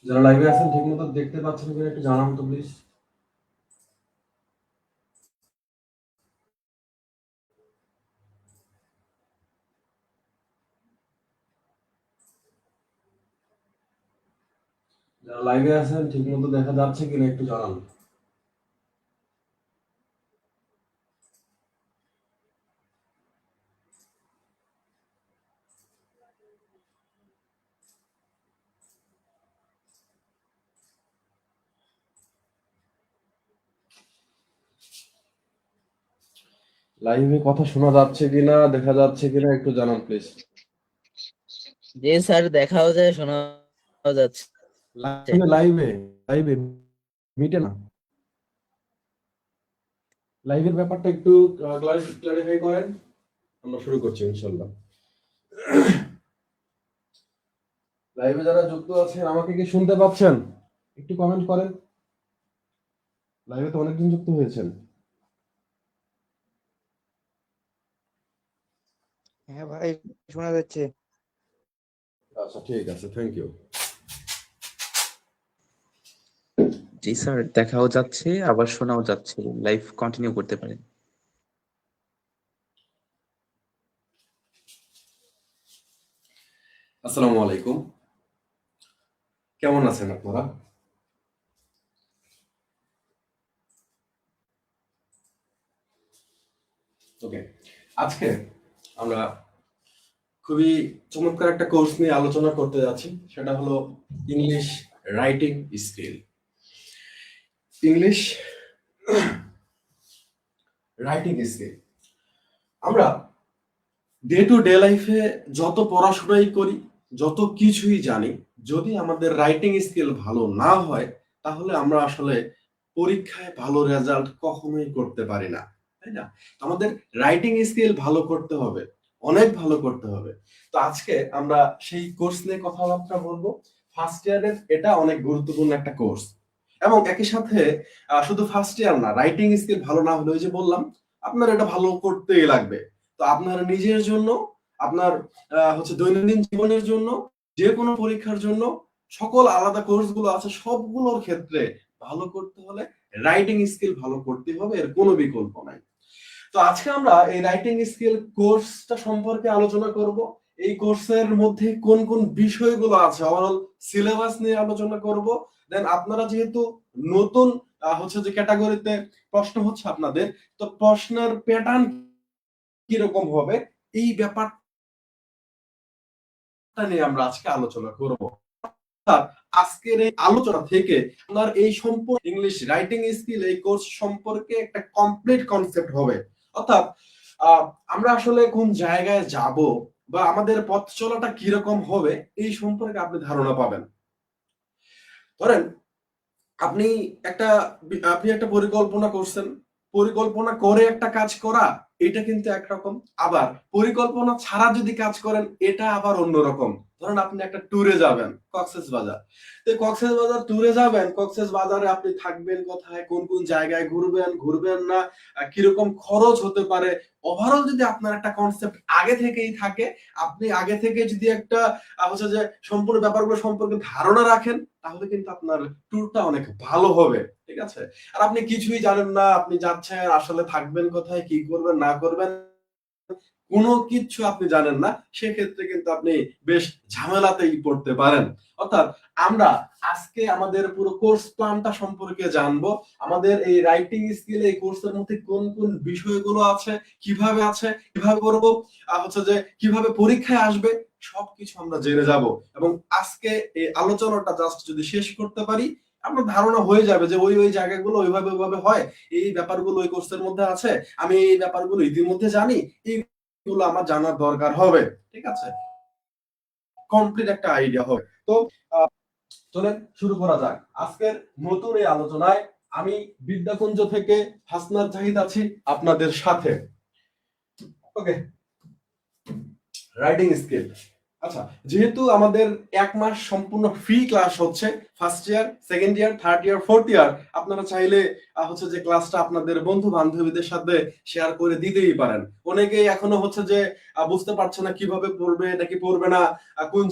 যারা লাইভে আছেন ঠিক মতো দেখতে পাচ্ছেন কিনা একটু জানান তো প্লিজ। যারা লাইভে আছেন ঠিক মতো দেখা যাচ্ছে কিনা একটু জানান। লাইভে কথা শোনা যাচ্ছে কিনা দেখা যাচ্ছে কিনা একটু জানান প্লিজ। জি স্যার, দেখাও যায়, শোনাও যাচ্ছে। লাইভে লাইভে লাইভে মিটে না। লাইভের ব্যাপারটা একটু ক্লারিফাই করেন। আমরা শুরু করছি ইনশাল্লাহ। লাইভে যারা যুক্ত আছেন আমাকে কি শুনতে পাচ্ছেন? একটু কমেন্ট করেন। লাইভে তো অনেকদিন যুক্ত হয়েছেন। হ্যাঁ ভাই, শোনা যাচ্ছে। আচ্ছা ঠিক আছে, থ্যাংক ইউ। জি স্যার, দেখাও যাচ্ছে আবার শোনাও যাচ্ছে। লাইভ কন্টিনিউ করতে পারেন। আসসালামু আলাইকুম, কেমন আছেন আপনারা? ওকে, আজকে আমরা খুবই চমৎকার একটা কোর্স নিয়ে আলোচনা করতে যাচ্ছি, সেটা হলো English writing skill. English writing skill. আমরা ডে টু ডে লাইফে যত পড়াশোনাই করি, যত কিছুই জানি, যদি আমাদের রাইটিং স্কিল ভালো না হয় তাহলে আমরা আসলে পরীক্ষায় ভালো রেজাল্ট কখনোই করতে পারি না, তাই না? তো আমাদের রাইটিং স্কিল ভালো করতে হবে, অনেক ভালো করতে হবে। তো আজকে আমরা সেই কোর্স নিয়ে কথাবার্তা বলবো। ফার্স্ট ইয়ারের এটা অনেক গুরুত্বপূর্ণ একটা কোর্স, এবং একই সাথে শুধু ফার্স্ট ইয়ার না, রাইটিং স্কিল ভালো না হলে ওই যে বললাম আপনার এটা ভালো করতেই লাগবে। তো আপনার নিজের জন্য, আপনার দৈনন্দিন জীবনের জন্য, যে কোনো পরীক্ষার জন্য, সকল আলাদা কোর্স গুলো আছে সবগুলোর ক্ষেত্রে ভালো করতে হলে রাইটিং স্কিল ভালো করতে হবে, এর কোনো বিকল্প নাই। তো আজকে আমরা এই রাইটিং স্কিল কোর্সটা সম্পর্কে আলোচনা করব। এই কোর্সের মধ্যে কোন কোন বিষয়গুলো আছে, ওভারঅল সিলেবাস নিয়ে আলোচনা করব। দেন আপনারা যেহেতু নতুন যে ক্যাটাগরিতে প্রশ্ন হচ্ছে আপনাদের, তো প্রশ্নের প্যাটার্ন কিরকম হবে এই ব্যাপারটা নিয়ে আমরা আজকে আলোচনা করব। আজকের এই আলোচনা থেকে আপনার এই সম্পর্কে ইংলিশ রাইটিং স্কিল এই কোর্স সম্পর্কে একটা কমপ্লিট কনসেপ্ট হবে। অর্থাৎ আমরা আসলে কোন জায়গায় যাব বা আমাদের পথ চলাটা কিরকম হবে এই সম্পর্কে আপনি ধারণা পাবেন। ধরেন আপনি একটা আপনি একটা পরিকল্পনা করছেন, পরিকল্পনা করে একটা কাজ করা এটা কিন্তু একরকম, আবার পরিকল্পনা ছাড়া যদি কাজ করেন এটা আবার অন্যরকম। ধরেন আপনি একটা ট্যুরে যাবেন কক্সবাজার, তো কক্সবাজার ট্যুরে যাবেন, কক্সবাজারে আপনি থাকবেন কোথায়, কোন কোন জায়গায় ঘুরবেন, ঘুরবেন না, কিরকম খরচ হতে পারে, ওভারঅল যদি আপনার একটা কনসেপ্ট আগে থেকেই থাকে, আপনি আগে থেকে যদি একটা যে সম্পূর্ণ ব্যাপারগুলো সম্পর্কে ধারণা রাখেন, তাহলে কিন্তু আপনার ট্যুরটা অনেক ভালো হবে। ঠিক আছে? আর আপনি কিছুই জানেন না, আপনি যাচ্ছেন আসলে থাকবেন কোথায়, কি করবেন না করবেন, কোনো কিছু আপনি জানেন না, সেক্ষেত্রে কিন্তু আপনি বেশ ঝামেলাতেই পড়তে পারেন। অর্থাৎ আমরা আজকে আমাদের পুরো কোর্স প্ল্যানটা সম্পর্কে জানবো। আমাদের এই রাইটিং স্কিল এই কোর্সের মধ্যে কোন কোন বিষয়গুলো আছে, কিভাবে করব, কিভাবে পরীক্ষায় আসবে, সবকিছু আমরা জেনে যাব। এবং আজকে এই আলোচনাটা জাস্ট যদি শেষ করতে পারি, আপনার ধারণা হয়ে যাবে যে ওই ওই জায়গাগুলো ওইভাবে হয়, এই ব্যাপারগুলো ওই কোর্সের মধ্যে আছে, আমি এই ব্যাপারগুলো ইতিমধ্যে জানি, এইগুলো আমার জানার দরকার হবে। ঠিক আছে? কমপ্লিট একটা আইডিয়া হবে। তো চলেন শুরু করা যাক আজকের নতুন এই আলোচনায়। আমি বিদ্যাকুঞ্জ থেকে হাসনাত জাহিদ আছি আপনাদের সাথে। ওকে, রাইটিং স্কিল। আচ্ছা, যেহেতু আমাদের এক মাস সম্পূর্ণ ফ্রি ক্লাস হচ্ছে, first year, second year, third year, fourth year, আপনারা চাইলে যে ক্লাসটা আপনাদের বন্ধু বান্ধবীদের সাথে শেয়ার করে দিতেই পারেন। অনেকেই এখনো বুঝতে পারছে না কিভাবে পড়বে নাকি পড়বে না, কোন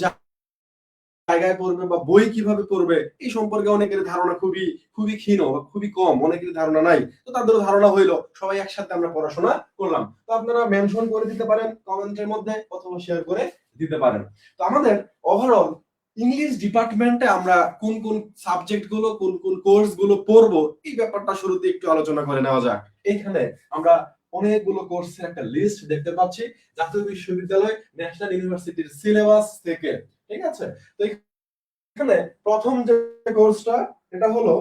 জায়গায় পড়বে বা বই কিভাবে পড়বে এই সম্পর্কে অনেকের ধারণা খুবই খুবই ক্ষীণ বা খুবই কম, অনেকের ধারণা নাই। তো তাদের ধারণা হইলো, সবাই একসাথে আমরা পড়াশোনা করলাম। তো আপনারা মেনশন করে দিতে পারেন কমেন্টের মধ্যে অথবা শেয়ার করে দিতে পারেন। তো আমাদের ওভারঅল ইংলিশ ডিপার্টমেন্টে আমরা কোন কোন সাবজেক্ট গুলো, কোন কোন কোর্স গুলো পড়বো, এই ব্যাপারটা শুরুতে একটু আলোচনা করে নেওয়া যাক। এইখানে আমরা অনেকগুলো কোর্সের একটা লিস্ট দেখতে পাচ্ছি জাতীয় বিশ্ববিদ্যালয় ন্যাশনাল ইউনিভার্সিটির সিলেবাস থেকে, ঠিক আছে? তো এখানে প্রথম যে কোর্সটা, এটা হলো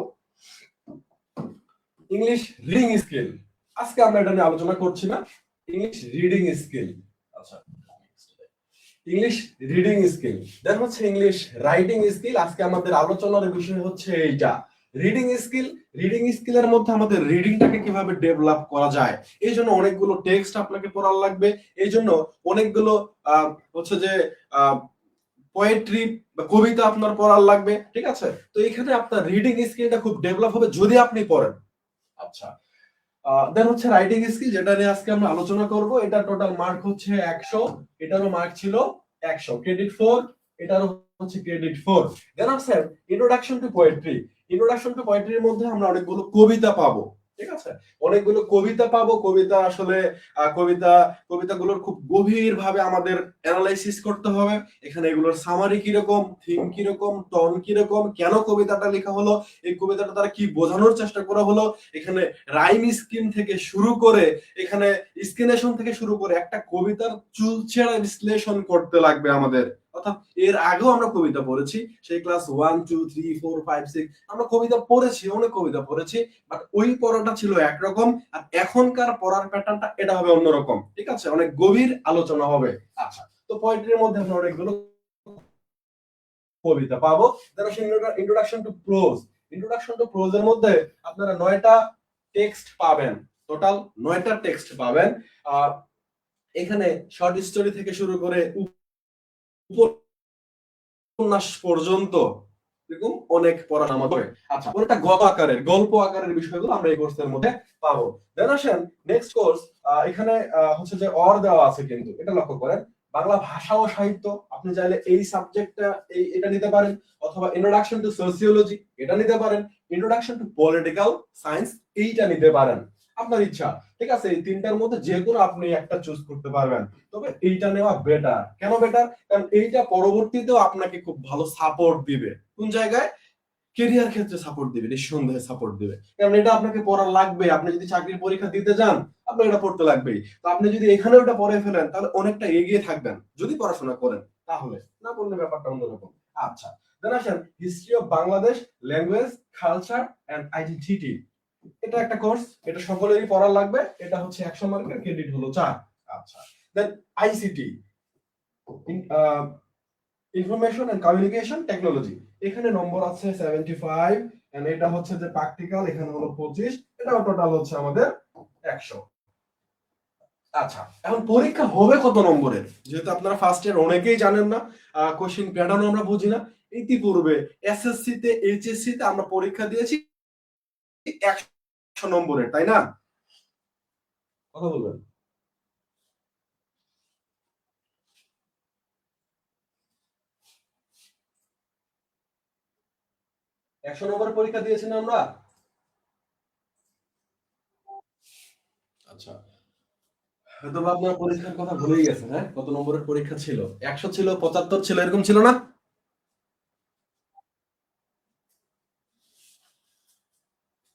ইংলিশ রিডিং স্কিল। আজকে আমরা এটা নিয়ে আলোচনা করছি না, ইংলিশ রিডিং স্কিল। আচ্ছা, ইংলিশ রিডিং স্কিল, দেন হচ্ছে ইংলিশ রাইটিং স্কিল। আজকে আমাদের আলোচনার বিষয় হচ্ছে এইটা, রিডিং স্কিল। রিডিং স্কিলের মধ্যে আমাদের রিডিংটাকে কিভাবে ডেভেলপ করা যায়, এই জন্য অনেকগুলো টেক্সট আপনাকে পড়ার লাগবে, এই জন্য অনেকগুলো হচ্ছে যে পোয়েট্রি বা কবিতা আপনার পড়ার লাগবে, ঠিক আছে? তো এখানে আপনার রিডিং স্কিলটা খুব ডেভেলপ হবে যদি আপনি পড়েন। আচ্ছা, দেন হচ্ছে রাইটিং স্কিল, যেটা নিয়ে আজকে আমরা আলোচনা করব। এটা টোটাল মার্ক হচ্ছে 100, এটারও মার্ক ছিল 100, ক্রেডিট 4, এটারও হচ্ছে ক্রেডিট 4। দেন হচ্ছে introduction to poetry. Introduction to পোয়েট্রির মধ্যে আমরা অনেকগুলো কবিতা পাবো, ঠিক আছে? অনেকগুলো কবিতা পাবো। কবিতা আসলে কবিতাগুলোর খুব গভীর ভাবে আমাদের অ্যানালাইসিস করতে হবে। এখানে এগুলোর সামারি কিরকম, থিম কিরকম, টন কিরকম, কেন কবিতাটা লেখা হলো, এই কবিতাটা তারা কি বোঝানোর চেষ্টা করা হলো, এখানে রাইম স্কিম থেকে শুরু করে, এখানে স্কিনেশন থেকে শুরু করে একটা কবিতার চুলচেরা বিশ্লেষণ করতে লাগবে আমাদের। অর্থাৎ এর আগেও আমরা কবিতা পড়েছি, সেই ক্লাস 1 2 3 4 5 6 আমরা কবিতা পড়েছি, অনেক কবিতা পড়েছি, বাট ওই পড়াটা ছিল একরকম, আর এখনকার পড়ার প্যাটার্নটা এটা হবে অন্যরকম, ঠিক আছে? অনেক গভীর আলোচনা হবে। আচ্ছা, তো পোয়েট্রির মধ্যে আমরা অনেকগুলো কবিতা পাবো। Introduction to pros. Introduction to pros এর মধ্যে আপনারা 9টা টেক্সট পাবেন, টোটাল 9টা টেক্সট পাবেন। এখানে শর্ট স্টোরি থেকে শুরু করে উপন্যাস পর্যন্ত এরকম অনেক পড়া নামা হবে। আচ্ছা, ওটা গল্প আকারের বিষয়গুলো আমরা এই কোর্সের মধ্যে পাবো। দেন আসেন নেক্সট কোর্স। এখানে হচ্ছে যে অর দেওয়া আছে, কিন্তু এটা লক্ষ্য করেন, বাংলা ভাষা ও সাহিত্য। আপনি চাইলে এই সাবজেক্টটা এটা নিতে পারেন, অথবা ইন্ট্রোডাকশন টু সোসিওলজি এটা নিতে পারেন, ইন্ট্রোডাকশন টু পলিটিক্যাল সায়েন্স এইটা নিতে পারেন, আপনার ইচ্ছা, ঠিক আছে? এই তিনটার মধ্যে যে কোনো আপনি একটা চুজ করতে পারবেন, তবে এইটা নেওয়া বেটার। কেন বেটার? কারণ এইটা পরবর্তীতেও আপনাকে খুব ভালো সাপোর্ট দিবে। কোন জায়গায়? কেরিয়ার ক্ষেত্রে সাপোর্ট দিবে, নিঃসন্দেহে সাপোর্ট দিবে, কারণ এটা আপনাকে পড়া লাগবে। আপনি যদি চাকরির পরীক্ষা দিতে যান, আপনার এটা পড়তে লাগবেই। তো আপনি যদি এখানেও এটা পড়ে ফেলেন, তাহলে অনেকটা এগিয়ে থাকবেন যদি পড়াশোনা করেন, তাহলে না করলে ব্যাপারটা অন্যরকম। আচ্ছা, দেন আসেন history of Bangladesh, language, culture and identity. এটা একটা কোর্স, এটা সকলেরই পড়া লাগবে। এটা হচ্ছে 100 মার্কের, ক্রেডিট হলো 4। আচ্ছা, then ICT, information and communication technology. এখানে নম্বর আছে 75, এন্ড এটা হচ্ছে যে প্র্যাকটিক্যাল, এখানে হলো 25, এটাও টোটাল হচ্ছে আমাদের 100। আচ্ছা, এখন পরীক্ষা হবে কত নম্বরের? যেহেতু আপনারা ফার্স্ট ইয়ার অনেকেই জানেন না, কোশ্চেন প্যাটার্ন আমরা বুঝি না। ইতিপূর্বে এসএসসি তে, এইচএসসি তে আমরা পরীক্ষা দিয়েছি 100 নম্বরের, তাই না? কথা বলবেন। 100 নম্বরের পরীক্ষা দিয়েছি না আমরা? আচ্ছা, হয়তো বা আপনার পরীক্ষার কথা ভুলেই গেছেন। হ্যাঁ, কত নম্বরের পরীক্ষা ছিল? 100 ছিল, 75 ছিল, এরকম ছিল না?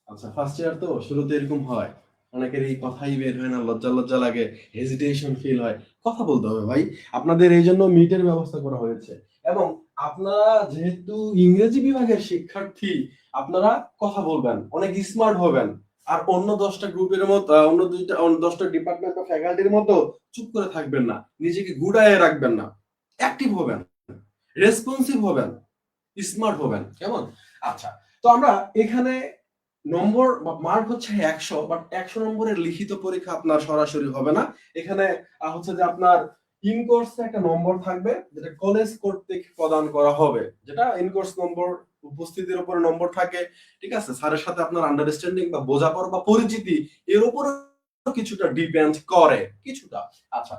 আচ্ছা, ফার্স্ট ইয়ার তো শুরুতে এরকম হয়, অনেকেরই কথাই বের হয় না, লজ্জা লজ্জা লাগে, হেজিটেশন ফিল হয়। কথা বলতে হবে ভাই, আপনাদের এই জন্য মিটের ব্যবস্থা করা হয়েছে। এবং আপনারা যেহেতু ইংরেজি বিভাগের শিক্ষার্থী, আপনারা কথা বলবেন, অনেক স্মার্ট হবেন। আর অন্য 10টা গ্রুপের মতো, অন্য 10টা ডিপার্টমেন্ট বা ফ্যাকাল্টির মতো চুপ করে থাকবেন না, নিজেকে গুডায়ে রাখবেন না, অ্যাক্টিভ হবেন, রেসপন্সিভ হবেন, স্মার্ট হবেন, কেমন? আচ্ছা, তো আমরা এখানে নম্বর বা মার্ক হচ্ছে 100, বাট 100 নম্বরের লিখিত পরীক্ষা আপনার সরাসরি হবে না। এখানে হচ্ছে যে আপনার ইন কোর্সে একটা নম্বর থাকবে, যেটা কলেজ কর্তৃক প্রদান করা হবে, যেটা ইন কোর্স নম্বর, উপস্থিতির উপরে নম্বর থাকে, ঠিক আছে? স্যারের সাথে আপনার আন্ডারস্ট্যান্ডিং বা বোঝাপড়া বা পরিচিতি, এর উপরে কিছুটা ডিপেন্ড করে, কিছুটা। আচ্ছা,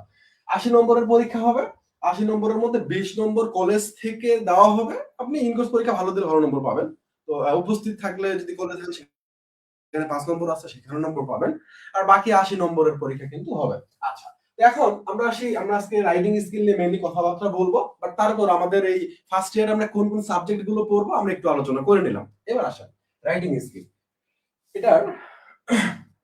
80 নম্বরের পরীক্ষা হবে। 80 নম্বরের মধ্যে 20 নম্বর কলেজ থেকে দেওয়া হবে। আপনি ইনকোর্স পরীক্ষা ভালো দিলে ভালো নম্বর পাবেন। তো উপস্থিত থাকলে যদি কলেজে সেখানে 5 নম্বর আছে সেখানে নম্বর পাবেন। আর বাকি 80 নম্বরের পরীক্ষা কিন্তু হবে। আচ্ছা, তো এখন আমরা আসি, আমরা আজকে রাইটিং স্কিল নিয়ে মেইনলি কথাবার্তা বলবো, বাট তারপর আমাদের এই ফার্স্ট ইয়ারে আমরা কোন কোন সাবজেক্ট গুলো পড়বো আমরা একটু আলোচনা করে নিলাম। এবার আসেন রাইটিং স্কিল, এটার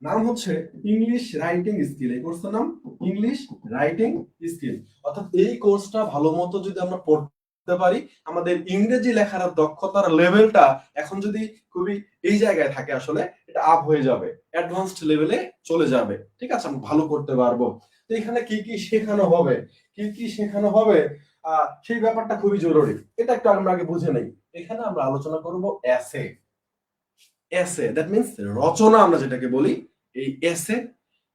নাম হচ্ছে ইংলিশ রাইটিং স্কিল। এই কোর্সটার নাম ইংলিশ রাইটিং স্কিল। অর্থাৎ এই কোর্সটা ভালো মতো যদি আমরা পড়তে পারি, আমাদের ইংরেজি লেখার দক্ষতার লেভেলটা এখন যদি খুবই এই জায়গায় থাকে, আসলে এটা আপ হয়ে যাবে, অ্যাডভান্সড লেভেলে চলে যাবে। ঠিক আছে, আমরা ভালো করতে পারবো। তো এখানে কি কি শেখানো হবে, কি কি শেখানো হবে, সেই ব্যাপারটা খুবই জরুরি। এটা একটু আমরা আগে বুঝে নেই। এখানে আমরা আলোচনা করব এসে। এসে দ্যাট মিন্স রচনা, আমরা যেটাকে বলি, এই এসে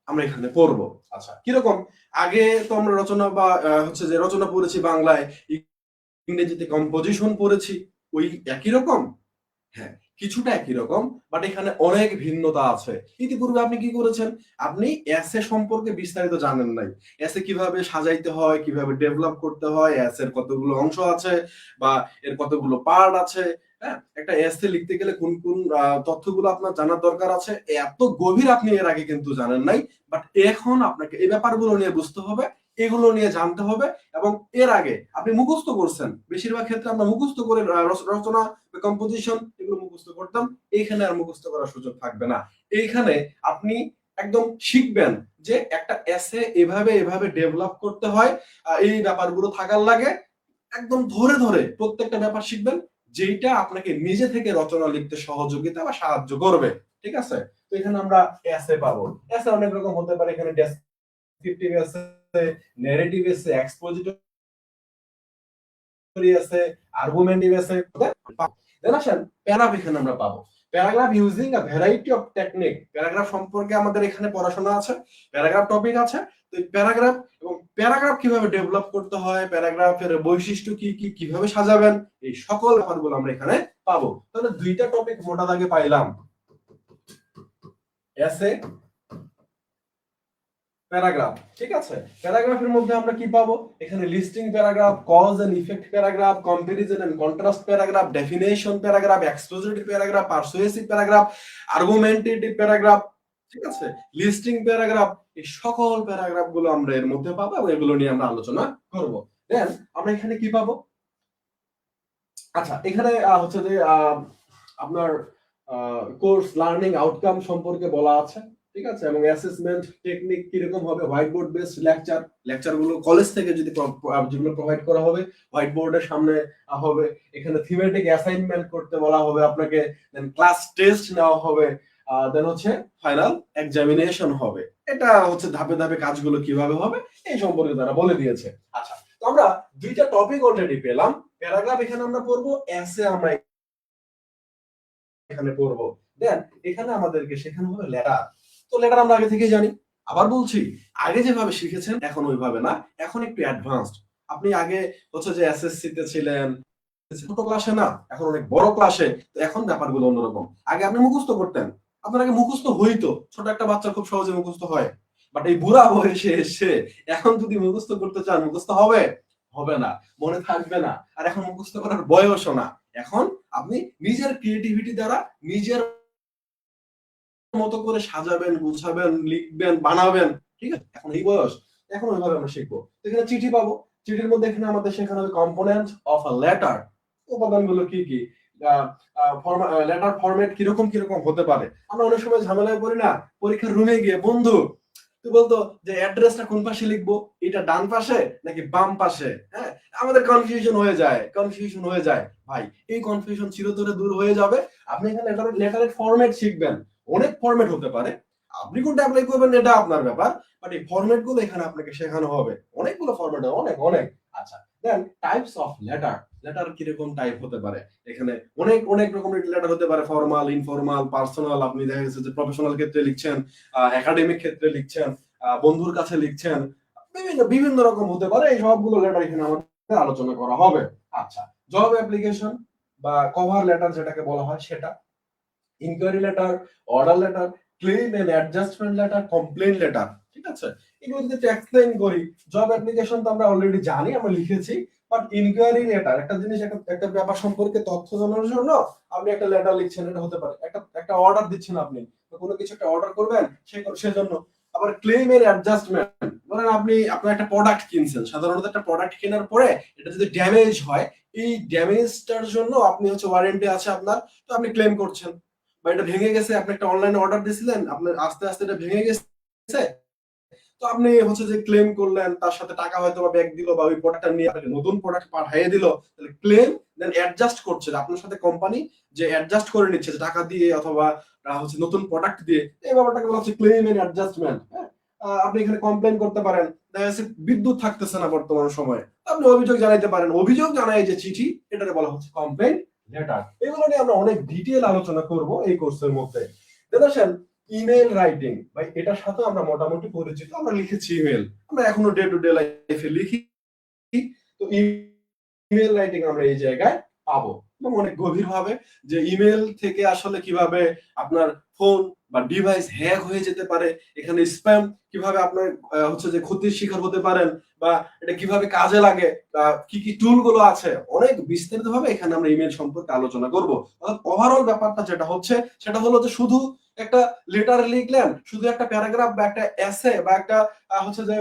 আমরা এখানে পড়ব। আচ্ছা, কিরকম? আগে তো আমরা রচনা বা হচ্ছে যে রচনা পড়েছি বাংলায়, ইংরেজিতে কম্পোজিশন পড়েছি, ওই একই রকম। হ্যাঁ, কিছুটা একই রকম, বাট এখানে অনেক ভিন্নতা আছে। ইতিপূর্বে আপনি কি করেছেন? আপনি এসে সম্পর্কে বিস্তারিত জানেন নাই। এসে কিভাবে সাজাইতে হয়, কিভাবে ডেভেলপ করতে হয়, এসের কতগুলো অংশ আছে বা এর কতগুলো পার্ট আছে। হ্যাঁ, একটা এসে লিখতে গেলে কোন কোন তথ্যগুলো আপনার জানার দরকার আছে, এত গভীর আপনি এর আগে কিন্তু জানেন নাই। বাট এখন আপনাকে এই ব্যাপারগুলো নিয়ে বুঝতে হবে, এগুলো নিয়ে জানতে হবে। এবং এর আগে আপনি মুখস্থ করছেন, বেশিরভাগ ক্ষেত্রে আমরা মুখস্থ করে রচনা, কম্পোজিশন এগুলো মুখস্থ করতাম। এইখানে আর মুখস্থ করার সুযোগ থাকবে না। এইখানে আপনি একদম শিখবেন যে একটা এসে এভাবে এভাবে ডেভেলপ করতে হয়, এই ব্যাপারগুলো থাকার লাগে। একদম ধরে ধরে প্রত্যেকটা ব্যাপার শিখবেন, যেটা আপনাকে নিজে থেকে রচনা লিখতে সহযোগিতা বা সাহায্য করবে। ঠিক আছে, তো এখানে আমরা এসে পাবো। এসে অনেক রকম হতে পারে, এখানে ডেসক্রিপটিভ এসে, ন্যারেটিভ এসে, এক্সপোজিটরি এসে, আর্গুমেন্টিভ এসে। দেন আসেন প্যারাগ্রাফ, এখানে আমরা পাবো paragraph using a variety of technique. Paragraph সম্পর্কে আমাদের এখানে পড়াশোনা আছে, প্যারাগ্রাফ টপিক আছে। তো প্যারাগ্রাফ এবং প্যারাগ্রাফ কিভাবে ডেভেলপ করতে হয়, প্যারাগ্রাফের বৈশিষ্ট্য কি কি, কিভাবে সাজাবেন, এই সকল ব্যাপারগুলো আমরা এখানে পাবো। তাহলে দুইটা টপিক মোটা দাগে পাইলাম, এসে, প্যারাগ্রাফ। ঠিক আছে, প্যারাগ্রাফের মধ্যে আমরা কি পাবো? এখানে listing paragraph, cause and effect paragraph, comparison and contrast paragraph, definition paragraph, expository paragraph, persuasive paragraph, argumentative paragraph. ঠিক আছে, লিস্টিং প্যারাগ্রাফ, এই সকল প্যারাগ্রাফ গুলো আমরা এর মধ্যে পাবো এবং এগুলো নিয়ে আমরা আলোচনা করব। দেন আমরা এখানে কি পাবো? আচ্ছা, এখানে হচ্ছে যে আপনার কোর্স লার্নিং আউটকাম সম্পর্কে বলা আছে। ঠিক আছে, এবং অ্যাসেসমেন্ট টেকনিক কিরকম হবে, হোয়াইট বোর্ড বেসড লেকচার গুলো কলেজ থেকে যদি যেগুলো প্রোভাইড করা হবে হোয়াইট বোর্ডের সামনে হবে। এখানে থিমেটিক অ্যাসাইনমেন্ট করতে বলা হবে আপনাকে, দেন ক্লাস টেস্ট নেওয়া হবে, দেন হচ্ছে ফাইনাল এক্সামিনেশন হবে। এটা হচ্ছে ধাপে ধাপে কাজগুলো কিভাবে হবে এই সম্পর্কে তারা বলে দিয়েছে। আচ্ছা, তো আমরা দুইটা টপিক অলরেডি পেলাম। প্যারাগ্রাফ এখানে আমরা পড়বো, এসে আমরা এখানে পড়বো। দেন এখানে আমাদেরকে শেখানো হবে লেটার। তো লেটার আমরা আগে থেকে জানি। আবার বলছি, আগে যেভাবে শিখেছেন এখন ওইভাবে না, এখন একটু অ্যাডভান্সড। আপনি আগে হচ্ছে যে এসএসসি তে ছিলেন, ছোট ক্লাসে না, এখন অনেক বড় ক্লাসে। তো এখন ব্যাপারগুলো অন্যরকম। আগে আপনি মুখস্থ করতেন, আপনার আগে মুখস্থ হইতো, ছোট একটা বাচ্চা খুব সহজে মুখস্থ হয়। বাট এই বুড়া বয়সে এসে এখন যদি মুখস্থ করতে চান, মুখস্থ হবে? হবে না, মনে থাকবে না। আর এখন মুখস্থ করার বয়সও না। এখন আপনি নিজের ক্রিয়েটিভিটি দ্বারা নিজের মতো করে সাজাবেন, গুছাবেন, লিখবেন, বানাবেন। ঠিক আছে, এখন এই বয়স, এখন ওইভাবে আমরা শিখবো। এখানে চিঠি পাবো, চিঠির মধ্যে এখানে আমাদের শেখানো হবে কম্পোনেন্ট অফ আ লেটার। উপাদানগুলো কি কি, লেটার ফরম্যাট কিরকম কিরকম হতে পারে। আমরা অনেক সময় ঝামেলায় পড়ি না, পরীক্ষার রুমে গিয়ে বন্ধু তুই বলতো যে অ্যাড্রেসটা কোন পাশে লিখবো, এটা ডান পাশে নাকি বাম পাশে। হ্যাঁ, আমাদের কনফিউশন হয়ে যায় ভাই। এই কনফিউশন চিরতরে দূর হয়ে যাবে। আপনি এখানে লেটারের ফরম্যাট শিখবেন। অনেক ফরম্যাট হতে পারে, আপনি কোনটা অ্যাপ্লাই করবেন এটা আপনার ব্যাপার, বাট এই ফরম্যাট গুলো এখানে আপনাকে শেখানো হবে। অনেকগুলো ফরম্যাট, অনেক অনেক। আচ্ছা, দেন টাইপস অফ লেটার। লেটার কিরকম টাইপ হতে পারে, এখানে অনেক অনেক রকমের লেটার হতে পারে, ফর্মাল, ইনফর্মাল, পার্সোনাল। আপনি দেখা গেছে যে প্রফেশনাল ক্ষেত্রে লিখছেন, একাডেমিক ক্ষেত্রে লিখছেন, বন্ধুর কাছে লিখছেন, বিভিন্ন বিভিন্ন রকম হতে পারে। এই সবগুলো লেটার এখানে আমাদের আলোচনা করা হবে। আচ্ছা, জব অ্যাপ্লিকেশন বা কভার লেটার যেটাকে বলা হয় সেটা, inquiry letter, order letter, claim and adjustment letter, complain letter. ঠিক আছে? এগুলো যদি একটু এক্সপ্লেইন করি, জব অ্যাপ্লিকেশন তো আমরা অলরেডি জানি, আমরা লিখেছি, বাট ইনকোয়ারি লেটার একটা জিনিস, একটা ব্যাপার সম্পর্কে তথ্য জানার জন্য আপনি একটা লেটার লিখছেন, এটা হতে পারে একটা অর্ডার দিচ্ছেন, আপনি কোনো কিছু একটা অর্ডার করবেন সেজন্য। আবার ক্লেম এর অ্যাডজাস্টমেন্ট, ধরেন আপনার একটা প্রোডাক্ট কিনছেন, সাধারণত একটা প্রোডাক্ট কেনার পরে এটা যদি ড্যামেজ হয়, এই ড্যামেজটার জন্য আপনি ওয়ারেন্টি আছে আপনার, তো আপনি ক্লেম করছেন। বা এটা ভেঙে গেছে, আপনি একটা অনলাইনে অর্ডার দিয়েছিলেন, আপনার আস্তে আস্তে এটা ভেঙে গেছে, তো আপনি যে ক্লেম করলেন, তার সাথে টাকা হয়তো বা ব্যাক দিল, বা ওই প্রোডাক্টটা নিয়ে আপনাকে নতুন প্রোডাক্ট পাঠিয়ে দিল, তাহলে ক্লেম দেন অ্যাডজাস্ট করছে আপনার সাথে কোম্পানি, যে অ্যাডজাস্ট করে নিচ্ছে যে টাকা দিয়ে অথবা নতুন প্রোডাক্ট দিয়ে, এই ব্যাপারটাকে বলা হচ্ছে ক্লেম এন্ড অ্যাডজাস্টমেন্ট। আপনি এখানে কমপ্লেন করতে পারেন, দেখা যাচ্ছে বিদ্যুৎ থাকতেছে না বর্তমান সময়ে, আপনি অভিযোগ জানাইতে পারেন, অভিযোগ জানাই যে চিঠি, এটাকে বলা হচ্ছে কমপ্লেন লেটার। এগুলো নিয়ে আমরা অনেক ডিটেইল আলোচনা করব এই কোর্সের মধ্যে। দেখেন ইমেল রাইটিং, ভাই এটার সাথে আমরা মোটামুটি পরিচিত, আমরা লিখেছি ইমেল, আমরা এখনো ডে টু ডে লাইফে লিখি, তো ইমেল রাইটিং আমরা এই জায়গায় পাবো, এবং অনেক গভীর ভাবে যে ইমেল থেকে আসলে কিভাবে আপনার ফোন বা ডিভাইস হ্যাক হয়ে যেতে পারে, এখানে স্প্যাম কিভাবে আপনার যে ক্ষতির শিকার হতে পারেন, বা এটা কিভাবে কাজে লাগে, কি কি টুল গুলো আছে, অনেক বিস্তারিত ভাবে এখানে আমরা ইমেল সম্পর্কে আলোচনা করব। অর্থাৎ ওভারঅল ব্যাপারটা যেটা হচ্ছে সেটা হলো যে শুধু একটা লেটার লিখলেন, শুধু একটা প্যারাগ্রাফ বা একটা এসে বা একটা যে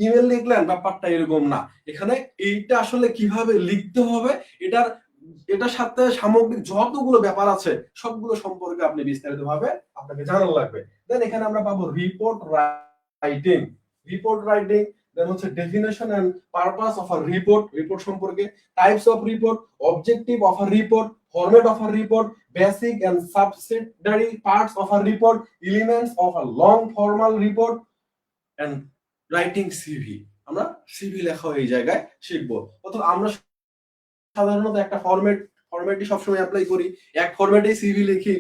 ইমেল লিখলেন, ব্যাপারটা এরকম না। এখানে এইটা আসলে কিভাবে লিখতে হবে, এটার সাথে সামগ্রিক যতগুলো ব্যাপার আছে সবগুলো সম্পর্কে আপনি বিস্তারিত ভাবে আপনাকে জানার লাগবে। দেন এখানে আমরা পাবো report writing, then definition and purpose of a report সম্পর্কে, types of report, objective of a report, format of a report, basic and subsidiary parts of a report, elements of a long formal report and writing CV. আমরা CV লেখা এই জায়গায় শিখবো। অর্থাৎ আমরা সাধারণত একটা ফরম্যাটই সবসময় অ্যাপ্লাই করি, এক ফরম্যাটেই সিভি লিখি,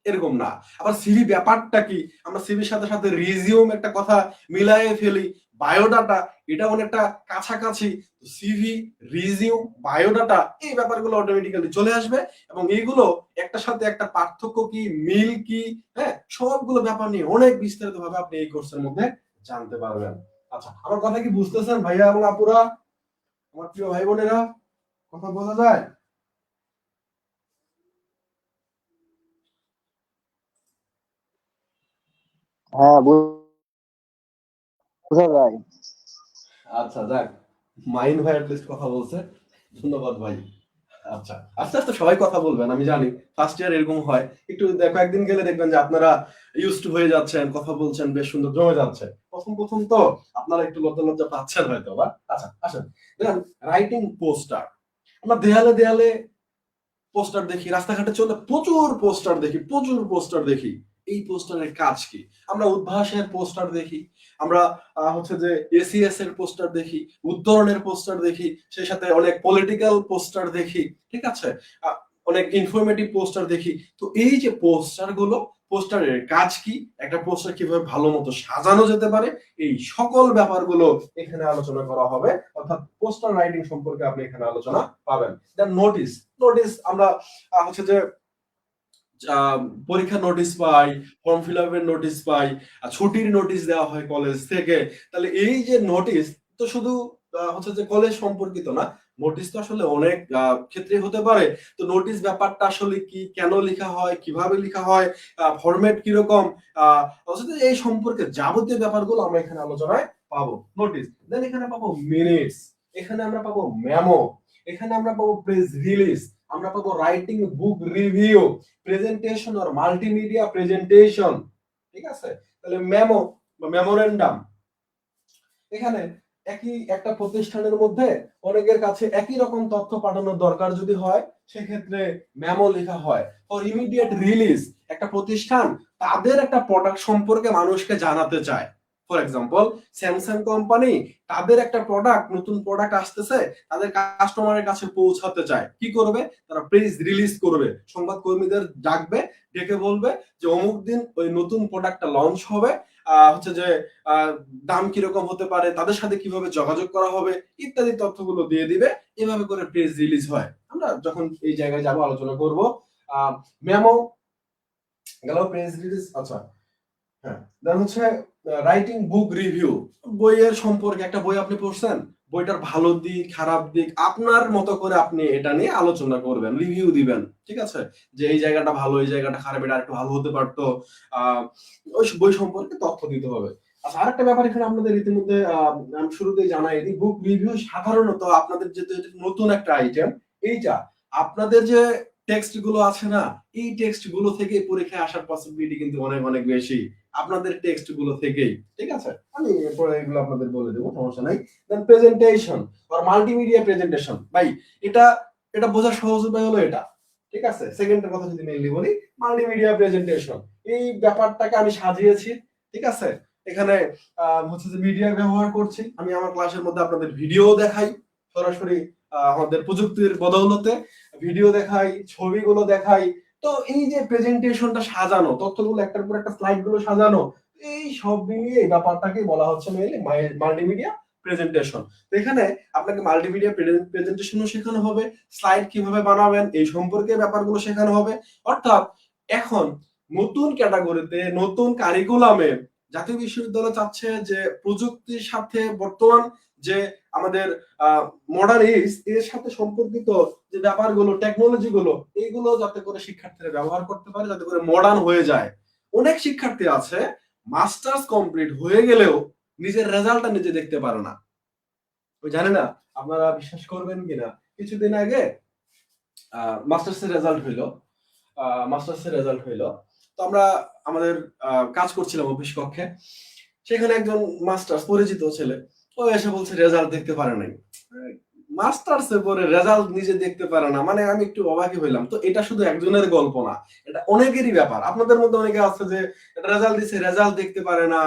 এরকম না। আবার সিভি ব্যাপারটা কি, আমরা সিভির সাথে সাথে রিজিউম একটা কথা মিলায়ে ফেলি, বায়োডাটা এটা অনেকটা কাছাকাছি, সিভি, রিজিউম, বায়োডাটা এই ব্যাপারগুলো অটোমেটিক্যালি চলে আসবে, এবং এইগুলো একটার সাথে একটা পার্থক্য কি, মিল কি, হ্যাঁ, সবগুলো ব্যাপার নিয়ে অনেক বিস্তারিত ভাবে আপনি এই কোর্সের মধ্যে জানতে পারবেন। আচ্ছা, আমার কথা কি বুঝতেছেন ভাইয়া এবং আপুরা, আমার প্রিয় ভাই বোনেরা, কথা বোঝা যায়? হ্যাঁ, বোঝা যায়। আচ্ছা, যাক, মাইন ভাই লিস্ট কথা বলছে, ধন্যবাদ ভাই। আচ্ছা, আস্তে আস্তে সবাই কথা বলবেন, আমি জানি ফার্স্ট ইয়ার এরকম হয়, একটু দেখো একদিন গেলে দেখবেন যে আপনারা ইউজ টু হয়ে যাচ্ছেন, কথা বলছেন, বেশ সুন্দর জমে যাচ্ছে। প্রথম প্রথম তো আপনারা একটু লজ্জা পাচ্ছেন হয়তো বা। আচ্ছা আসেন, দেখেন রাইটিং পোস্টার, আমরা দেয়ালে দেয়ালে পোস্টার দেখি, রাস্তাঘাটে চলে প্রচুর পোস্টার দেখি। এই পোস্টারের কাজ কি? আমরা উদ্ভাসের পোস্টার দেখি, আমরা যে এসিএস এর পোস্টার দেখি, উত্তরণের পোস্টার দেখি, সেই সাথে অনেক পলিটিক্যাল পোস্টার দেখি, ঠিক আছে, অনেক ইনফরমেটিভ পোস্টার দেখি। তো এই যে পোস্টারের কাজ কি, একটা পোস্টার কিভাবে ভালো মতো সাজানো যেতে পারে, এই সকল ব্যাপারগুলো এখানে আলোচনা করা হবে। অর্থাৎ পোস্টার রাইটিং সম্পর্কে আপনি এখানে আলোচনা পাবেন। দেন নোটিস আমরা যে পরীক্ষার নোটিশ পাই, ফর্ম ফিল আপের নোটিশ পাই, ছুটির নোটিশ দেওয়া হয় কলেজ থেকে। তাহলে এই যে নোটিশ তো শুধু যে কলেজ সম্পর্কিত না, নোটিশ তো আসলে অনেক ক্ষেত্রে হতে পারে। তো নোটিশ ব্যাপারটা আসলে কি, কেন লেখা হয়, কিভাবে লেখা হয়, ফরম্যাট কিরকম, এই সম্পর্কে যাবতীয় ব্যাপারগুলো আমরা এখানে আলোচনায় পাবো। নোটিশ, দেন এখানে পাবো মিনিটস, এখানে আমরা পাবো মেমো, এখানে আমরা পাবো প্রেস রিলিজ, আমরা পাবো রাইটিং বুক রিভিউ, প্রেজেন্টেশন আর মাল্টিমিডিয়া প্রেজেন্টেশন, ঠিক আছে। তাহলে মেমো বা মেমোরেন্ডাম, এখানে একই একটা প্রতিষ্ঠানের মধ্যে অনেকের কাছে একই রকম তথ্য পাঠানোর দরকার যদি হয়, সেক্ষেত্রে মেমো লেখা হয়। ফর ইমিডিয়েট রিলিজ, একটা প্রতিষ্ঠান তাদের একটা প্রোডাক্ট সম্পর্কে মানুষকে জানাতে চায়। ফর এক্সাম্পল, স্যামসাং কোম্পানি তাদের একটা নতুন প্রোডাক্ট আসতেছে, তাদের কাস্টমারের কাছে পৌঁছাতে চায়, কি করবে, তারা প্রেস রিলিজ করবে, সংবাদ কর্মীদের ডাকবে, ডেকে বলবে যে অমুক দিন ওই নতুন প্রোডাক্টটা লঞ্চ হবে, দাম কিরকম হতে পারে, তাদের সাথে কিভাবে যোগাযোগ করা হবে, ইত্যাদি তথ্যগুলো দিয়ে দিবে। এভাবে করে প্রেস রিলিজ হয়। আমরা যখন এই জায়গায় যাব আলোচনা করব। মেমো গেল, প্রেস রিলিজ, আচ্ছা হ্যাঁ, দেন রাইটিং বুক রিভিউ, বইয়ের সম্পর্কে একটা বই আপনি পড়ছেন, বইটার ভালো দিক খারাপ দিক আপনার মতো করে আপনি এটা নিয়ে আলোচনা করবেন, রিভিউ দিবেন, ঠিক আছে, যে এই জায়গাটা ভালো এই জায়গাটা খারাপ, এটা একটু ভালো হতে পারতো, ওই বই সম্পর্কে তথ্য দিতে হবে। আচ্ছা, আরেকটা ব্যাপার এখানে আপনাদের ইতিমধ্যে আমি শুরুতেই জানাই দিই, বুক রিভিউ সাধারণত আপনাদের যে নতুন একটা আইটেম, এইটা আপনাদের যে টেক্সট গুলো আছে না, এই টেক্সট গুলো থেকে পরীক্ষায় আসার পসিবিলিটি কিন্তু অনেক অনেক বেশি, আপনাদের টেক্সট গুলো থেকেই, ঠিক আছে। আমি এরপরে এগুলো আপনাদের বলে দেবো, সমস্যা নাই। দেন প্রেজেন্টেশন আর মাল্টিমিডিয়া প্রেজেন্টেশন, ভাই এটা এটা বোঝার সহজ উপায় হলো এটা, ঠিক আছে। সেকেন্ডের কথা যদি মেইনলি বলি, মাল্টিমিডিয়া প্রেজেন্টেশন, এই ব্যাপারটাকে আমি সাজিয়েছি, ঠিক আছে। এখানে হচ্ছে যে মিডিয়া ব্যবহার করছি আমি, আমার ক্লাসের মধ্যে আপনাদের ভিডিও দেখাই সরাসরি, আমাদের প্রযুক্তির বদৌলতে ভিডিও দেখাই, ছবিগুলো দেখাই। তো এই যে প্রেজেন্টেশনটা সাজানো, তথ্যগুলো একটার পর একটা স্লাইড গুলো সাজানো, এই সব মিলিয়ে এই ব্যাপারটাকে বলা হচ্ছে মেইনলি মাল্টিমিডিয়া প্রেজেন্টেশন। তো এখানে আপনাকে মাল্টিমিডিয়া প্রেজেন্টেশনও শেখানো হবে, স্লাইড কিভাবে বানাবেন এই সম্পর্কে ব্যাপারগুলো শেখানো হবে। অর্থাৎ এখন নতুন ক্যাটাগরিতে নতুন কারিকুলামে জাতীয় বিশ্ববিদ্যালয় চাচ্ছে যে প্রযুক্তির সাথে বর্তমান যে আমাদের মডার্ন এজ এর সাথে সম্পর্কিত যে ব্যাপারগুলো টেকনোলজি গুলো, এইগুলো যাতে করে শিক্ষার্থীরা ব্যবহার করতে পারে, যাতে করে মডার্ন হয়ে যায়। অনেক শিক্ষার্থী আছে মাস্টার্স কমপ্লিট হয়ে গেলেও নিজের রেজাল্টটা নিজে দেখতে পারে না। ওই জানি না আপনারা বিশ্বাস করবেন কিনা, কিছুদিন আগে মাস্টার্সের রেজাল্ট হইলো, তো আমরা আমাদের কাজ করছিলাম অফিস কক্ষে, সেখানে একজন মাস্টার্স পরিচিত ছেলে ও এসে বলছে রেজাল্ট দেখতে পারে নাই। মাস্টার্স এর পরে রেজাল্ট নিজে দেখতে পারে না, মানে আমি একটু অবাকই হইলাম। তো এটা শুধু একজনের গল্প না, এটা অনেকেরই ব্যাপার। আপনাদের মধ্যে অনেকে আছে যে রেজাল্ট দিছে রেজাল্ট দেখতে পারে না,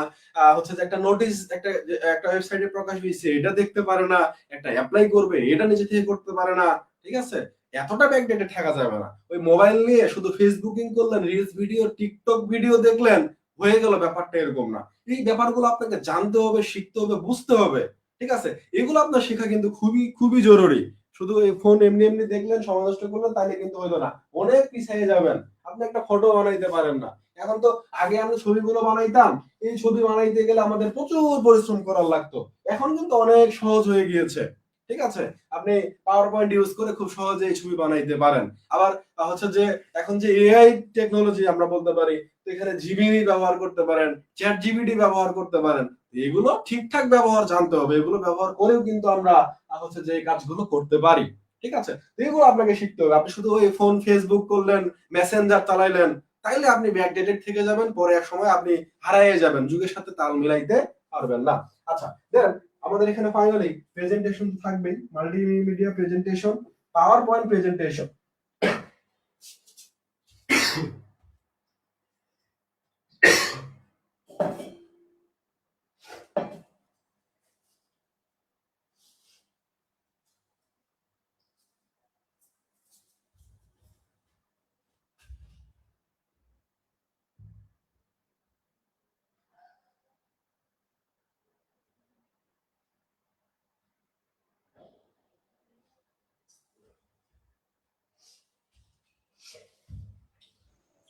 হচ্ছে যে একটা নোটিশ একটা একটা ওয়েবসাইটে প্রকাশ হয়েছে এটা দেখতে পারে না, একটা অ্যাপ্লাই করবে এটা নিজে থেকে করতে পারে না, ঠিক আছে। এতটা ব্যাকডেটে থাকা যাবে না। ওই মোবাইল নিয়ে শুধু ফেসবুকিং করলেন, রিলস ভিডিও টিকটক ভিডিও দেখলেন, হয়ে গেল, ব্যাপারটা এরকম না। এই ব্যাপারগুলো আপনাকে জানতে হবে, শিখতে হবে, বুঝতে হবে, ঠিক আছে। এগুলো আপনার শেখা কিন্তু খুবই খুবই জরুরি। শুধু এই ফোন এমনি এমনি দেখলেন সময় নষ্ট করলেন তাহলে কিন্তু হইলো না, অনেক পিছিয়ে যাবেন। আপনি একটা ফটো বানাইতে পারেন না, এখন তো আগে আমরা ছবিগুলো বানাইতাম, এই ছবি বানাইতে গেলে আমাদের প্রচুর পরিশ্রম করার লাগতো, এখন কিন্তু অনেক সহজ হয়ে গিয়েছে, ঠিক আছে। আপনি পাওয়ার পয়েন্ট ইউজ করে খুব সহজেই ছবি বানাইতে পারেন। আবার হচ্ছে যে এখন যে এআই টেকনোলজি আমরা বলতে পারি, তো এখানে জিমিনি ব্যবহার করতে পারেন, চ্যাট জিপিটি ব্যবহার করতে পারেন। এগুলো ঠিকঠাক ব্যবহার জানতে হবে, এগুলো ব্যবহার করেও কিন্তু আমরা হচ্ছে যে এই কাজগুলো করতে পারি, ঠিক আছে। তো এগুলো আপনাকে শিখতে হবে। আপনি শুধু ওই ফোন ফেসবুক করলেন, মেসেঞ্জার চালাইলেন, তাইলে আপনি ব্যাকডেটেড থেকে যাবেন, পরে এক সময় আপনি হারাইয়ে যাবেন, যুগের সাথে তাল মিলাইতে পারবেন না। আচ্ছা, দেন আমাদের এখানে ফাইনালি প্রেজেন্টেশন থাকবেই, multimedia presentation, PowerPoint presentation.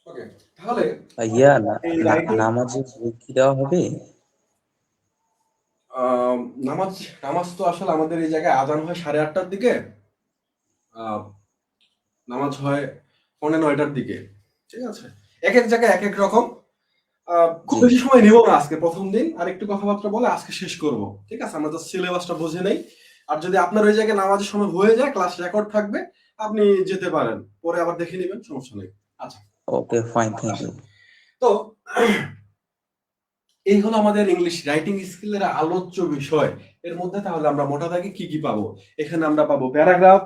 Okay, তাহলে ভাইয়া এই রাইটিং নামাজের বই কি দেওয়া হবে? আহ, নামাজ নামাজ তো আসলে আমাদের এই জায়গায় আজান হয় 8:30টার দিকে, আহ, নামাজ হয় 9:45টার দিকে, ঠিক আছে। এক এক জায়গায় এক এক রকম। খুব জি। বেশি সময় নিব না আজকে, প্রথম দিন আর একটু কথাবার্তা বলে আজকে শেষ করব, ঠিক আছে। আমরা জাস্ট সিলেবাসটা বুঝে নেই। আর যদি আপনার ওই জায়গায় নামাজের সময় হয়ে যায়, ক্লাস রেকর্ড থাকবে, আপনি যেতে পারেন, পরে আবার দেখে নেবেন, সমস্যা নেই। আচ্ছা, ওকে, ফাইন, থ্যাংক ইউ। তো এই হলো আমাদের ইংলিশ রাইটিং স্কিলের আলোচ্য বিষয়। এর মধ্যে তাহলে আমরা মোটা দাগে কি কি পাবো? এখানে আমরা পাবো প্যারাগ্রাফ,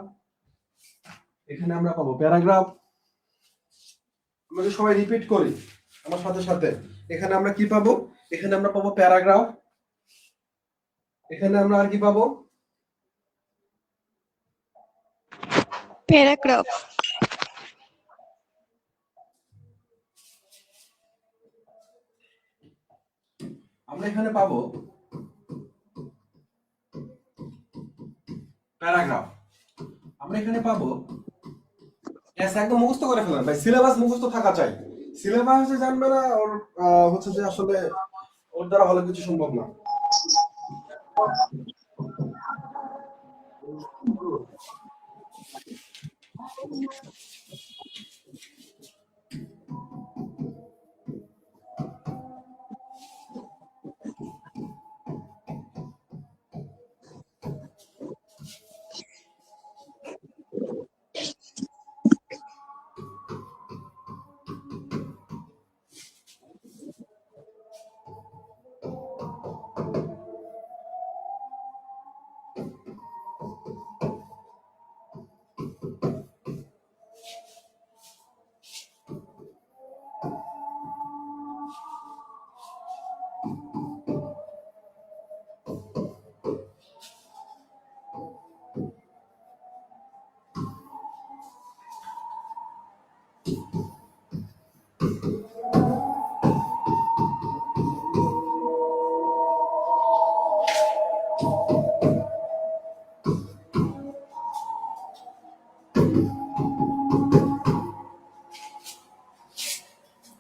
আমরা যদি সবাই রিপিট করি আমার সাথে সাথে, এখানে আমরা কি পাবো? এখানে আমরা পাবো প্যারাগ্রাফ, এখানে আমরা আর কি পাবো? প্যারাগ্রাফ, আমরা এখানে পাবো প্যারাগ্রাফ, আমরা এখানে পাবো একদম মুখস্থ করে ফেলেন ভাই, সিলেবাস মুখস্থ থাকা চাই। সিলেবাস যে জানবে না ওর হচ্ছে যে আসলে ও ওর দ্বারা ভালো কিছু সম্ভব না।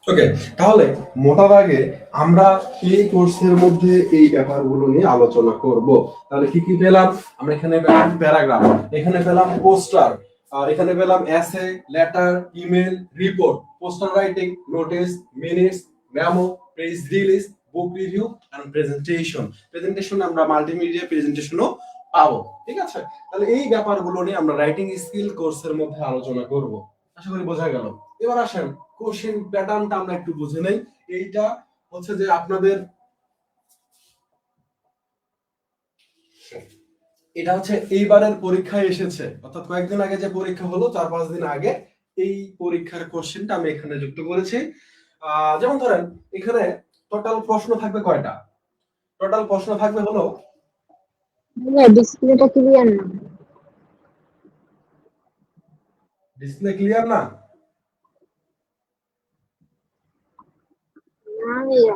ওকে, তাহলে মোটা দাগে আমরা এই কোর্সের মধ্যে এই ব্যাপারগুলো নিয়ে আলোচনা করব। তাহলে কি কি পেলাম আমরা? এখানে পেলাম প্যারাগ্রাফ, এখানে পেলাম পোস্টার, এখানে পেলাম essay, letter, email, report, poster writing, notice, minutes, memo, press release, book review and presentation. প্রেজেন্টেশনে আমরা মাল্টিমিডিয়া প্রেজেন্টেশনও পাবো। ঠিক আছে, তাহলে এই ব্যাপারগুলো নিয়ে আমরা রাইটিং স্কিল কোর্সের মধ্যে আলোচনা করব। আশা করি বোঝা গেল। এবার আসেন কোশ্চেন প্যাটার্নটা আমরা একটু বুঝে নেই। এইটা হচ্ছে যে আপনাদের এটা হচ্ছে এইবারের পরীক্ষায় এসেছে, অর্থাৎ কয়েকদিন আগে যে পরীক্ষা হলো 4-5 দিন আগে, এই পরীক্ষার কোশ্চেনটা আমি এখানে যুক্ত করেছি। যেমন ধরেন এখানে টোটাল প্রশ্ন থাকবে কয়টা? টোটাল প্রশ্ন থাকবে হলো, ডিসপ্লেটা ক্লিয়ার না। ডিসপ্লে ক্লিয়ার না? না ভাইয়া,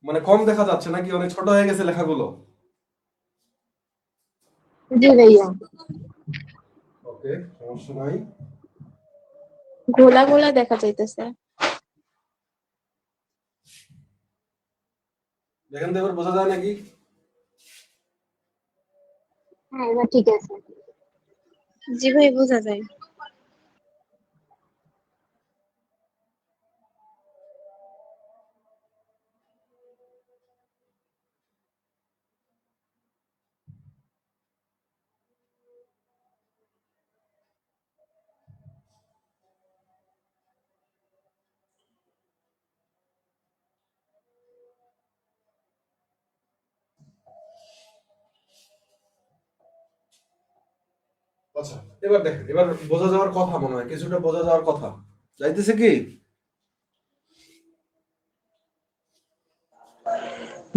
মানে কম দেখা যাচ্ছে নাকি অনেক ছোট হয়ে গেছে লেখাগুলো? জি ভাইয়া, ওকে, সমস্যা নাই। ঘোলা ঘোলা দেখা যাইতেছে। দেখেন তো এবার বোঝা যায় নাকি? হ্যাঁ এবার ঠিক আছে। জি ভাই, বোঝা যায়। আচ্ছা, এবার দেখেন, এবার বোঝা যাওয়ার কথা, মনে হয় কিছুটা বোঝা যাওয়ার কথা। যাইতেছে কি?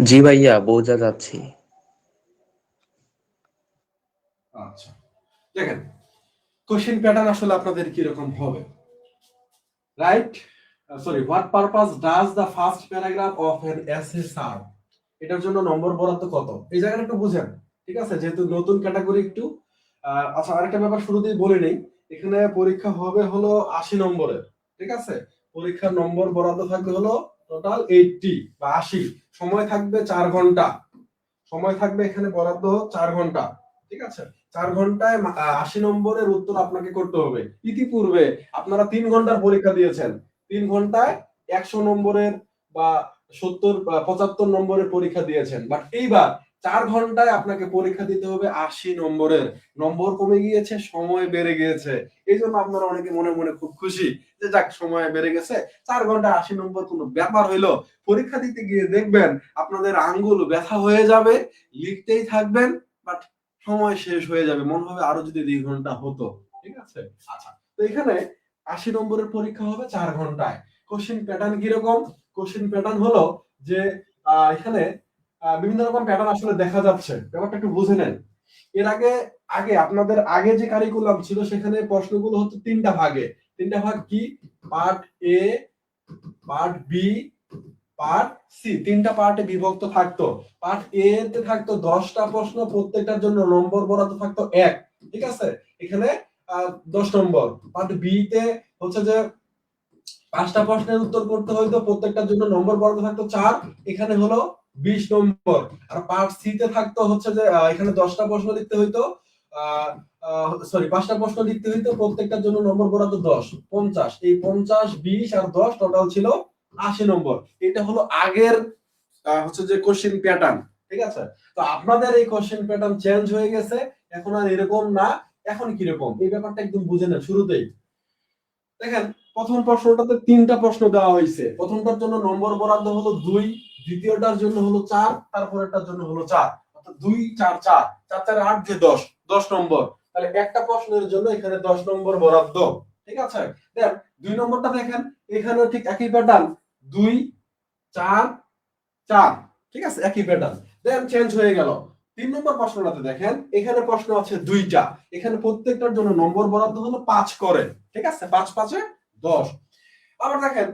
জি ভাইয়া, বোঝা যাচ্ছে। আচ্ছা, দেখেন কোশ্চেন প্যাটার্ন আসলে আপনাদের কি রকম হবে, right? Sorry, what purpose does the first paragraph of an essay serve? এটার জন্য নম্বর বরাদ্দ কত? এই জায়গাটা একটু বুঝেন, ঠিক আছে? যেহেতু নতুন ক্যাটাগরি একটু। আচ্ছা, আরেকটা ব্যাপার শুরুতেই বলে নেই, এখানে পরীক্ষা হবে হলো 80 নম্বরের। ঠিক আছে, পরীক্ষার নম্বর বরাদ্দ থাকবে হলো টোটাল 80 বা 80। সময় থাকবে 4 ঘন্টা। সময় থাকবে এখানে বরাদ্দ 4 ঘন্টা। ঠিক আছে, 4 ঘন্টায় 80 নম্বরের উত্তর আপনাকে করতে হবে। ইতিপূর্বে আপনারা 3 ঘন্টার পরীক্ষা দিয়েছেন, 3 ঘন্টায় 100 নম্বরের বা 70 বা 75 নম্বরের পরীক্ষা দিয়েছেন। বাট এইবার 4 ঘন্টায় আপনাকে পরীক্ষা দিতে হবে 80 নম্বরের। নম্বর কমে গিয়েছে, সময় বেড়ে গিয়েছে। এই জন্য আপনারা অনেকে মনে মনে খুব খুশি যে যাক, সময় বেড়ে গেছে, 4 ঘন্টায় 80 নম্বর কোনো ব্যাপার হইলো। পরীক্ষা দিতে গিয়ে দেখবেন আপনাদের আঙ্গুল ব্যথা হয়ে যাবে, লিখতেই থাকবেন, বাট সময় শেষ হয়ে যাবে, মনে হবে আরো যদি 2 ঘন্টা হতো। ঠিক আছে, আচ্ছা, তো এখানে 80 নম্বরের পরীক্ষা হবে 4 ঘন্টায়। কোশ্চেন প্যাটার্ন কি রকম? কোশ্চেন প্যাটার্ন হলো যে এখানে বিভিন্ন রকম প্যাটার্ন আসলে দেখা যাচ্ছে, ব্যাপারটা একটু বুঝে নেন। এর আগে আগে আপনাদের আগে যে কারিকুলাম ছিল সেখানে প্রশ্নগুলো হতো 3টা ভাগে। 3টা ভাগ কি? Part A, part B, part C. 3টা পার্টে বিভক্ত থাকতো। পার্ট এ তে থাকতো 10টা প্রশ্ন, প্রত্যেকটার জন্য নম্বর বরাদ্দ থাকতো 1। ঠিক আছে, এখানে 10 নম্বর। পার্ট বি তে হচ্ছে যে 5টা প্রশ্নের উত্তর করতে হইতো, প্রত্যেকটার জন্য নম্বর বরাদ্দ থাকতো 4, এখানে হলো 20 নম্বর। আর পার্ট সি তে থাকতো হচ্ছে যে এখানে 10টা প্রশ্ন লিখতে হইতো, সরি 5টা প্রশ্ন লিখতে হইতো, প্রত্যেকটার জন্য নম্বর বরাদ্দ 10, 50। এই 50, 20 আর 10 টোটাল ছিল 80 নম্বর। এটা হলো আগের হচ্ছে যে কোশ্চেন প্যাটার্ন, ঠিক আছে? তো আপনাদের এই কোশ্চেন প্যাটার্ন চেঞ্জ হয়ে গেছে, এখন আর এরকম না। এখন কি রকম এই ব্যাপারটা একদম বুঝে নেন শুরুতেই। দেখেন প্রথম প্রশ্নটাতে 3টা প্রশ্ন দেওয়া হয়েছে, প্রথমটার জন্য নম্বর বরাদ্দ হলো 2, দ্বিতীয়টার জন্য হলো 4, তারপরেরটার জন্য হলো 4, অর্থাৎ 2 4 4 4 4 8 যে 10, 10 নম্বর। তাহলে একটা প্রশ্নের জন্য এখানে 10 নম্বর বরাদ্দ, ঠিক আছে? দেন 2 নম্বরটা দেখেন, এখানেও ঠিক একই প্যাটার্ন, 2 4 4, ঠিক আছে, একই প্যাটার্ন। দেন চেঞ্জ হয়ে গেল 3 নম্বর প্রশ্নটাতে দেখেন, এখানে প্রশ্ন আছে 2টা, এখানে প্রত্যেকটার জন্য নম্বর বরাদ্দ হলো 5 করে, ঠিক আছে, 5 5 এ 10। আবার দেখেন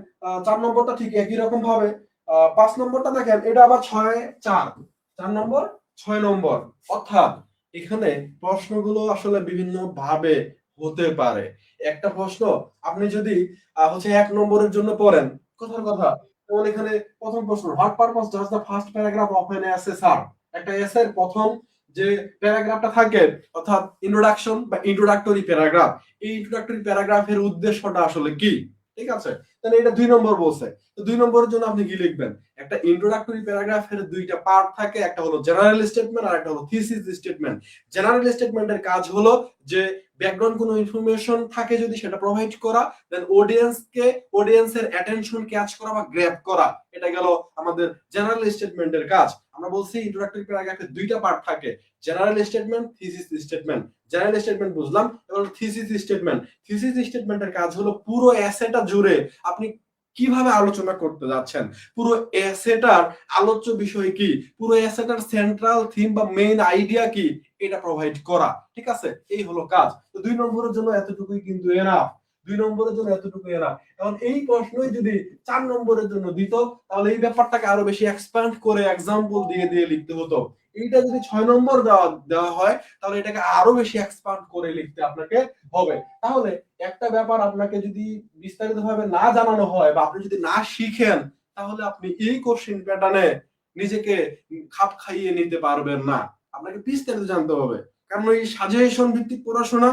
4 নম্বরটা ঠিক একই রকম ভাবে, 5 নম্বরটা দেখেন, এটা আবার 6 4, 4 নম্বর 6 নম্বর। অর্থাৎ এখানে প্রশ্নগুলো আসলে বিভিন্ন ভাবে হতে পারে। একটা প্রশ্ন আপনি যদি হচ্ছে 1 নম্বরের জন্য পড়েন, কথার কথা, যেমন এখানে প্রথম প্রশ্ন, what purpose does the first paragraph of an essay serve? একটা এসের প্রথম যে প্যারাগ্রাফটা থাকে, অর্থাৎ ইন্ট্রোডাকশন বা ইন্ট্রোডাক্টরি প্যারাগ্রাফ, এই ইন্ট্রোডাক্টরি প্যারাগ্রাফের উদ্দেশ্যটা আসলে কি, ঠিক আছে? তাহলে এটা 2 নম্বর বলছে। তো 2 নম্বরের জন্য আপনি কি লিখবেন? একটা ইন্ট্রোডাক্টরি প্যারাগ্রাফের 2টা পার্ট থাকে, একটা হলো জেনারেল স্টেটমেন্ট আর একটা হলো থিসিস স্টেটমেন্ট। জেনারেল স্টেটমেন্টের কাজ হলো যে ব্যাকগ্রাউন্ড কোনো ইনফরমেশন থাকে যদি সেটা প্রোভাইড করা, দেন অডিয়েন্সের অ্যাটেনশন ক্যাচ করা বা গ্র্যাব করা, এটা গেল আমাদের জেনারেল স্টেটমেন্টের কাজ। আমরা বলছি ইন্ট্রোডাক্টরি প্যারাগ্রাফের 2টা পার্ট থাকে, general statement, thesis statement. General statement বুঝলাম, এবার থিসিস স্টেটমেন্ট। থিসিস স্টেটমেন্টের কাজ হলো পুরো এসেটা জুড়ে আপনি কিভাবে আলোচনা করতে যাচ্ছেন, পুরো এসেটার আলোচ্য বিষয় কি, পুরো এসেটার সেন্ট্রাল থিম বা মেইন আইডিয়া কি, এটা প্রোভাইড করা, ঠিক আছে? এই হলো কাজ। তো 2 নম্বরের জন্য এতটুকুই কিন্তু এনাফ, 2 নম্বরের জন্য এতটুকু এনাফ। এখন এই প্রশ্নই যদি 4 নম্বরের জন্য দিত, তাহলে এই ব্যাপারটাকে আরো বেশি এক্সপ্যান্ড করে এক্সাম্পল দিয়ে দিয়ে লিখতে হতো। এইটা যদি 6 নম্বর দেওয়া হয়, তাহলে এটাকে আরো বেশি এক্সপ্যান্ড করে লিখতে আপনাকে হবে। তাহলে একটা ব্যাপার আপনাকে যদি বিস্তারিতভাবে না জানানো হয় বা আপনি যদি না শিখেন, তাহলে আপনি এই কোশ্চেন প্যাটার্নে নিজেকে খাপ খাইয়ে নিতে পারবেন না। আপনাকে বিস্তারিত জানতে হবে, কারণ এই সাজেশন ভিত্তিক পড়াশোনা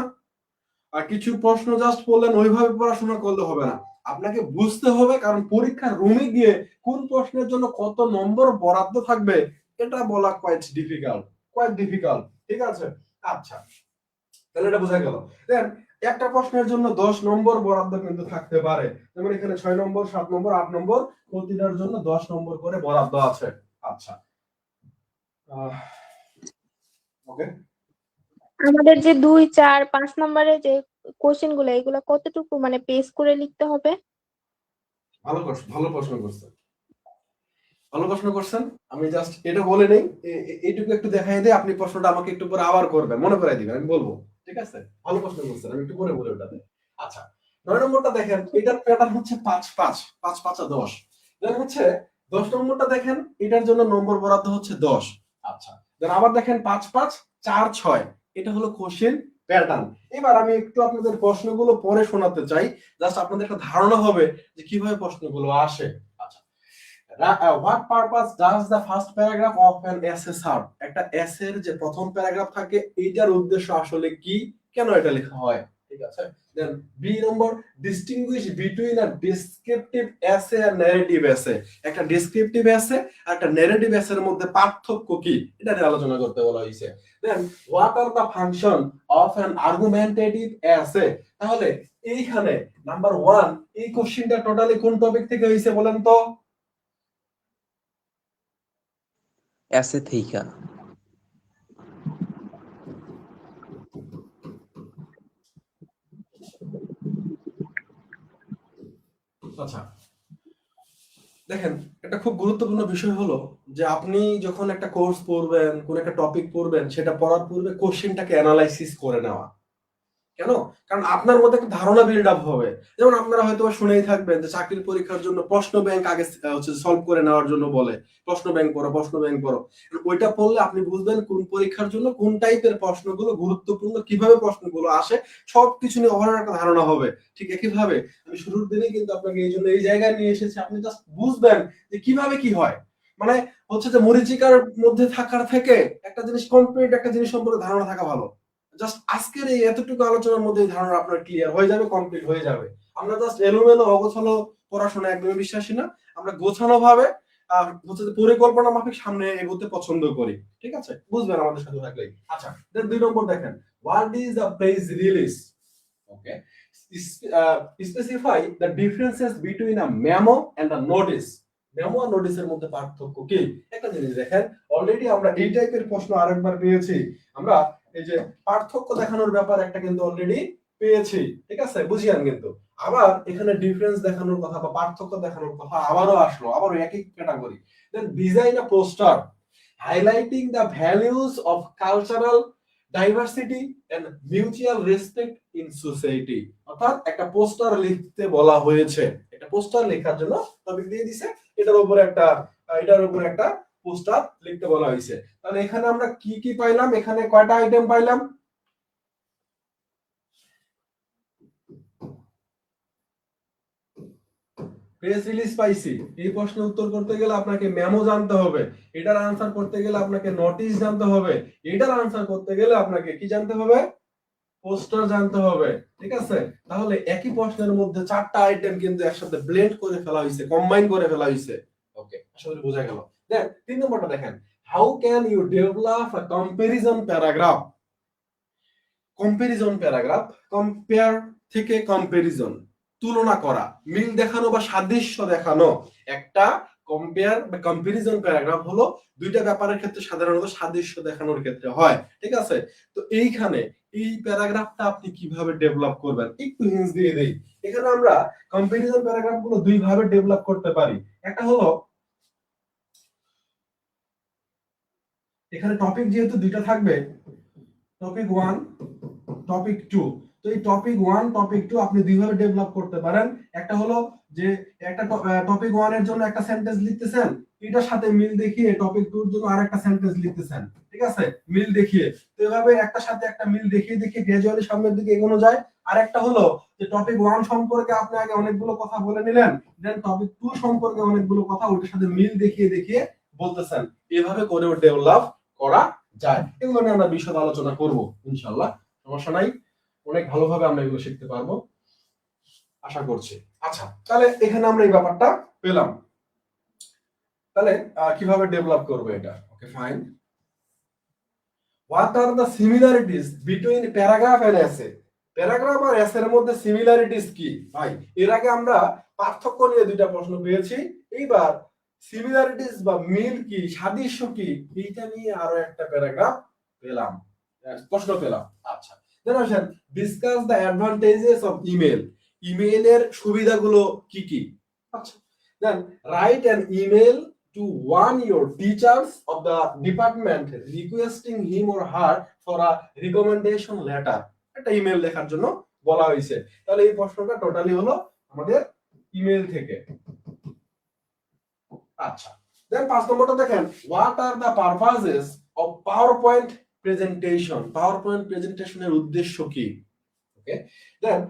আর কিছু প্রশ্ন জাস্ট পড়লেন ওইভাবে পড়াশোনা করলে হবে না, আপনাকে বুঝতে হবে, কারণ পরীক্ষার রুমে গিয়ে কোন প্রশ্নের জন্য কত নম্বর বরাদ্দ থাকবে এটা বলা কোয়াইট ডিফিকাল্ট, ঠিক আছে? আচ্ছা, তাহলে এটা বোঝা গেল। দেন একটা প্রশ্নের জন্য 10 নম্বর বরাদ্দ কিন্তু থাকতে পারে, যেমন এখানে 6 নম্বর, 7 নম্বর, 8 নম্বর, প্রতিটার জন্য 10 নম্বর করে বরাদ্দ আছে। আচ্ছা, ওকে, আমাদের যে 2 4 5 নম্বরের যে কোশ্চেন গুলো, এগুলো কতটুকু মানে পেস করে লিখতে হবে? ভালো প্রশ্ন করছেন, ভালো প্রশ্ন করছেন। আমি জাস্ট এটা বলে নেই, এইটুকু একটু দেখাই দেই, আপনি প্রশ্নটা আমাকে একটু পরে আবার করবেন, মনে করাই দিবেন, আমি বলবো, ঠিক আছে? ভালো প্রশ্ন করছেন, আমি একটু পরে বলে ওটাতে। আচ্ছা, 9 নম্বরটা দেখেন, এটার প্যাটার্ন হচ্ছে 5 5 5 5 10। দেন হচ্ছে 10 নম্বরটা দেখেন, এটার জন্য নম্বর বরাদ্দ হচ্ছে 10। আচ্ছা, দেন আবার দেখেন 5 5 4 6, এটা হলো কোশ্চেন প্যাটার্ন। এবার আমি একটু আপনাদের প্রশ্নগুলো পরে শোনাতে চাই, জাস্ট আপনাদের একটা ধারণা হবে যে কিভাবে প্রশ্নগুলো আসে। আচ্ছা, what purpose does the first paragraph of an essay serve? একটা এসের যে প্রথম প্যারাগ্রাফ থাকে, এইটার উদ্দেশ্য আসলে কি, কেন এটা লেখা হয়, ঠিক আছে? Then B number, distinguish between a descriptive essay আর ন্যারেটিভ এসে। একটা ডেসক্রিপটিভ এসে আর একটা ন্যারেটিভ এসের মধ্যে পার্থক্য কি, এটা নিয়ে আলোচনা করতে বলা হয়েছে। Then what are the function of an argumentative essay. তাহলে এইখানে নাম্বার 1, এই কোশ্চেনটা টোটালি কোন টপিক থেকে হয়েছে বলেন তো? এসে থেইকা। আচ্ছা, দেখেন একটা খুব গুরুত্বপূর্ণ বিষয় হলো যে আপনি যখন একটা কোর্স পড়বেন, কোন একটা টপিক পড়বেন, সেটা পড়ার পূর্বে কোশ্চেনটাকে অ্যানালাইসিস করে নেওয়া। কেন? কারণ আপনার মধ্যে একটা ধারণা বিল্ড আপ হবে। যেমন আপনারা হয়তো শুনেই থাকবেন যে চাকরির পরীক্ষার জন্য প্রশ্ন ব্যাংক আগে হচ্ছে সলভ করে নেওয়ার জন্য বলে, প্রশ্ন ব্যাংক পড়ো, প্রশ্ন ব্যাংক পড়ো। ওইটা পড়লে আপনি বুঝবেন কোন পরীক্ষার জন্য কোন টাইপের প্রশ্নগুলো গুরুত্বপূর্ণ, কিভাবে প্রশ্নগুলো আসে, সবকিছু নিয়ে ওভারঅল একটা ধারণা হবে। ঠিক একইভাবে আমি শুরুর দিনেই কিন্তু আপনাকে এই জন্য এই জায়গায় নিয়ে এসেছি, আপনি জাস্ট বুঝবেন যে কিভাবে কি হয়। মানে হচ্ছে যে মরীচিকার মধ্যে থাকার থেকে একটা জিনিস কমপ্লিট একটা জিনিস সম্পর্কে ধারণা থাকা ভালো। জাস্ট আজকের এই এতটুকু আলোচনার মধ্যে ধারণা আপনার ক্লিয়ার হয়ে যাবে, কমপ্লিট হয়ে যাবে। আমরা জাস্ট এলোমেলো অগোছালো পড়াশোনা একদমই বিশ্বাসী না, আমরা গোছানো ভাবে আর হচ্ছে যে পরিকল্পনা মাফিক সামনে এগোতে পছন্দ করি। ঠিক আছে, বুঝবেন আমাদের সাথে থাকলেই। আচ্ছা, দেন 2 নম্বর দেখেন, what is the press release? Okay, specify the differences between a memo and a notice. Memo আর নোটিসের মধ্যে পার্থক্য কি? একটা জিনিস দেখেন, অলরেডি আমরা এই টাইপের প্রশ্ন আরেকবার পেয়েছি। আমরা এই যে পার্থক্য দেখানোর ব্যাপার একটা কিন্তু অলরেডি পেয়েছি। ঠিক আছে, বুঝিয়ান কিন্তু আবার এখানে ডিফারেন্স দেখানোর কথা বা পার্থক্য দেখানোর কথা আবারও আসলো, আবারও একই category. Then design a poster highlighting the values of cultural diversity and mutual respect in society. অর্থাৎ একটা পোস্টার লিখতে বলা হয়েছে, একটা পোস্টার লেখার জন্য টপিক দিয়ে দিছে, এটার উপরে একটা পোস্টার লিখতে বলা হয়েছে। তাহলে এখানে আমরা কি কি পাইলাম? এখানে কয়টা আইটেম পাইলাম? প্রেস রিলিজ পাইছি। এই প্রশ্নের উত্তর করতে গেলে আপনাকে মেমো জানতে হবে, এটার আনসার করতে গেলে আপনাকে নোটিশ জানতে হবে, এটার আনসার করতে গেলে আপনাকে কি জানতে হবে? পোস্টার জানতে হবে। ঠিক আছে, তাহলে একই প্রশ্নের মধ্যে 4টা আইটেম কিন্তু একসাথে ব্লেন্ড করে ফেলা হয়েছে, কম্বাইন করে ফেলা হয়েছে। ওকে, আশা করি বোঝা গেল। দেন 3 নম্বরটা দেখেন, how can you develop a comparison paragraph? Comparison paragraph, compare থেকে কম্পারিজন, তুলনা করা, মিল দেখানো বা সাদৃশ্য দেখানো। একটা কম্পেয়ার বা কম্পারিজন প্যারাগ্রাফ হলো দুইটা ব্যাপারের ক্ষেত্রে সাধারণত সাদৃশ্য দেখানোর ক্ষেত্রে হয়। ঠিক আছে, তো এইখানে এই প্যারাগ্রাফটা আপনি কিভাবে ডেভেলপ করবেন একটু হিন্টস দিয়ে দেই। এখানে আমরা কম্পারিজন প্যারাগ্রাফ গুলো দুই ভাবে ডেভেলপ করতে পারি। একটা হলো, এখানে টপিক যেহেতু দুইটা থাকবে, টপিক 1, টপিক 2। তো এই টপিক 1 টপিক 2 আপনি দুইভাবে ডেভেলপ করতে পারেন। একটা হলো যে একটা টপিক 1 এর জন্য একটা সেন্টেন্স লিখতেছেন, এটার সাথে মিল দেখিয়ে টপিক 2 এর জন্য আরেকটা সেন্টেন্স লিখতেছেন। ঠিক আছে, মিল দেখিয়ে। তো এভাবে একটার সাথে একটা মিল দেখিয়ে দেখিয়ে গ্রাজুয়ালি সামনের দিকে এগোনো যায়। আর একটা হলো যে টপিক 1 সম্পর্কে আপনি আগে অনেকগুলো কথা বলে নিলেন, দেন টপিক 2 সম্পর্কে অনেকগুলো কথা ওটার সাথে মিল দেখিয়ে দেখিয়ে বলতেছেন। এভাবে করেও ডেভেলপ করা যায়। এগুলো নিয়ে আমরা বিশদ আলোচনা করব ইনশাআল্লাহ, সমস্যা নাই। অনেক ভালোভাবে আমরা এগুলো শিখতে পারবো আশা করছি। আচ্ছা, তাহলে এখানে আমরা এই ব্যাপারটা পেলাম। তাহলে কিভাবে ডেভেলপ করব এটা? Okay, fine. What are the similarities between paragraph and essay? Paragraph আর এসে এর মধ্যে সিমিলারিটিজ কি? ভাই, এর আগে আমরা পার্থক্য নিয়ে দুইটা প্রশ্ন পেয়েছি, এইবার সিমিলারিটিজ বা মিল কি, সাদৃশ্য কি, এইটা নিয়ে আরো একটা প্যারাগ্রাফ পেলাম, প্রশ্ন পেলাম। আচ্ছা, দেন আসেন discuss the advantages of email. ইমেইলের সুবিধাগুলো কি কি? আচ্ছা, then write an email to warn your teachers of the department requesting him or her for a recommendation letter. একটা ইমেল লেখার জন্য বলা হয়েছে। তাহলে এই প্রশ্নটা টোটালি হলো আমাদের ইমেল থেকে। আচ্ছা, দেন 5 নম্বরটা দেখেন, what are the purposes of PowerPoint presentation? PowerPoint প্রেজেন্টেশনের উদ্দেশ্য কি? ওকে, দেন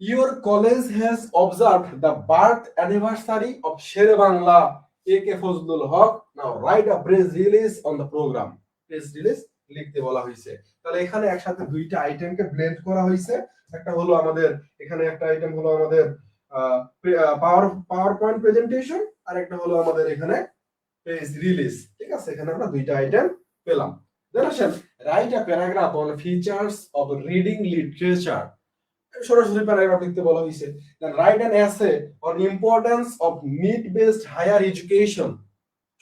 your college has observed the birth anniversary of Shere Bangla AK Fazlul Haque. Now write a press release on the program. Press release লিখতে বলা হয়েছে। তাহলে এখানে একসাথে দুইটা আইটেমকে ব্লেন্ড করা হয়েছে। একটা হলো আমাদের, এখানে একটা আইটেম হলো আমাদের পাওয়ার প্রেজেন্টেশন, আর একটা হলো আমাদের এখানে প্রেস রিলিজ। ঠিক আছে, এখানে আমরা দুইটা আইটেম পেলাম। দেন আসেন write a paragraph on features of reading literature. সরাসরি প্যারাগ্রাফ লিখতে বলা হয়েছে। Then write an essay on importance of need based higher education.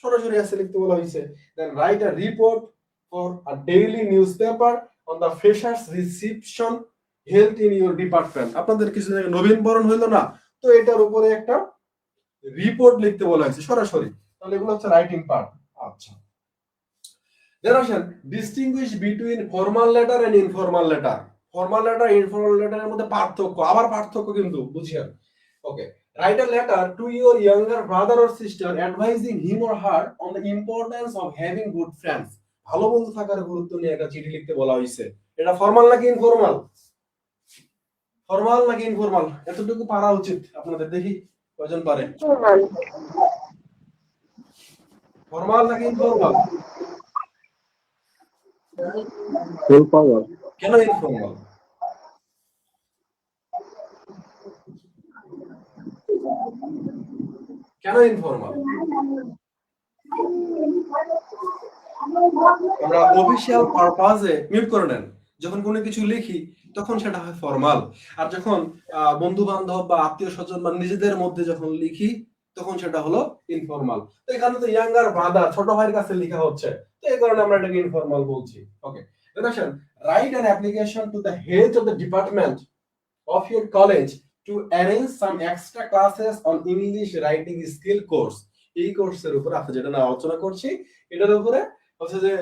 সরাসরি এসে লিখতে বলা হয়েছে। Then write a report for a daily newspaper on the freshers reception health in your department. আপনাদের কিছু জায়গায় নবীনবরণ হইলো না, তো এটার উপরে একটা রিপোর্ট লিখতে বলা হয়েছে সরাসরি। তাহলে এগুলো হচ্ছে রাইটিং পার্ট। আচ্ছা, দেন আসেন distinguish between formal letter and informal letter. Formal letter informal লেটারের মধ্যে পার্থক্য, আবার পার্থক্য কিন্তু বুঝিয়েন। Okay, write a letter to your younger brother or sister advising him or her on the importance of having good friends. ভালো বন্ধু থাকার গুরুত্ব নিয়ে একটা চিঠি লিখতে বলা হয়েছে। এটা ফর্মাল নাকি ইনফর্মাল? ফর্মাল নাকি ইনফর্মাল? এতটুকু পারা উচিত আপনাদের, দেখি কয়জন পারে। ফর্মাল নাকি ইনফর্মাল? কেন ইনফর্মাল? কেন ইনফর্মাল? আমরা অফিশিয়াল পারপাজে মিউট করে নেন, যখন কোনো কিছু লিখি তখন সেটা হয় ফর্মাল, আর যখন বন্ধু বান্ধব বা আত্মীয় স্বজন বা নিজেদের মধ্যে যখন লিখি তখন সেটা হলো ইনফর্মাল। তো এখানে তো ইয়াঙ্গার ব্রাদার, ছোট ভাইয়ের কাছে লেখা হচ্ছে, তো এই কারণে আমরা এটাকে ইনফর্মাল বলছি। ওকে, দেখেন, write an application to the head of the department of your college to arrange some extra classes on English writing skill course। এই কোর্সের উপর আমরা যেটা না আলোচনা করছি, এটার উপরে হচ্ছে যে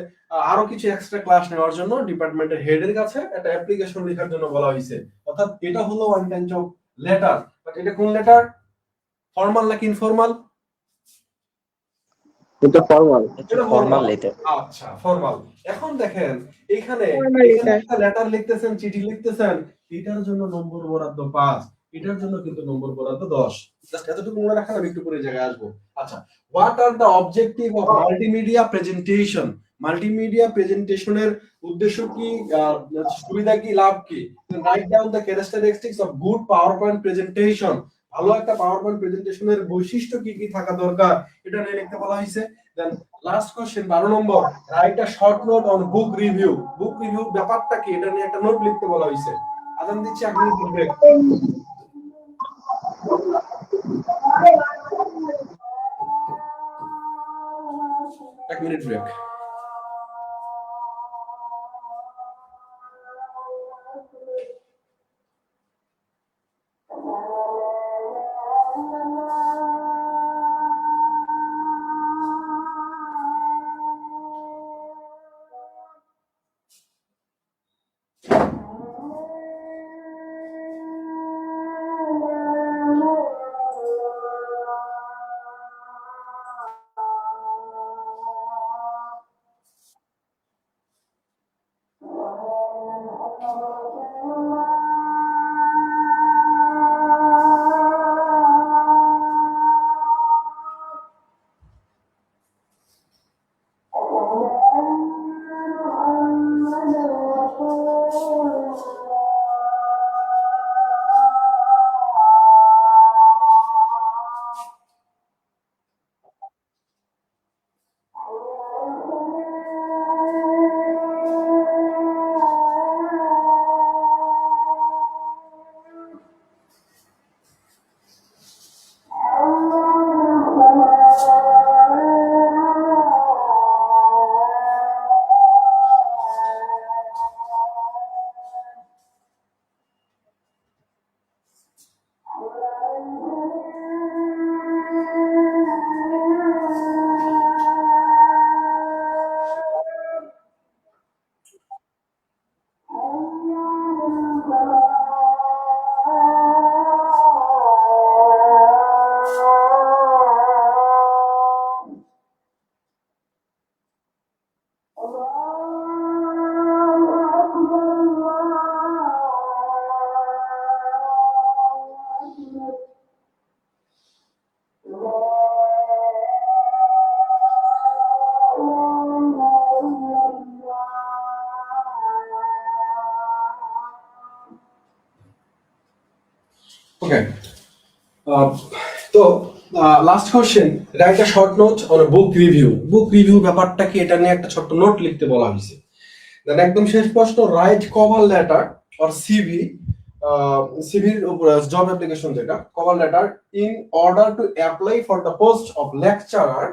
আরো কিছু এক্সট্রা ক্লাস নেওয়ার জন্য ডিপার্টমেন্টের হেডের কাছে একটা অ্যাপ্লিকেশন লেখার জন্য বলা হয়েছে। অর্থাৎ এটা হলো one kind of letter, but এটা কোন লেটার? ফর্মাল নাকি ইনফর্মাল? এটা ফর্মাল। এটা ফর্মাল লেটার। আচ্ছা, ফর্মাল। এখন দেখেন এখানে Formal letter। একটা লেটার লিখতেছেন, চিঠি লিখতেছেন, এটার জন্য নম্বর বরাদ্দ 5, এটার জন্য কিন্তু নম্বর বরাদ্দ 10। জাস্ট এতটুকু মনে রাখেন, আমি একটু পরে জায়গায় আসবো। আচ্ছা, what are the objective of multimedia presentation? Multimedia প্রেজেন্টেশনের উদ্দেশ্য কি, সুবিধা কি, লাভ কি? Write down the characteristics of good PowerPoint presentation. ভালো একটা পাওয়ারপয়েন্ট প্রেজেন্টেশনের বৈশিষ্ট্য কি কি থাকা দরকার, এটা নিয়ে লিখতে বলা হয়েছে। দেন লাস্ট কোশ্চেন 12 নম্বর, write a short note on book review. Book review ব্যাপারটা কি, এটা নিয়ে একটা নোট লিখতে বলা হয়েছে। আদান দিচ্ছি, 1 মিনিট ব্রেক। এক মিনিট ব্রেক। ওকে, তো last question, right a short note on book review. Book review ব্যাপারটা কি, এটা নিয়ে একটা ছোট্ট নোট লিখতে বলা হয়েছে। দেন একদম শেষ প্রশ্ন, write cover letter or CV, সিভির জব অ্যাপ্লিকেশন যেটা, cover letter in order to apply for the post of lecturer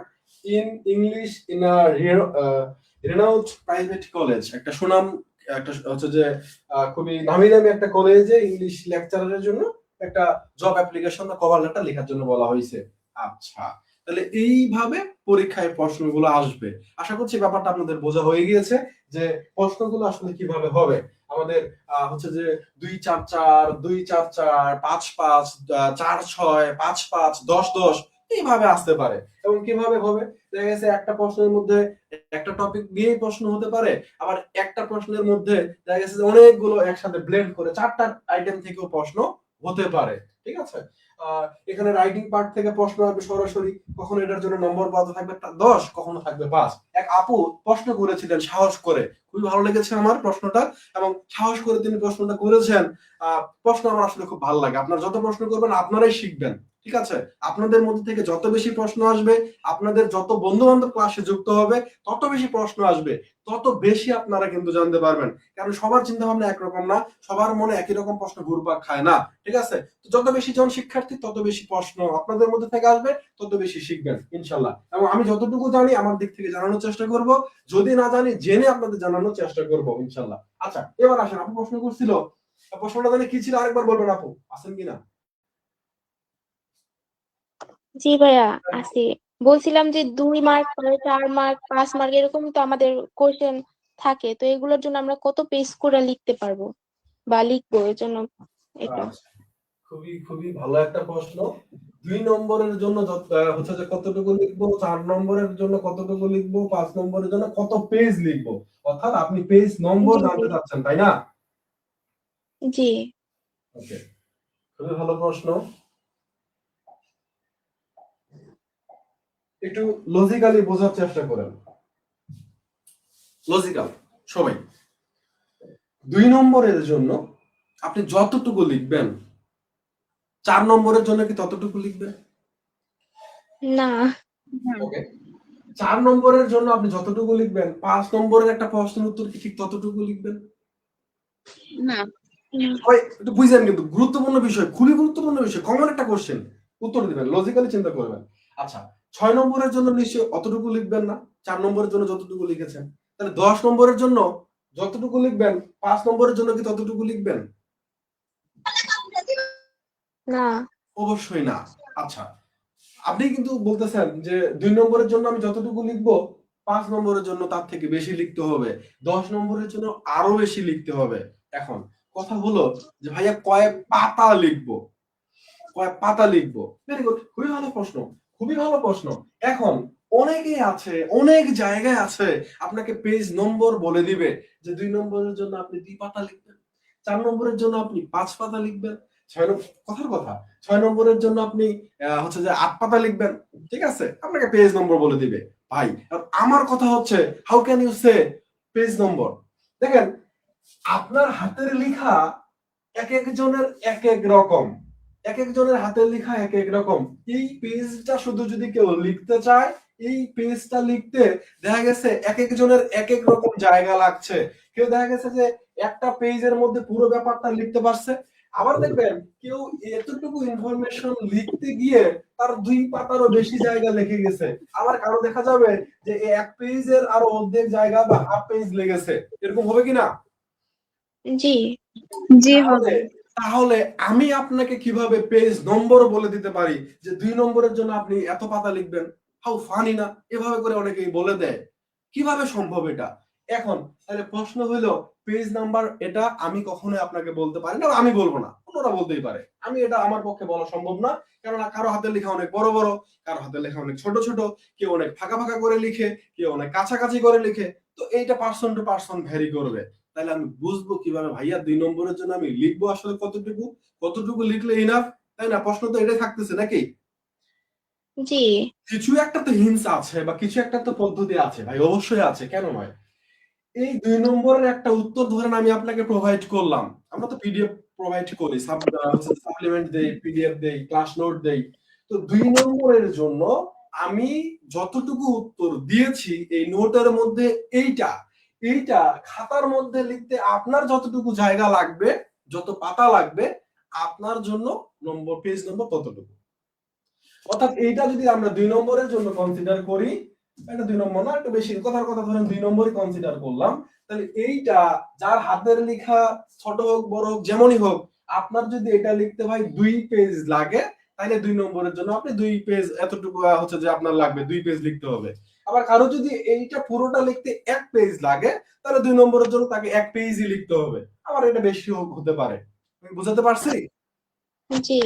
in English in a renowned private college. একটা সুনাম, একটা হচ্ছে যে খুবই নামি দামি একটা কলেজে ইংলিশ লেকচারারের জন্য একটা জব অ্যাপ্লিকেশন বা কভার লেটার লেখার জন্য বলা হয়েছে। আচ্ছা, তাহলে এইভাবে পরীক্ষায় প্রশ্নগুলো আসবে। আশা করছি ব্যাপারটা আপনাদের বোঝা হয়ে গিয়েছে যে প্রশ্নগুলো আসলে কিভাবে হবে। আমাদের হচ্ছে যে 2-4-4, 2-4-4, 5-5, 4-6, 5-5, 10-10 এইভাবে আসতে পারে। এবং কিভাবে হবে, দেখা গেছে একটা প্রশ্নের মধ্যে একটা টপিক দিয়েই প্রশ্ন হতে পারে, আবার একটা প্রশ্নের মধ্যে দেখা গেছে যে অনেকগুলো একসাথে ব্লেন্ড করে 4টা আইটেম থেকেও প্রশ্ন হতে পারে। ঠিক আছে, এখানে রাইটিং পার্ট থেকে প্রশ্ন আসবে সরাসরি, কখনো এটার জন্য নম্বর পাওয়া থাকবে 10, কখনো থাকবে 5। এক আপু প্রশ্ন করেছিলেন সাহস করে, খুবই ভালো লেগেছে আমার প্রশ্নটা, এবং সাহস করে তিনি প্রশ্নটা করেছেন। প্রশ্ন আমার আসলে খুব ভালো লাগে। আপনারা যত প্রশ্ন করবেন আপনারাই শিখবেন। ঠিক আছে, আপনাদের মধ্যে থেকে যত বেশি প্রশ্ন আসবে, আপনাদের যত বন্ধু বান্ধব ক্লাসে যুক্ত হবে, তত বেশি প্রশ্ন আসবে, তত বেশি আপনারা কিন্তু জানতে পারবেন। কারণ সবার চিন্তা ভাবনা একরকম না, সবার মনে একই রকম প্রশ্ন ঘুরপাক খায় না। ঠিক আছে, তো যত বেশি জন শিক্ষার্থী তত বেশি প্রশ্ন আপনাদের মধ্যে থেকে আসবে, তত বেশি শিখবেন ইনশাল্লাহ। এবং আমি যতটুকু জানি আমার দিক থেকে জানানোর চেষ্টা করব, যদি না জানি জেনে আপনাদের জানানোর চেষ্টা করব ইনশাল্লাহ। আচ্ছা, এবার আসেন, আপু প্রশ্ন করছিল, প্রশ্নটা জানি কি ছিল আরেকবার বলবেন আপু, আছেন কিনা? জি ভাইয়া আছি। বলছিলাম যে 2 মার্ক, 4 মার্ক, 5 মার্ক এরকম তো আমাদের কোশ্চেন থাকে, তো এগুলোর জন্য আমরা কত পেজ করে লিখতে পারবো বা লিখবো এর জন্য এটা। আচ্ছা, খুবই খুবই ভালো একটা প্রশ্ন। 2 নম্বরের জন্য হচ্ছে যে কতটুকু লিখবো, 4 নম্বরের জন্য কতটুকু লিখবো, 5 নম্বরের জন্য কত পেজ লিখবো, অর্থাৎ আপনি পেজ নম্বর জি জানতে চাচ্ছেন, তাই না? জি। ওকে, খুবই ভালো প্রশ্ন। একটু লজিক্যালি বোঝার চেষ্টা করেন। লজিক্যাল সবাই, 2 নম্বরের জন্য আপনি যতটুকু লিখবেন, 4 নম্বরের জন্য কি ততটুকু লিখবেন? না। ওকে, 4 নম্বরের জন্য আপনি যতটুকু লিখবেন, 5 নম্বরের একটা প্রশ্নের উত্তর কি ঠিক ততটুকু লিখবেন? না। সবাই একটু বুঝেন, কিন্তু গুরুত্বপূর্ণ বিষয়, খুবই গুরুত্বপূর্ণ বিষয়, কমন একটা কোশ্চেন, উত্তর দিবেন, লজিক্যালি চিন্তা করবেন। আচ্ছা, 6 নম্বরের জন্য নিশ্চয়ই অতটুকু লিখবেন না, 4 নম্বরের জন্য যতটুকু লিখেছেন। তাহলে 10 নম্বরের জন্য যতটুকু লিখবেন, 5 নম্বরের জন্য কি ততটুকু লিখবেন? না। অবশ্যই না। আচ্ছা, আপনি কিন্তু বলতেছেন যে 2 নম্বরের জন্য আমি যতটুকু লিখবো, 5 নম্বরের জন্য তার থেকে বেশি লিখতে হবে, 10 নম্বরের জন্য আরো বেশি লিখতে হবে। এখন কথা হলো যে ভাইয়া কয় পাতা লিখবো, কয় পাতা লিখবো? ভেরি গুড, খুবই ভালো প্রশ্ন, খুবই ভালো প্রশ্ন। এখন অনেকেই আছে, অনেক জায়গায় আছে আপনাকে পেজ নম্বর বলে দিবে যে 2 নম্বরের জন্য আপনি 2 পাতা লিখবেন, 4 নম্বরের জন্য আপনি 5 পাতা লিখবেন, 6 কথার কথা 6 নম্বরের জন্য আপনি হচ্ছে যে 8 পাতা লিখবেন। ঠিক আছে, আপনাকে পেজ নম্বর বলে দিবে। ভাই, আমার কথা হচ্ছে, how can you say page number? দেখেন, আপনার হাতের লেখা এক একজনের এক এক রকম, এক একজনের হাতের লেখা এক এক রকম। এই পেজটা শুধু যদি কেউ লিখতে চায়, এই পেজটা লিখতে দেখা গেছে এক একজনের এক এক রকম জায়গা লাগছে। কেউ দেখা গেছে যে একটা পেজের মধ্যে পুরো ব্যাপারটা লিখতে পারছে, আবার দেখবেন কেউ এতটুকু ইনফরমেশন লিখতে গিয়ে তার 2 পাতারও বেশি জায়গা লিখে গেছে। আবার কারো দেখা যাবে যে এই এক পেজের আরো অর্ধেক জায়গা বা হাফ পেজ লেগেছে। এরকম হবে কিনা? জি। তাহলে তাহলে আমি আপনাকে কিভাবে পেজ নম্বর বলে দিতে পারি যে 2 নম্বরের জন্য আপনি এত পাতা লিখবেন? হাউ ফানি না? এভাবে করে অনেকেই বলে দেয়। কিভাবে সম্ভব এটা? এখন তাহলে প্রশ্ন হলো, পেজ নাম্বার এটা আমি কখনোই আপনাকে বলতে পারি না, আমি বলবো না, অন্যরা বলতেই পারে। আমি এটা আমার পক্ষে বলা সম্ভব না, কারণ কারো হাতের লেখা অনেক বড় বড়, কারো হাতের লেখা অনেক ছোট ছোট, কেউ অনেক ফাঁকা ফাঁকা করে লিখে, কেউ অনেক কাছাকাছি করে লিখে। তো এইটা পার্সন টু পার্সন ভ্যারি করবে। তাহলে আমি বুঝবো কিভাবে ভাইয়া 2 নম্বরের জন্য আমি লিখবো আসলে কতটুকু, কতটুকু লিখলে ইনাফ? তাই না? প্রশ্ন তো এটাই থাকতেছে নাকি? জি। কিছু একটা তো হিন্টস আছে বা কিছু একটা তো পদ্ধতি আছে ভাই, অবশ্যই আছে, কেন নয়? এই 2 নম্বরের একটা উত্তর ধরেন আমি আপনাকে প্রোভাইড করলাম। আমরা তো পিডিএফ প্রোভাইড করি, সাপ্লিমেন্ট দেই, পিডিএফ দেই, ক্লাস নোট দেই। তো 2 নম্বরের জন্য আমি যতটুকু উত্তর দিয়েছি এই নোটের মধ্যে, এইটা এইটা খাতার মধ্যে লিখতে আপনার যতটুকু জায়গা লাগবে, যত পাতা লাগবে, আপনার জন্য নম্বর, পেজ নম্বর ততটুকু। অর্থাৎ এইটা যদি আমরা 2 নম্বরের জন্য কনসিডার করি, এটা 2 নম্বর না, একটু বেশি কথার কথা ধরেন 2 নম্বরই কনসিডার করলাম, তাহলে এইটা যার হাতের লেখা ছোট হোক বড় হোক যেমনই হোক, আপনার যদি এটা লিখতে ভাই 2 পেজ লাগে, তাইলে 2 নম্বরের জন্য আপনি 2 পেজ এতটুকু হচ্ছে যে আপনার লাগবে, 2 পেজ লিখতে হবে। আবার কারো যদি এইটা পুরোটা লিখতে 1 পেজ লাগে, তাহলে 2 নম্বরের জন্য তাকে 1 পেজই লিখতে হবে। আবার এটা বেশি হতে পারে। আমি বুঝাতে পারছি? জি।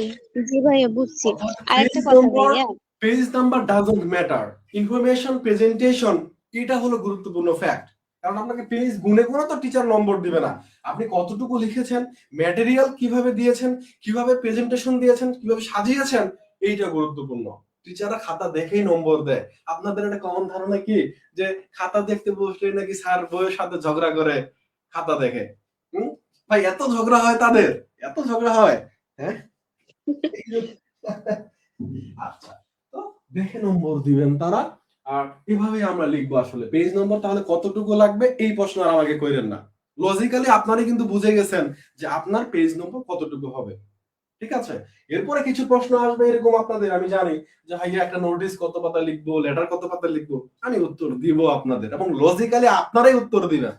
জি ভাইয়া বুঝছি। অর্থাৎ আরেকটা কথা ভাইয়া, page number doesn't matter, information presentation এটা হলো গুরুত্বপূর্ণ ফ্যাক্ট। কারণ আপনাকে পেজ গুনে গুনে তো টিচার নম্বর দিবে না, আপনি কতটুকু লিখেছেন, ম্যাটেরিয়াল কিভাবে দিয়েছেন, কিভাবে প্রেজেন্টেশন দিয়েছেন, কিভাবে সাজিয়েছেন, এইটা গুরুত্বপূর্ণ। টিচাররা খাতা দেখেই নম্বর দেয়। আপনাদের একটা কমন ধারণা কি যে খাতা দেখতে বসলে নাকি স্যার বইয়ের সাথে ঝগড়া করে খাতা দেখে? ভাই এত ঝগড়া হয় তাদের, এত ঝগড়া হয়, হ্যাঁ? আচ্ছা, তো দেখে নম্বর দিবেন তারা। আর এভাবে আমরা লিখবো আসলে পেজ নম্বর তাহলে কতটুকু লাগবে এই প্রশ্ন আর আমাকে কইরেন না। লজিক্যালি আপনারা কিন্তু বুঝে গেছেন যে আপনার পেজ নম্বর কতটুকু হবে। ঠিক আছে, এরপরে কিছু প্রশ্ন আসবে এরকম আপনাদের, আমি জানি যে ভাইয়া একটা নোটিশ কত পাতা লিখবো, লেটার কত পাতা লিখবো, আমি উত্তর দিব আপনাদের এবং লজিক্যালি আপনারাই উত্তর দিবেন।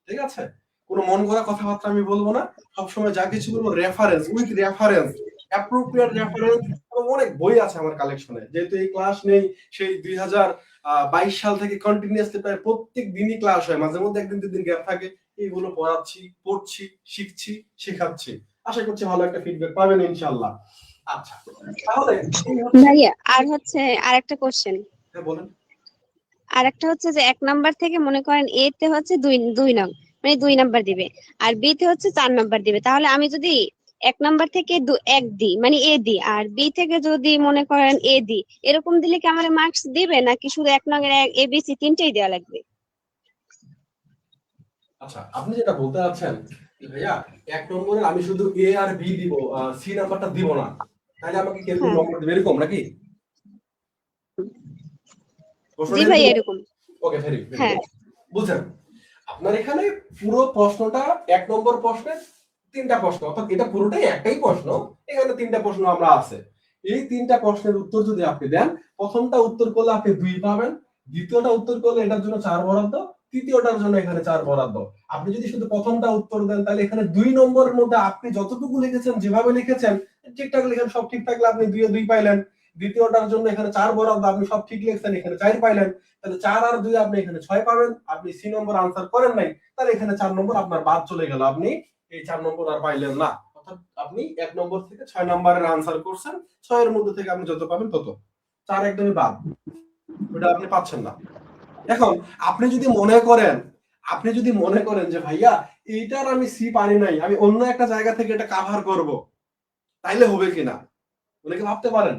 ঠিক আছে, কোনো মন গড়া কথাবার্তা আমি বলবো না, সবসময় যা কিছু বলবো reference with reference, appropriate reference. এবং অনেক বই আছে আমার কালেকশনে, যেহেতু এই ক্লাস নেই সেই 2022 সাল থেকে কন্টিনিউয়াসলি প্রায় প্রত্যেক দিনই ক্লাস হয়, মাঝে মধ্যে একদিন দুদিন গ্যাপ থাকে, এইগুলো পড়াচ্ছি, পড়ছি, শিখছি, শেখাচ্ছি। আশা করছি ভালো একটা ফিডব্যাক পাবেন ইনশাআল্লাহ। আচ্ছা, তাহলে ভাইয়া আর হচ্ছে আরেকটা কোশ্চেন, হ্যাঁ বলেন। আরেকটা হচ্ছে যে 1 নাম্বার থেকে মনে করেন এ তে হচ্ছে 2 নং, মানে 2 নাম্বার দিবে, আর বি তে হচ্ছে 4 নাম্বার দিবে। তাহলে আমি যদি 1 নাম্বার থেকে 1 দিই মানে এ দিই, আর বি থেকে যদি মনে করেন এ দিই, এরকম দিলে কি আমার মার্কস দিবে নাকি শুধু 1 নং এর এ বি সি তিনটেই দেওয়া লাগবে? আচ্ছা, আপনি যেটা বলতে চাচ্ছেন ভাইয়া 1 নম্বরে আমি শুধু এ আর বি দিব, সি নাম্বারটা দিব না, তাহলে আমাকে কেউ হ্যাঁ। নম্বর দিবে এরকম নাকি? জি ভাই এরকম। ওকে, ভেরি হ্যাঁ। বুঝছেন, আপনার এখানে পুরো প্রশ্নটা 1 নম্বর প্রশ্নে 3টা প্রশ্ন, অর্থাৎ এটা পুরোটাই একটাই প্রশ্ন, এখানে 3টা প্রশ্ন আমরা আছে। এই 3টা প্রশ্নের উত্তর যদি আপনি দেন, প্রথমটা উত্তর করলে আপনি 2 পাবেন, দ্বিতীয়টা উত্তর করলে এটার জন্য 4 বরাদ্দ, তৃতীয়টার জন্য এখানে 4 বরাদ্দ। আপনি যদি শুধু প্রথমটা উত্তর দেন তাহলে এখানে 2 নম্বরের মধ্যে আপনি যতটুকু লিখেছেন, যেভাবে লিখেছেন ঠিকঠাক লিখেন, সব ঠিক থাকলে আপনি 2 এ 2 পাইলেন। দ্বিতীয়টার জন্য এখানে 4 বরাদ্দ, আপনি সব ঠিক লিখছেন, এখানে 4 পাইলেন, তাহলে 4 আর 2 আপনি এখানে 6 পাবেন। আপনি সি নম্বর আনসার করেন নাই, তাহলে এখানে 4 নম্বর আপনার বাদ চলে গেল, আপনি এই 4 নম্বর আর পাইলেন না। অর্থাৎ আপনি 1 নম্বর থেকে 6 নম্বরের আনসার করছেন, 6 এর মধ্যে থেকে আপনি যত পাবেন তত, 4 একদমই বাদ, ওটা আপনি পাচ্ছেন না। এখন আপনি যদি মনে করেন যে ভাইয়া এইটার আমি সি পারি নাই, আমি অন্য একটা জায়গা থেকে এটা কভার করব, তাইলে হবে কিনা অনেকে ভাবতে পারেন,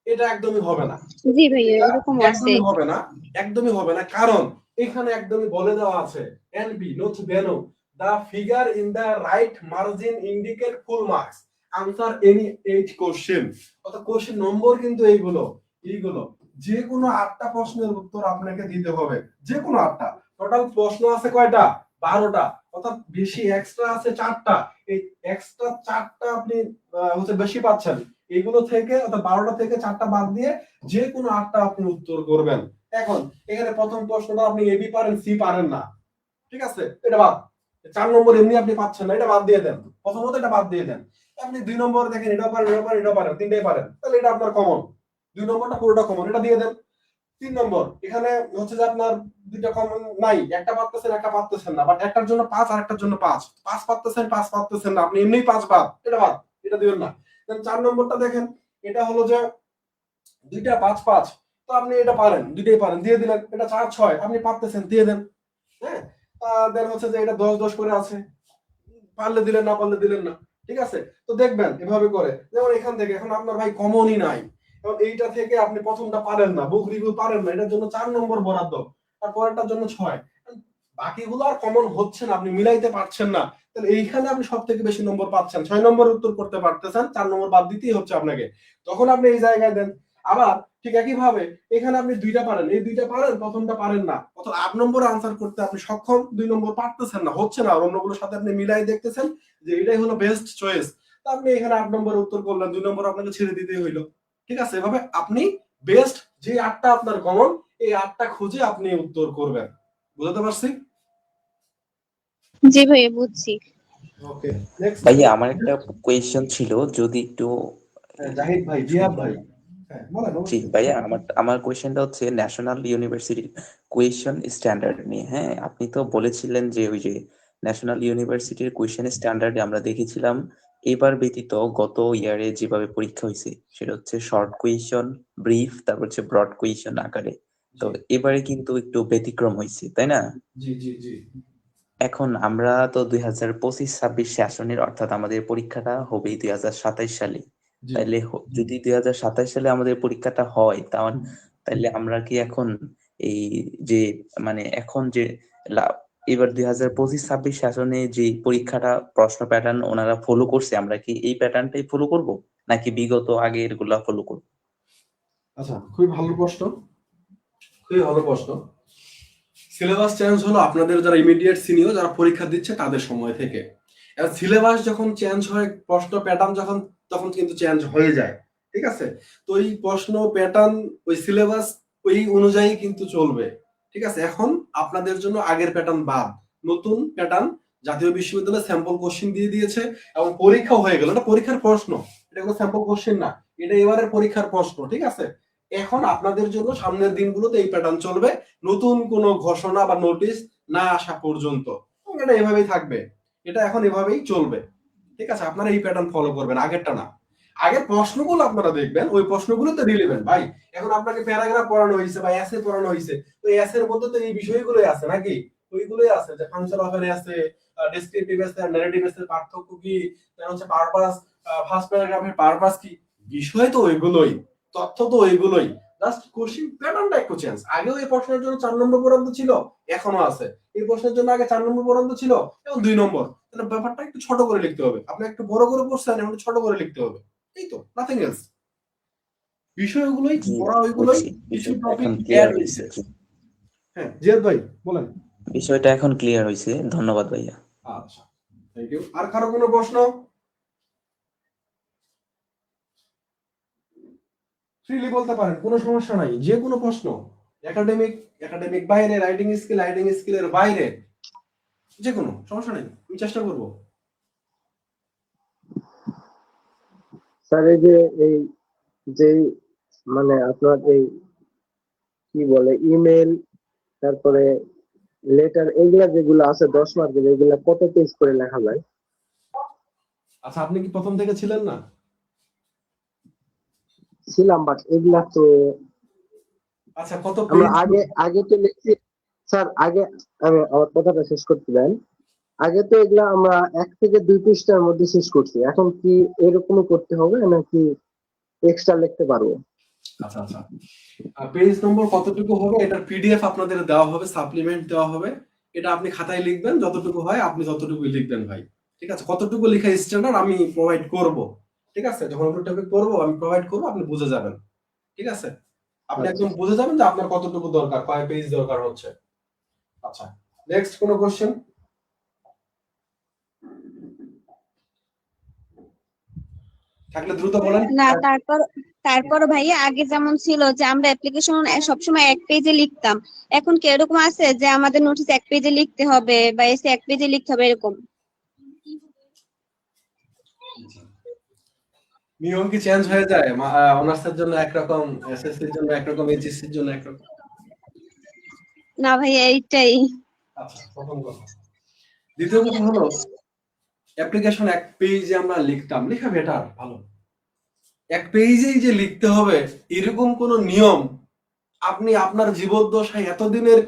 এটা একদমই হবে না। জি ভাইয়া এরকম আছে। একদমই হবে না, একদমই হবে না, কারণ এখানে একদমই বলে দেওয়া আছে এনবি নোট বেনো the figure in the right margin indicate full marks, answer any 8 question। অর্থাৎ কোশ্চেন নম্বর কিন্তু এইগুলো যে কোনো 8টা প্রশ্নের উত্তর আপনাকে দিতে হবে, যে কোনো 8টা। টোটাল প্রশ্ন আছে কয়টা? 12টা, অর্থাৎ বেশি এক্সট্রা আছে 4টা। এই এক্সট্রা 4টা আপনি হচ্ছে বেশি পাচ্ছেন, এইগুলো থেকে অর্থাৎ 12টা থেকে 4টা বাদ দিয়ে যে কোনো 8টা আপনি উত্তর করবেন। এখন এখানে প্রথম প্রশ্নটা আপনি এবি পারেন, সি পারেন না, ঠিক আছে, এটা বাদ। 4 নম্বর এমনি আপনি পাচ্ছেন না, এটা বাদ দিয়ে দেন, প্রথমত এটা বাদ দিয়ে দেন। আপনি 2 নম্বর দেখেন, এটাও পারেন, এটাও পারেন, তিনটাই পারেন, তাহলে এটা আপনার কমন, 2 নম্বরটা পুরোটা কমন, এটা দিয়ে দেন। 3 নম্বর এখানে হচ্ছে যে আপনার দুইটা কমন নাই, একটা পারতেছেন একটা পারতেছেন না, বাট একটার জন্য 5 আর একটার জন্য 5 পারতেছেন 5 পারতেছেন না, আপনি এমনিই 5 বাদ, এটা বাদ, এটা দিবেন না। দেন 4 নম্বরটা দেখেন, এটা হলো যে দুইটা 5 5, তো আপনি এটা পারেন, দুইটাই পারেন, দিয়ে দিলেন। এটা 4 6 আপনি পারতেছেন, দিয়ে দেন। হ্যাঁ, দেন হচ্ছে যে এটা 10 10 করে আছে, পারলে দিলেন, না পারলে দিলেন না, ঠিক আছে। তো দেখবেন এভাবে করে, যেমন এখান থেকে এখন আপনার ভাই কমনই নাই, এবং এইটা থেকে আপনি প্রথমটা পারেন না, বুক রিভিউ পারেন না, এটার জন্য 4 নম্বর বরাদ্দ, আর পরেরটার জন্য 6, বাকিগুলো আর কমন হচ্ছে না, আপনি মিলাইতে পারছেন না, তাহলে এইখানে আপনি সব থেকে বেশি নম্বর পাচ্ছেন, 6 নম্বর উত্তর করতে পারতেছেন, 4 নম্বর বাদ দিতেই হচ্ছে আপনাকে, তখন আপনি এই জায়গায় দেন। আবার ঠিক একই ভাবে এখানে আপনি 2টা পারেন, এই 2টা পারেন, প্রথমটা পারেন না, অর্থাৎ 8 নম্বর আনসার করতে আপনি সক্ষম, 2 নম্বর পারতেছেন না, হচ্ছে না, আর অন্যগুলোর সাথে আপনি মিলাই দেখতেছেন যে এটাই হলো বেস্ট চয়েস, তো আপনি এখানে 8 নম্বর উত্তর করলেন, 2 নম্বর আপনাকে ছেড়ে দিতেই হইলো, ঠিক আছে। এভাবে আপনি বেস্ট যে 8টা আপনার কমন, এই 8টা খুঁজে আপনি উত্তর করবেন। বুঝতে পারছি? জি ভাইয়া বুঝছি। ওকে, নেক্সট ভাইয়া আমার একটা কোয়েশ্চেন ছিল, যদি একটু জাহিদ ভাই, জিহাদ ভাই, হ্যাঁ বলেন জি অবশ্যই। ভাইয়া, আমার কোয়েশ্চেনটা হচ্ছে ন্যাশনাল ইউনিভার্সিটির কোয়েশ্চেন স্ট্যান্ডার্ড নিয়ে। হ্যাঁ, আপনি তো বলেছিলেন যে ওই যে ন্যাশনাল ইউনিভার্সিটির কোয়েশ্চেন স্ট্যান্ডার্ডে আমরা দেখেছিলাম এবার ব্যতীত গত ইয়ারে যেভাবে পরীক্ষা হয়েছে সেটা হচ্ছে শর্ট কোয়েশ্চন, ব্রিফ, তারপর হচ্ছে ব্রড কোয়েশ্চন আকারে। তো জি এবারে কিন্তু একটু ব্যতিক্রম হয়েছে, তাই না? জি জি জি এখন আমরা তো 2025-26 সেশনের, অর্থাৎ আমাদের পরীক্ষাটা হবে 2027 সালে। জি তাইলে যদি 2027 সালে আমাদের পরীক্ষাটা হয়, তাইলে আমরা কি এখন এই যে মানে এখন যে এবার 2025-26 সেশনে যে পরীক্ষাটা প্রশ্ন প্যাটার্ন ওনারা ফলো করছে, আমরা কি এই প্যাটার্নটাই ফলো করব নাকি বিগত আগের গুলা ফলো করব? আচ্ছা, খুবই ভালো প্রশ্ন, খুবই ভালো প্রশ্ন। সিলেবাস চেঞ্জ হলো আপনাদের যারা ইমিডিয়েট সিনিয়র যারা পরীক্ষা দিচ্ছে তাদের সময় থেকে। এবার সিলেবাস যখন চেঞ্জ হয়, প্রশ্ন প্যাটার্ন যখন, তখন কিন্তু চেঞ্জ হয়ে যায়, ঠিক আছে? তো এই প্রশ্ন প্যাটার্ন, ওই সিলেবাস ওই অনুযায়ী কিন্তু চলবে, ঠিক আছে? এখন আপনাদের জন্য আগের প্যাটার্ন বাদ, নতুন প্যাটার্ন জাতীয় বিশ্ববিদ্যালয় স্যাম্পল কোশ্চেন দিয়ে দিয়েছে এবং পরীক্ষা হয়ে গেল। এটা পরীক্ষার প্রশ্ন, এটা কোনো স্যাম্পল কোশ্চেন না, এটা এবারের পরীক্ষার প্রশ্ন, ঠিক আছে? এখন আপনাদের জন্য সামনের দিনগুলোতে এই প্যাটার্ন চলবে, নতুন কোনো ঘোষণা বা নোটিশ না আসা পর্যন্ত এটা এভাবেই থাকবে, এটা এখন এভাবেই চলবে, ঠিক আছে? আপনারা এই প্যাটার্ন ফলো করবেন, আগেরটা না। আগের প্রশ্নগুলো আপনারা দেখবেন, ওই প্রশ্নগুলো তো রিলেভেন্ট ভাই। এখন আপনাকে প্যারাগ্রাফ পড়ানো হয়েছে বা এসে পড়ানো হয়েছে, তো এসের মধ্যে তো এই বিষয়গুলোই আছে নাকি? ওইগুলোই আছে যে ফাংশন অফ এন এসে, ডেসক্রিপটিভ এসে আর ন্যারেটিভ এসে পার্থক্য কি, তার হচ্ছে পারপাস, ফার্স্ট প্যারাগ্রাফের পারপাস কি, বিষয় তো ওইগুলোই, তথ্য তো ওইগুলোই, জাস্ট কোশ্চেন প্যাটার্নটা একটু চেঞ্জ। আগেও এই প্রশ্নের জন্য 4 নম্বর পর্যন্ত ছিল, এখনো আছে। এই প্রশ্নের জন্য আগে 4 নম্বর পর্যন্ত ছিল, এখন 2 নম্বর। তাহলে ব্যাপারটা একটু ছোট করে লিখতে হবে, আপনি একটু বড় করে পড়ছেন, এখন ছোট করে লিখতে হবে, এই তো, নাথিং এলস। বিষয়গুলোই জি পড়া, ওইগুলোই, বুঝছি, কিছু বিষয়টা টপিক এখন অ্যাড ক্লিয়ার হয়েছে। হয়েছে। জি, হ্যাঁ জিয়াদ ভাই বলেন। বিষয়টা এখন ক্লিয়ার হয়েছে, ধন্যবাদ ভাইয়া। আচ্ছা, থ্যাংক ইউ। আর কারো কোনো প্রশ্ন? ফ্রিলি বলতে পারেন, কোনো সমস্যা নাই, যে কোনো প্রশ্ন, একাডেমিক, একাডেমিক বাইরে, রাইটিং স্কিলের বাইরে, যে কোনো সমস্যা নাই, আমি চেষ্টা করব। স্যার এই যে এই যে মানে আপনার এই কি বলে ইমেল, তারপরে লেটার, এগুলা যেগুলো আছে 10 মার্কের, এগুলা কত পেজ করে লেখা যায়? আচ্ছা, আপনি কি প্রথম থেকে ছিলেন না? ছিলাম, বাট এগুলা তো আচ্ছা, কত আমরা পেজ? আগে আগে তো লিখছি। স্যার আগে আমি আমার কথাটা শেষ করতে দেন। আগে তো এগুলা আমরা 1 থেকে 2 পৃষ্ঠার মধ্যে শেষ করছি, এখন কি এরকমই করতে হবে নাকি এক্সট্রা লিখতে পারবো? আচ্ছা আচ্ছা, পেজ নম্বর কতটুকু হবে এটার পিডিএফ আপনাদের দেওয়া হবে, সাপ্লিমেন্ট দেওয়া হবে, এটা আপনি খাতায় লিখবেন, যতটুকু হয় আপনি ততটুকুই লিখবেন ভাই, ঠিক আছে? কতটুকু লেখা স্ট্যান্ডার্ড আমি প্রোভাইড করব, ঠিক আছে? যখন আমরা টপিক করবো আমি প্রোভাইড করবো, আপনি বুঝে যাবেন, ঠিক আছে? আপনি আচ্ছা। একদম বুঝে যাবেন যে আপনার কতটুকু দরকার, কয় পেজ দরকার হচ্ছে। আচ্ছা, নেক্সট কোনো কোশ্চেন থাকলে দ্রুত বলেন। না, তারপর ভাইয়া আগে যেমন ছিল যে আমরা অ্যাপ্লিকেশন সবসময় 1 পেজে লিখতাম, এখন কি এরকম আছে যে আমাদের নোটিস 1 পেজে লিখতে হবে বা এসে 1 পেজে লিখতে হবে এরকম? নিয়ম কি চেঞ্জ হয়ে যায়? অনার্সের জন্য একরকম, এসএসসির জন্য একরকম, এইচএসসির জন্য একরকম? না ভাইয়া, এইটাই। আচ্ছা, প্রথম কথা। দ্বিতীয় কথা হলো, অ্যাপ্লিকেশন 1 পেজে আমরা লিখতাম, লেখা বেটার, ভালো। 1 পেজেই যে লিখতে হবে এরকম কোন নিয়ম আপনি আপনার জীবদ্দশায় এতদিনের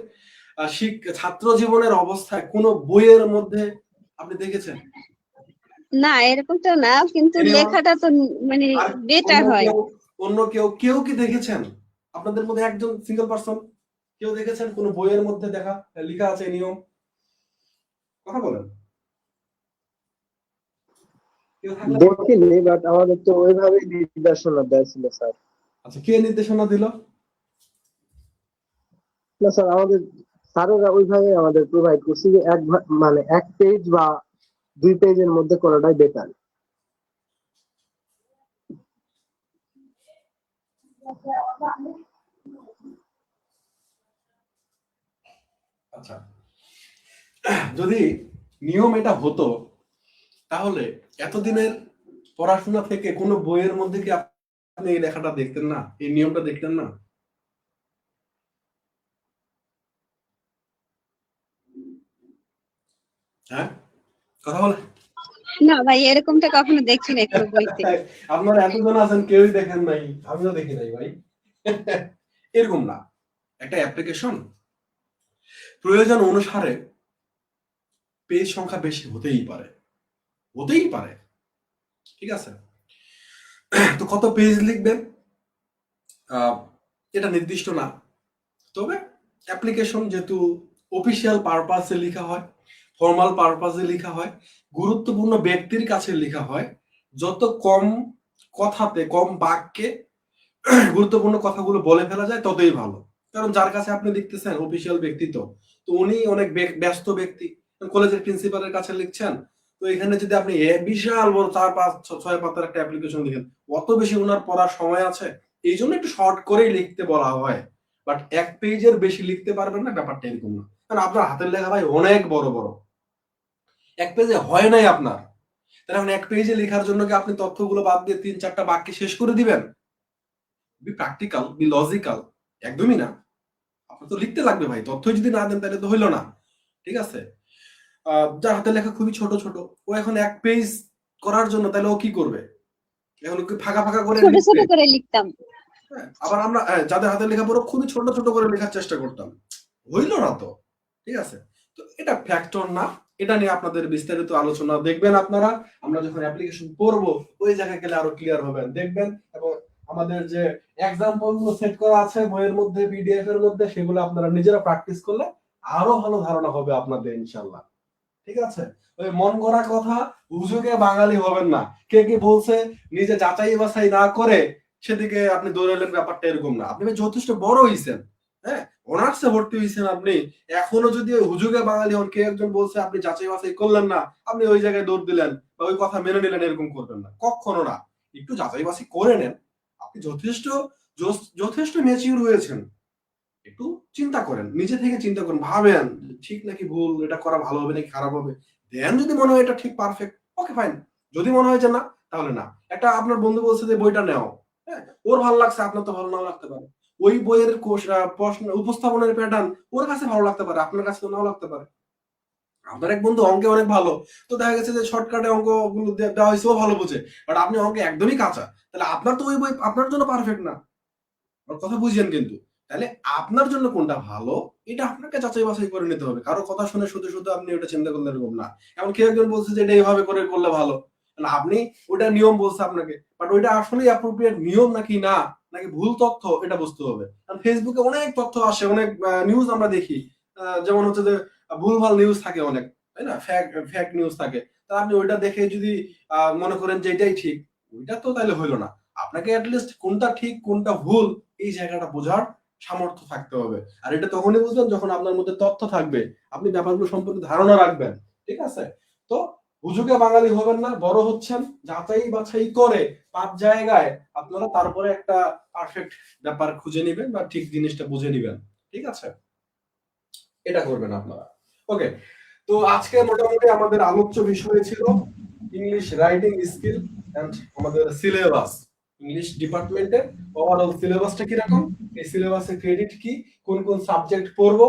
ছাত্র জীবনের অবস্থায় কোন বইয়ের মধ্যে আপনি দেখেছেন? না, এরকম তো না, কিন্তু Anyone? লেখাটা তো মানে আর বেটার অন্য হয়। কেউ, কেউ কি দেখেছেন? আপনাদের মধ্যে একজন সিঙ্গেল পারসন কেউ দেখেছেন কোন বইয়ের মধ্যে দেখা লেখা আছে এই নিয়ম? কথা বলেন, কেউ থাকলে বলেন। দেখিনি, বাট আমাদের তো ওইভাবে নির্দেশনা দেওয়া ছিল স্যার। আচ্ছা, কে নির্দেশনা দিল? না স্যার, আমাদের স্যারেরা ওইভাবে আমাদের প্রোভাইড করছে যে মানে 1 পেজ বা 2 পেজের মধ্যে করাটাই বেটার। আচ্ছা, যদি নিয়ম এটা হতো তাহলে এতদিনের পড়াশোনা থেকে কোনো বইয়ের মধ্যে কি আপনি এই লেখাটা দেখতেন না, এই নিয়মটা দেখতেন না? হ্যাঁ, কথা বলে। না ভাই, এরকমটা কখনো দেখি নাই কোনো বইতে। আপনারা এতজন আছেন, কেউই দেখেন নাই, আমিও দেখি নাই ভাই। এরকম না, একটা অ্যাপ্লিকেশন প্রয়োজন অনুসারে পেজ সংখ্যা বেশি হতেই পারে, হতেই পারে, ঠিক আছে? তো কত পেজ লিখবেন এটা নির্দিষ্ট না, তবে অ্যাপ্লিকেশন যেহেতু অফিসিয়াল পারপাসে লেখা হয়, ফর্মাল পারপাসে লেখা হয়, গুরুত্বপূর্ণ ব্যক্তির কাছে লেখা হয়, যত কম কথাতে কম বাক্যে গুরুত্বপূর্ণ কথাগুলো বলে ফেলা যায় ততই ভালো। কারণ যার কাছে আপনি লিখতেছেন অফিসিয়াল ব্যক্তি, তো উনি অনেক ব্যস্ত ব্যক্তি, কলেজের প্রিন্সিপালের কাছে লিখছেন, তো এখানে যদি আপনি বিশাল বড় 4-5-6 পাতার একটা অ্যাপ্লিকেশন লিখেন, অত বেশি ওনার পড়ার সময় আছে? এই জন্য একটু শর্ট করেই লিখতে বলা হয়, বাট এক পেজের বেশি লিখতে পারবেন না, ব্যাপারটা এরকম না। কারণ আপনার হাতের লেখা ভাই অনেক বড় বড়, এক পেজে হয় নাই আপনার, তাহলে এখন এক পেজে লেখার জন্য কি আপনি তথ্যগুলো বাদ দিয়ে 3-4টা বাক্যে শেষ করে দিবেন? Be practical, be logical. একদমই না, আপনার তো লিখতে লাগবে ভাই, তথ্য যদি না দেন তাহলে তো হইলো না, ঠিক আছে? যার হাতের লেখা খুবই ছোট ছোট, ও এখন এক পেজ করার জন্য তাহলে ও কি করবে? এখন কি ফাঁকা ফাঁকা করে ছোট ছোট লিখবে? করে লিখতাম। হ্যাঁ, আবার আমরা যাদের হাতের লেখা বড় খুবই ছোট ছোট করে লেখার চেষ্টা করতাম, হইলো না তো, ঠিক আছে? তো এটা ফ্যাক্টর না, এটা নিয়ে আপনাদের বিস্তারিত আলোচনা দেখবেন আপনারা, আমরা যখন অ্যাপ্লিকেশন পড়বো ওই জায়গায় গেলে আরো ক্লিয়ার হবেন, দেখবেন। এবং আমাদের যে এক্সাম্পল গুলো সেট করা আছে বইয়ের মধ্যে, পিডিএফ এর মধ্যে, সেগুলো আপনারা নিজেরা প্র্যাকটিস করলে আরো ভালো ধারণা হবে আপনাদের, ইনশাল্লাহ, ঠিক আছে? ওই মন গড়া কথা, হুজুগে বাঙালি হবেন না। কে কি বলছে নিজে যাচাই বাছাই না করে সেদিকে আপনি দৌড়ালেন, ব্যাপারটা এরকম না। আপনি যথেষ্ট বড় হইছেন, হ্যাঁ, অনার্সে ভর্তি হইছেন আপনি, এখনো যদি ওই হুজুগে বাঙালি হন, কে একজন বলছে আপনি যাচাই বাছাই করলেন না, আপনি ওই জায়গায় দৌড় দিলেন বা ওই কথা মেনে নিলেন, এরকম করবেন না, কখনো না। একটু যাচাই বাছাই করে নেন, আপনি যথেষ্ট যথেষ্ট ম্যাচিউর হয়েছেন, একটু চিন্তা করেন, নিজে থেকে চিন্তা করেন, ভাবেন ঠিক নাকি ভুল, এটা করা ভালো হবে নাকি খারাপ হবে, দেন যদি মনে হয় এটা ঠিক পারফেক্ট, ওকে ফাইন। যদি মনে হয় যে না, তাহলে না। একটা আপনার বন্ধু বলছে যে বইটা নেও, হ্যাঁ, ওর ভালো লাগছে, আপনার তো ভালো নাও লাগতে পারে। ওই বইয়ের প্রশ্ন উপস্থাপনের প্যাটার্ন ওর কাছে ভালো লাগতে পারে, আপনার কাছে তো নাও লাগতে পারে। আপনার এক বন্ধু অঙ্কে অনেক ভালো, তো দেখা গেছে যে শর্টকাটে অঙ্ক গুলো দেওয়া হয়েছে, ও ভালো বোঝে, বাট আপনি অঙ্কে একদমই কাঁচা, তাহলে আপনার তো ওই বই আপনার জন্য পারফেক্ট না। আমার কথা বুঝছেন কিন্তু? তাহলে আপনার জন্য কোনটা ভালো এটা আপনাকে যাচাই বাছাই করে নিতে হবে। কারো কথা শুনে শুধু শুধু আপনি ওটা চিন্তা করলে এরকম না। এমন কেউ একজন বলছে যে এটা এইভাবে করে করলে ভালো, তাহলে আপনি ওটা নিয়ম বলছে আপনাকে, বাট ওইটা আসলেই অ্যাপ্রোপ্রিয়েট নিয়ম নাকি না, নাকি ভুল তথ্য, এটা বুঝতে হবে। কারণ ফেসবুকে অনেক তথ্য আসে, অনেক নিউজ আমরা দেখি, যেমন হচ্ছে যে ভুলভাল নিউজ থাকে অনেক, তাই না? ফ্যাক নিউজ থাকে। তা আপনি ওইটা দেখে যদি মনে করেন যে এটাই ঠিক, ওইটা তো তাহলে হইলো না। আপনাকে অ্যাটলিস্ট কোনটা ঠিক কোনটা ভুল এই জায়গাটা বোঝার সামর্থ্য থাকতে হবে। আর এটা তখনই বুঝবেন যখন আপনার মধ্যে তথ্য থাকবে, আপনি ব্যাপারগুলো সম্পর্কে ধারণা রাখবেন, ঠিক আছে? তো হুজুগে বাঙালি হবেন না, বড় হচ্ছেন, যাচাই বাছাই করে 5 জায়গায় আপনারা তারপরে একটা পারফেক্ট ব্যাপার খুঁজে নেবেন বা ঠিক জিনিসটা বুঝে নেবেন, ঠিক আছে? এটা করবেন আপনারা, ওকে? তো আজকে মোটামুটি আমাদের আলোচ্য বিষয় ছিল ইংলিশ রাইটিং স্কিল এন্ড আমাদের সিলেবাস, ইংলিশ ডিপার্টমেন্টের ওভারঅল সিলেবাসটা কিরকম, এই সিলেবাসের ক্রেডিট কি, কোন কোন সাবজেক্ট পড়বো,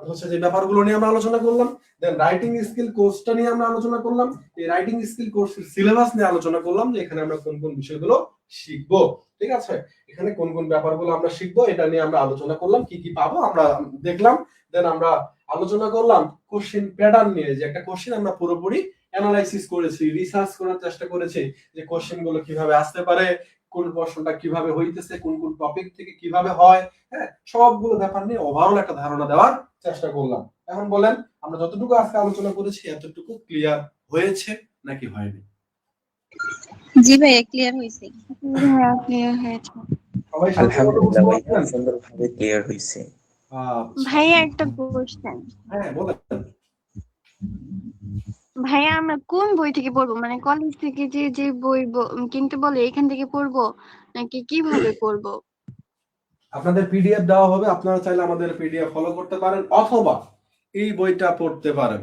হচ্ছে যে ব্যাপারগুলো নিয়ে আমরা আলোচনা করলাম। দেন রাইটিং স্কিল কোর্সটা নিয়ে আমরা আলোচনা করলাম, এই রাইটিং স্কিল কোর্সের সিলেবাস নিয়ে আলোচনা করলাম যে এখানে আমরা কোন কোন বিষয়গুলো শিখবো, ঠিক আছে? এখানে কোন কোন ব্যাপারগুলো আমরা শিখবো এটা নিয়ে আমরা আলোচনা করলাম, কি কি পাবো আমরা দেখলাম। দেন আমরা আলোচনা করলাম কোশ্চেন প্যাটার্ন নিয়ে, যে একটা কোশ্চেন আমরা পুরোপুরি অ্যানালাইসিস করেছি, রিসার্চ করার চেষ্টা করেছি যে কোশ্চেন গুলো কিভাবে আসতে পারে, কোন প্রশ্নটা কিভাবে হইতেছে, কোন কোন টপিক থেকে কিভাবে হয়, হ্যাঁ, সবগুলো ব্যাপার নিয়ে ওভারঅল একটা ধারণা দেওয়ার চেষ্টা করলাম। এখন বলেন আমরা যতটুকু আজকে আলোচনা করেছি এতটুকু ক্লিয়ার হয়েছে নাকি হয়নি? জি ভাই, ক্লিয়ার হয়েছে। হ্যাঁ, ক্লিয়ার হয়েছে। সবাই সত্যি কথা বুঝতে আলহামদুলিল্লাহ ভাই, পারছেন? সুন্দরভাবে ক্লিয়ার হয়েছে। আচ্ছা, ভাইয়া একটা কোশ্চেন, হ্যাঁ বলেন। ভাইয়া আমরা কোন বই থেকে পড়বো, মানে কলেজ থেকে যে যে বই কিনতে বলে এখান থেকে পড়বো নাকি কিভাবে পড়বো? আপনাদের পিডিএফ দেওয়া হবে, আপনারা চাইলে আমাদের পিডিএফ ফলো করতে পারেন, অথবা এই বইটা পড়তে পারেন,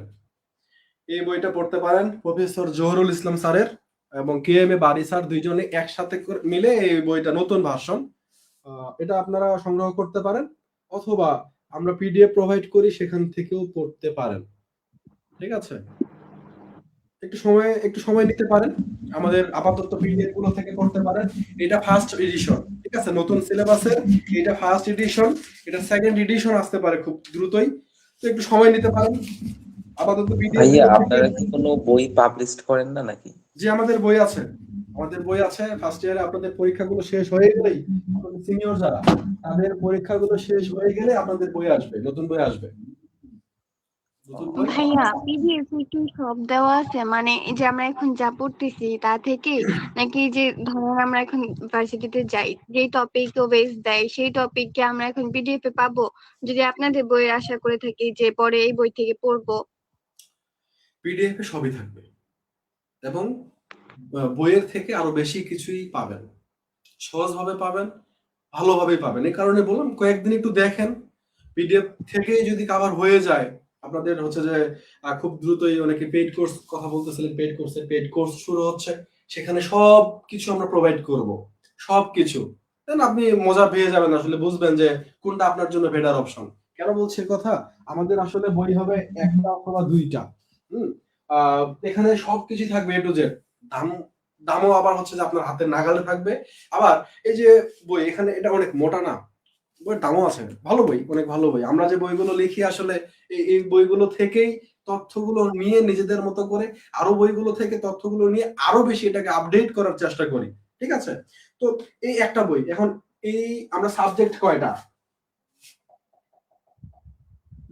এই বইটা পড়তে পারেন প্রফেসর জহুরুল ইসলাম স্যারের এবং K M A BARI sir দুইজনে একসাথে মিলে এই বইটা নতুন ভার্সন, এটা আপনারা সংগ্রহ করতে পারেন, অথবা আমরা পিডিএফ প্রোভাইড করি, সেখান থেকেও পড়তে পারেন। ঠিক আছে, একটু সময় নিতে পারেন, আমাদের আপাতত পিডিএফ গুলো থেকে পড়তে পারেন। এটা ফার্স্ট এডিশন, ঠিক আছে, নতুন সিলেবাসের এটা ফার্স্ট এডিশন, এটা সেকেন্ড এডিশন আসতে পারে খুব দ্রুতই, তো একটু সময় নিতে পারেন। আপাতত পিডিএফ ভাইয়া আপনারা কি কোনো বই পাবলিশ করেন না নাকি? যে আমাদের বই আছে, ফার্স্ট ইয়ারে আপনাদের পরীক্ষাগুলো শেষ হয়ে গেলেই, আপনাদের সিনিয়র যারা, তাদের পরীক্ষাগুলো শেষ হয়ে গেলে আপনাদের বই আসবে, নতুন বই আসবে। নতুন বই ভাইয়া পিডিএফ কি সব দেওয়া আছে, মানে এই যে আমরা এখন যা পড়তেছি তা থেকে, নাকি যে ধরেন আমরা এখন ভার্সিটিতে যাই, যেই টপিক ওয়েস দেয় সেই টপিককে আমরা এখন পিডিএফ এ পাবো, যদি আপনাদের বইয়ের আশা করে থাকি যে পরে এই বই থেকে পড়বো? পিডিএফ এ সবই থাকবে, এবং বইয়ের থেকে আরো বেশি কিছুই পাবেন, সহজভাবে পাবেন, ভালোভাবেই পাবেন। এই কারণে বললাম কয়েকদিন একটু দেখেন, পিডিএফ থেকে যদি কভার হয়ে যায় আপনাদের হচ্ছে যে খুব দ্রুতই, অনেকে পেইড কোর্স কথা বলতেছিলেন, পেইড কোর্স শুরু হচ্ছে, সেখানে সব কিছু আমরা প্রোভাইড করব, সবকিছু, দেন আপনি মজা পেয়ে যাবেন, আসলে বুঝবেন যে কোনটা আপনার জন্য বেটার অপশন। কেন বলছি কথা, আমাদের আসলে বই হবে একটা অথবা দুইটা, এখানে সবকিছু থাকবে এ টু জেড, দামও আবার হচ্ছে যে আপনার হাতের নাগালে থাকবে। আবার এই যে বই, এখানে এটা অনেক মোটা না, বইয়ের দামও আছে, ভালো বই, অনেক ভালো বই। আমরা যে বইগুলো লিখি আসলে এই বইগুলো থেকেই তথ্যগুলো নিয়ে নিজেদের মতো করে আরো বইগুলো থেকে তথ্যগুলো নিয়ে আরো বেশি এটাকে আপডেট করার চেষ্টা করি। ঠিক আছে, তো এই একটা বই, এখন এই আমরা সাবজেক্ট কয়টা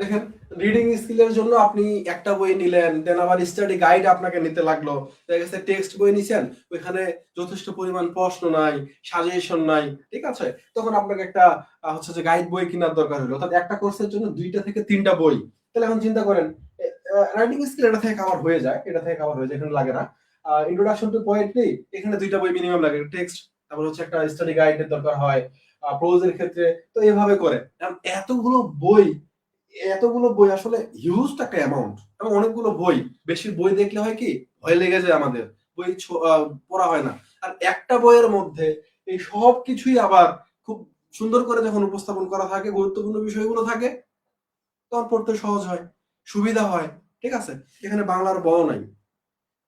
দেখেন, রিডিং স্কিলের জন্য আপনি একটা বই নিলেন, দেন আবার স্টাডি গাইড আপনাকে নিতে লাগলো, দেখা গেছে টেক্সট বই নিছেন, ওইখানে যথেষ্ট পরিমাণ প্রশ্ন নাই, সাজেশন নাই, ঠিক আছে, তখন আপনাকে একটা হচ্ছে যে গাইড বই কেনার দরকার হলো, অর্থাৎ একটা কোর্সের জন্য 2টা থেকে 3টা বই। তাহলে এখন চিন্তা করেন, রাইটিং স্কিল এটা থেকে কভার হয়ে যায়, এখানে লাগে না। ইন্ট্রোডাকশন টু পোয়েট্রি, এখানে 2টা বই মিনিমাম লাগে, টেক্সট, তারপর হচ্ছে একটা স্টাডি গাইডের দরকার হয় প্রোজের ক্ষেত্রে, তো এইভাবে করে এতগুলো বই আসলে হিউজ একটা অ্যামাউন্ট, এবং অনেকগুলো বই, বেশি বই দেখলে হয় কি, ভয় লেগে যায় আমাদের, বই পড়া হয় না। আর একটা বইয়ের মধ্যে এই সব কিছুই আবার খুব সুন্দর করে যখন উপস্থাপন করা থাকে, গুরুত্বপূর্ণ বিষয়গুলো থাকে, তখন পড়তে সহজ হয়, সুবিধা হয়। ঠিক আছে, এখানে বাংলার ব নাই,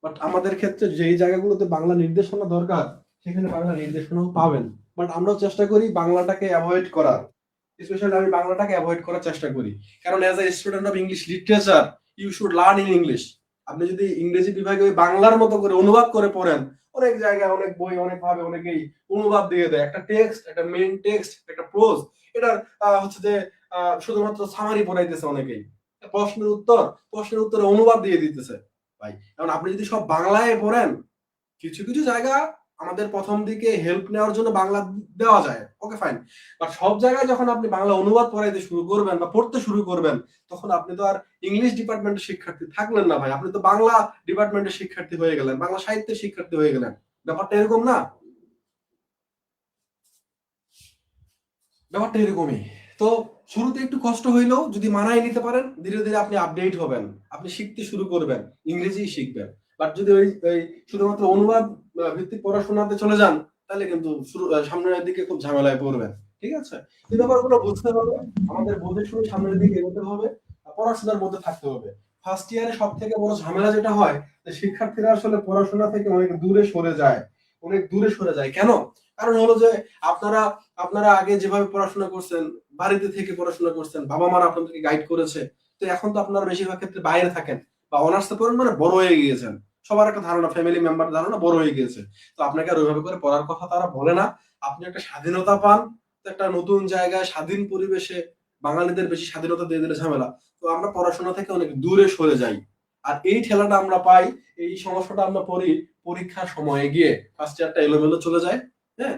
বাট আমাদের ক্ষেত্রে যেই জায়গাগুলোতে বাংলা নির্দেশনা দরকার, সেখানে বাংলা নির্দেশনাও পাবেন, বাট আমরাও চেষ্টা করি বাংলাটাকে অ্যাভয়েড করার, স্পেশালি আমি বাংলাটাকে অ্যাভয়েড করার চেষ্টা করি, কারণ as a student of English literature you should learn in English. আপনি যদি ইংরেজি বিভাগে ওই বাংলার মতো করে অনুবাদ করে পড়েন, অনেক জায়গায় অনেক বই অনেক ভাবে অনেকেই অনুবাদ দিয়ে দেয়, একটা টেক্সট, একটা মেইন টেক্সট, একটা প্রোজ, এটা হচ্ছে যে শুধুমাত্র সামারি পড়াইতেছে অনেকেই, প্রশ্নের উত্তরে অনুবাদ দিয়ে দিতেছে ভাই। এখন আপনি যদি সব বাংলায় পড়েন, কিছু কিছু জায়গা আমাদের প্রথম দিকে হেল্প নেওয়ার জন্য বাংলা দেওয়া যায়, ওকে ফাইন, বাট সব জায়গায় যখন আপনি বাংলা অনুবাদ পড়াইতে শুরু করবেন বা পড়তে শুরু করবেন, তখন আপনি তো আর ইংলিশ ডিপার্টমেন্টের শিক্ষার্থী থাকলেন না ভাই, আপনি তো বাংলা ডিপার্টমেন্টের শিক্ষার্থী হয়ে গেলেন, বাংলা সাহিত্যের শিক্ষার্থী হয়ে গেলেন। ব্যাপারটা এরকম না, ব্যাপারটা এরকমই। তো শুরুতে একটু কষ্ট হইলেও যদি মানায় নিতে পারেন, ধীরে ধীরে আপনি আপডেট হবেন, আপনি শিখতে শুরু করবেন, ইংরেজি শিখবেন। বাট যদি ওই শুধুমাত্র অনুবাদ ভিত্তিক পড়াশোনাতে চলে যান, তাহলে কিন্তু সামনের দিকে খুব ঝামেলায় পড়বেন। ঠিক আছে, এই ব্যাপারগুলো বুঝতে হবে, আমাদের বুঝে শুনে সামনের দিকে এগোতে হবে, পড়াশোনার মধ্যে থাকতে হবে। ফার্স্ট ইয়ারে সব থেকে বড় ঝামেলা যেটা হয়, যে শিক্ষার্থীরা আসলে পড়াশোনা থেকে অনেক দূরে সরে যায়। কেন? কারণ হলো যে আপনারা আগে যেভাবে পড়াশোনা করছেন, বাড়িতে থেকে পড়াশোনা করছেন, বাবা মারা আপনাদেরকে গাইড করেছে, তো এখন তো আপনারা বেশিরভাগ ক্ষেত্রে বাইরে থাকেন, বা অনার্সে পড়েন, মানে বড় হয়ে গিয়েছেন, সবার একটা ধারণা, ফ্যামিলি মেম্বার ধারণা বড় হয়ে গিয়েছে, তো আপনাকে আর ওইভাবে করে পড়ার কথা তারা বলে না। আপনি একটা স্বাধীনতা পান, তো একটা নতুন জায়গায় স্বাধীন পরিবেশে বাঙালিদের বেশি স্বাধীনতা দিয়ে দিলে ঝামেলা, তো আমরা পড়াশোনা থেকে অনেক দূরে সরে যাই। আর এই ঠেলাটা আমরা পাই, এই সমস্যাটা আমরা পড়ি পরীক্ষার সময়ে গিয়ে, ফার্স্ট ইয়ারটা এলোমেলো চলে যায়। হ্যাঁ,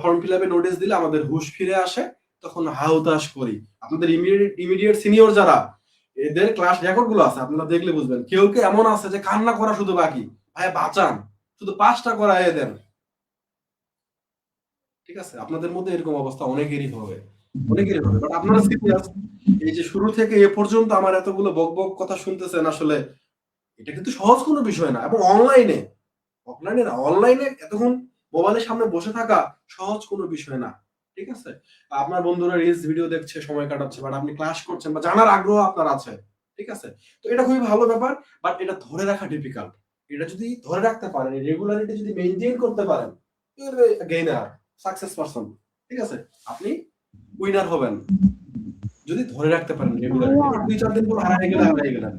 ফর্ম ফিল আপে নোটিশ দিলে আমাদের হুঁশ ফিরে আসে, তখন হাহুতাশ করি। আপনাদের ইমিডিয়েট সিনিয়র যারা, এদের ক্লাস রেকর্ড গুলো আছে, আপনারা দেখলে বুঝবেন, কেউ কেউ এমন আছে যে কান্না করা শুধু বাকি, ভাই বাঁচান, শুধু পাসটা করায় দেন। ঠিক আছে, আপনাদের মধ্যে এরকম অবস্থা অনেকেরই হবে, বাট আপনারা সিরিয়াস, এই যে শুরু থেকে এ পর্যন্ত আমার এতগুলো বক বক কথা শুনতেছেন, আসলে এটা কিন্তু সহজ কোনো বিষয় না, এবং অফলাইনে না, অনলাইনে এতক্ষণ মোবাইলের সামনে বসে থাকা সহজ কোনো বিষয় না। ঠিক আছে, আপনার বন্ধুরা রিলস ভিডিও দেখছে, সময় কাটাচ্ছে, বাট আপনি ক্লাস করছেন বা জানার আগ্রহ আপনার আছে। ঠিক আছে, তো এটা খুবই ভালো ব্যাপার, বাট এটা ধরে রাখা ডিফিকাল্ট। এটা যদি ধরে রাখতে পারেন, রেগুলারিটি যদি মেইনটেইন করতে পারেন, গেইনার, সাকসেস পারসন। ঠিক আছে, আপনি উইনার হবেন যদি ধরে রাখতে পারেন রেগুলারিটি। ভাইয়া 2-4 দিন পর হারিয়ে গেলেন।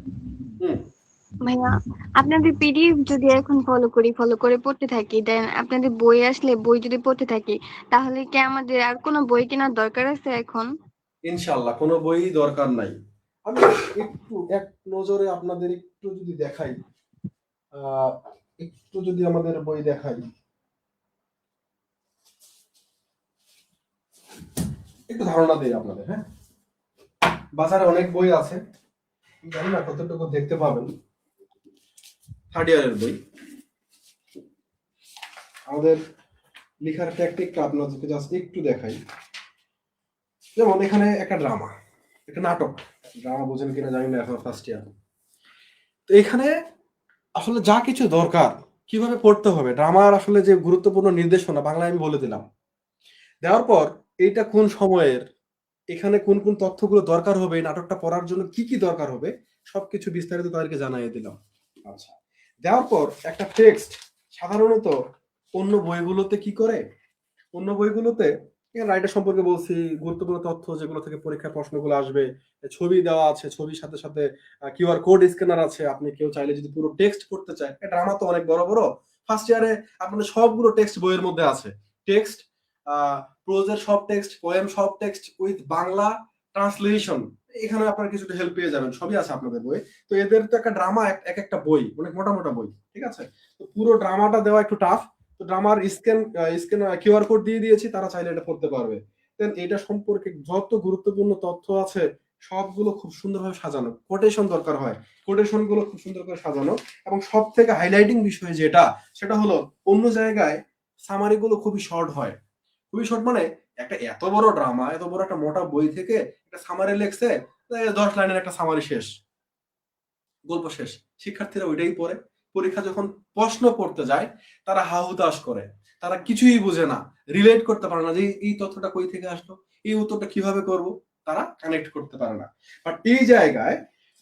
ভাইয়া আপনাদের পিডিএফ যদি এখন ফলো করে পড়তে থাকি, দেন আপনাদের বই আসলে বই যদি পড়তে থাকি, তাহলে কি আমাদের আর কোনো বই কেনার দরকার আছে এখন? ইনশাআল্লাহ কোনো বই দরকার নাই। আমি একটু এক নজরে আপনাদের একটু যদি দেখাই, একটু যদি আমাদের বই দেখাই, একটু ধারণা দেই আপনাদের। হ্যাঁ, বাজারে অনেক বই আছে, জানি না কতটুকু দেখতে পাবেন। 3rd ইয়ারের বই, আমাদের লেখার টেকনিকটা আপনাদেরকে জাস্ট একটু দেখাই। যেমন এখানে একটা ড্রামা, একটা নাটক, ড্রামা বোঝেন কিনা জানি না, এখন 1st ইয়ার। তো এখানে আসলে যা কিছু দরকার, কিভাবে পড়তে হবে, ড্রামার আসলে যে গুরুত্বপূর্ণ নির্দেশনা বাংলায় আমি বলে দিলাম। দেওয়ার পর এইটা কোন সময়ের, এখানে কোন কোন তথ্যগুলো দরকার হবে, এই নাটকটা পড়ার জন্য কি কি দরকার হবে, সবকিছু বিস্তারিত তাদেরকে জানিয়ে দিলাম। আচ্ছা, দেওয়ার পর একটা টেক্সট সাধারণত অন্য বইগুলোতে কি করে, অন্য বইগুলোতে রাইটার সম্পর্কে বলছি, গুরুত্বপূর্ণ তথ্য যেগুলো থেকে পরীক্ষার প্রশ্নগুলো আসবে, ছবি দেওয়া আছে, ছবির সাথে সাথে কিউআর কোড স্ক্যানার আছে। আপনি কেউ চাইলে যদি পুরো টেক্সট পড়তে চায়, ড্রামা তো অনেক বড় বড়, 1st ইয়ারে আপনাদের সবগুলো টেক্সট বইয়ের মধ্যে আছে। টেক্সট, প্রোজের সব টেক্সট, পোয়েম সব টেক্সট উইথ বাংলা ট্রান্সলেশন, এখানে আপনারা কিছুটা হেল্প পেয়ে যাবেন, সবই আছে আপনাদের বই। তো এদের তো একটা ড্রামা, এক একটা বই অনেক মোটা মোটা বই। ঠিক আছে, তো পুরো ড্রামাটা দেওয়া একটু টাফ। তো ড্রামার স্ক্যান কিউআর কোড দিয়ে দিয়েছি, তারা চাইলে এটা পড়তে পারবে। দেন এটা সম্পর্কে যত গুরুত্বপূর্ণ তথ্য আছে সবগুলো খুব সুন্দরভাবে সাজানো, কোটেশন দরকার হয়, কোটেশন গুলো খুব সুন্দর করে সাজানো। এবং সব থেকে হাইলাইটিং বিষয় যেটা, সেটা হলো অন্য জায়গায় সামারি গুলো খুবই শর্ট হয়। খুবই শর্ট মানে একটা এত বড় ড্রামা, এত বড় একটা মোটা বই থেকে একটা সামারি লেখছে, 10 লাইনের একটা সামারি শেষ, গল্প শেষ। শিক্ষার্থীরা ওইটাই পড়ে, পরীক্ষা যখন প্রশ্ন পড়তে যায় তারা হাহুতাশ করে, তারা কিছুই বুঝে না, রিলেট করতে পারে না যে এই তথ্যটা কই থেকে আসলো, এই উত্তরটা কিভাবে করব, তারা কানেক্ট করতে পারে না। বাট এই জায়গায়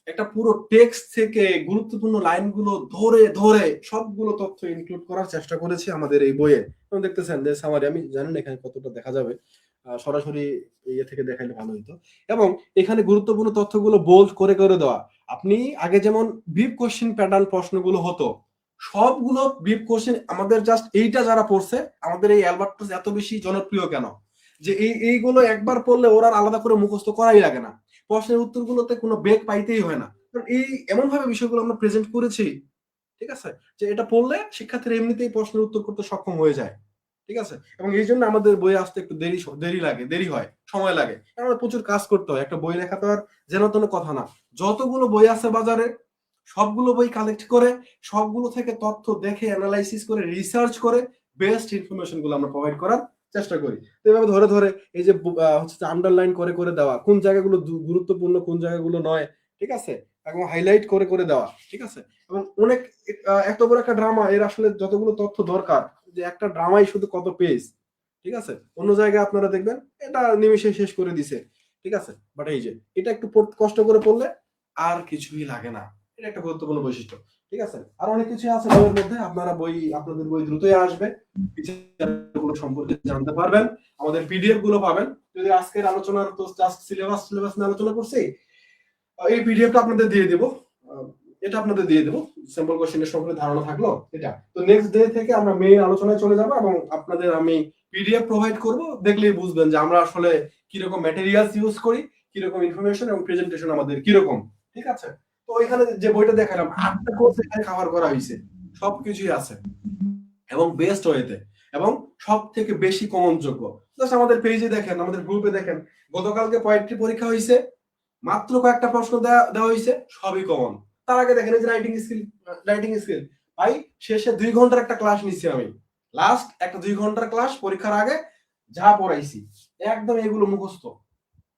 একটা পুরো টেক্সট থেকে গুরুত্বপূর্ণ লাইনগুলো ধরে ধরে সবগুলো তথ্য ইনক্লুড করার চেষ্টা করেছি আমাদের এই বইয়ে। দেখতেছেন যে সামারি, আমি জানি না এখানে কতটা দেখা যাবে, সরাসরি ইয়ে থেকে দেখাইলে ভালো হতো। এবং এখানে গুরুত্বপূর্ণ তথ্যগুলো বোল্ড করে করে দেওয়া। আপনি আগে যেমন ব্রিফ কোশ্চেন প্যাটার্ন প্রশ্নগুলো হতো, সবগুলো ব্রিফ কোশ্চেন আমাদের জাস্ট এইটা যারা পড়ছে, আমাদের এই অ্যালবার্টাস এত বেশি জনপ্রিয় কেন, যে এইগুলো একবার পড়লে ওরা আলাদা করে মুখস্থ করাই লাগে না, প্রশ্নের উত্তরগুলোতে কোনো ব্রেক পাইতেই হয় না। কারণ এই এমন ভাবে বিষয়গুলো আমরা প্রেজেন্ট করেছি, ঠিক আছে, যে এটা পড়লে শিক্ষার্থীরা এমনিতেই প্রশ্নের উত্তর করতে সক্ষম হয়ে যায়। ঠিক আছে, এবং এই জন্য আমাদের বই আসতে একটু দেরি হয়, সময় লাগে, আমাদের প্রচুর কাজ করতে হয়। একটা বই লেখা তো আর যেন তেন কথা না। যতগুলো বই আছে বাজারে, সবগুলো বই কালেক্ট করে, সবগুলো থেকে তথ্য দেখে অ্যানালাইসিস করে রিসার্চ করে বেস্ট ইনফরমেশন গুলো আমরা প্রোভাইড করার চেষ্টা করি। তো এভাবে ধরে ধরে এই যে হচ্ছে আন্ডারলাইন করে করে দেওয়া, কোন জায়গাগুলো গুরুত্বপূর্ণ কোন জায়গাগুলো নয়, ঠিক আছে, এবং হাইলাইট করে করে দেওয়া। ঠিক আছে, এবং অনেক এত বড় একটা ড্রামা, এর আসলে যতগুলো তথ্য দরকার, যে একটা ড্রামাই শুধু কত পেজ, ঠিক আছে, অন্য জায়গায় আপনারা দেখবেন এটা নিমিষে শেষ করে দিছে। ঠিক আছে, বাট এই যে এটা একটু কষ্ট করে পড়লে আর কিছুই লাগে না, এটা একটা গুরুত্বপূর্ণ বৈশিষ্ট্য। ঠিক আছে, আর অনেক কিছু আছে বইয়ের মধ্যে, আপনাদের বই দ্রুতই আসবে, গুলো সম্পর্কে জানতে পারবেন, আমাদের পিডিএফ গুলো পাবেন। যদি আজকের আলোচনার তো জাস্ট সিলেবাস নিয়ে আলোচনা করছি, এই পিডিএফটা আপনাদের দিয়ে দেব, এটা আপনাদের দিয়ে দেবো, স্যাম্পল কোশ্চেনের সম্পর্কে ধারণা থাকলো এটা। তো নেক্সট ডে থেকে আমরা মেইন আলোচনায় চলে যাব এবং আপনাদের আমি পিডিএফ প্রোভাইড করব, দেখলেই বুঝবেন যে আমরা আসলে কিরকম ম্যাটেরিয়ালস ইউজ করি, কিরকম ইনফরমেশন এবং প্রেজেন্টেশন আমাদের কিরকম। ঠিক আছে, তো এখানে যে বইটা দেখালাম 8টা কোর্স এখানে কভার করা হয়েছে, সবকিছুই আছে এবং বেস্ট ওয়েতে, এবং সব থেকে বেশি কমন যোগ্য। জাস্ট আমাদের পেজে দেখেন, আমাদের গ্রুপে দেখেন, গতকালকে পোয়েট্রি পরীক্ষা হয়েছে, মাত্র কয়েকটা প্রশ্ন দেওয়া হয়েছে, সবই কমন। তার আগে দেখেন এই যে রাইটিং স্কিল ভাই, শেষে 2 ঘন্টার একটা ক্লাস নিচ্ছি আমি, লাস্ট একটা 2 ঘন্টার ক্লাস পরীক্ষার আগে যা পড়াইছি একদম এগুলো মুখস্থ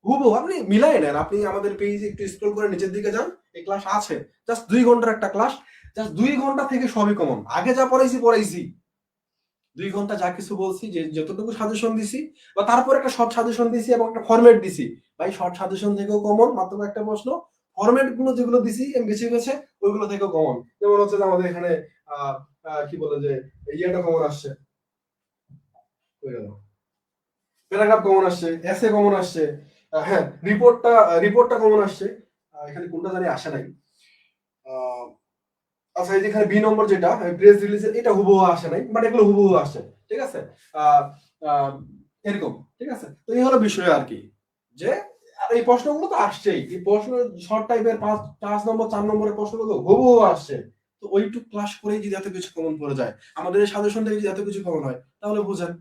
হুবহু, আপনি মিলাই নেন। আপনি আমাদের পেজে একটু স্ক্রল করে নিচের দিকে যান, এই ক্লাস আছে, জাস্ট 2 ঘন্টার একটা ক্লাস, জাস্ট 2 ঘন্টা থেকে সবই কমন। আগে যা পড়াইছি 2 ঘন্টা যা কিছু বলছি, যে যতটুকু সাজেশন দিছি, বা তারপর একটা শর্ট সাজেশন দিছি এবং একটা ফরম্যাট দিছি। ভাই শর্ট সাজেশন থেকেও কমন, মাত্র একটা প্রশ্ন। ফরম্যাট গুলো যেগুলো দিছি আমি বেছে বেছে, ওইগুলো থেকেও কমন। যেমন হচ্ছে যে আমাদের এখানে কি বলে যে ইয়েটা কমন আসছে, প্যারাগ্রাফ কমন আসছে, এসে কমন আসছে, হ্যাঁ রিপোর্টটা কমন আসছে। এখানে কোনটা জানি আসে নাই। আচ্ছা, এই যে এখানে বি নম্বর যেটা প্রেস রিলিজের, এটা হুবহু আসে নাই, বাট এগুলো হুবহু আসছে। ঠিক আছে, আহ, আহ, এরকম। ঠিক আছে, তো এই হলো বিষয় আর কি, যে আর এই প্রশ্নগুলো তো আসছেই। এই প্রশ্ন শর্ট টাইপের 5 নম্বর 4 নম্বরের প্রশ্নগুলো হুবহু আসছে। তো ওইটুক ক্লাস করেই যদি এত কিছু কমন পড়ে যায়, আমাদের এই সাজেশন থেকে যদি এত কিছু কমন হয়, তাহলে বুঝেন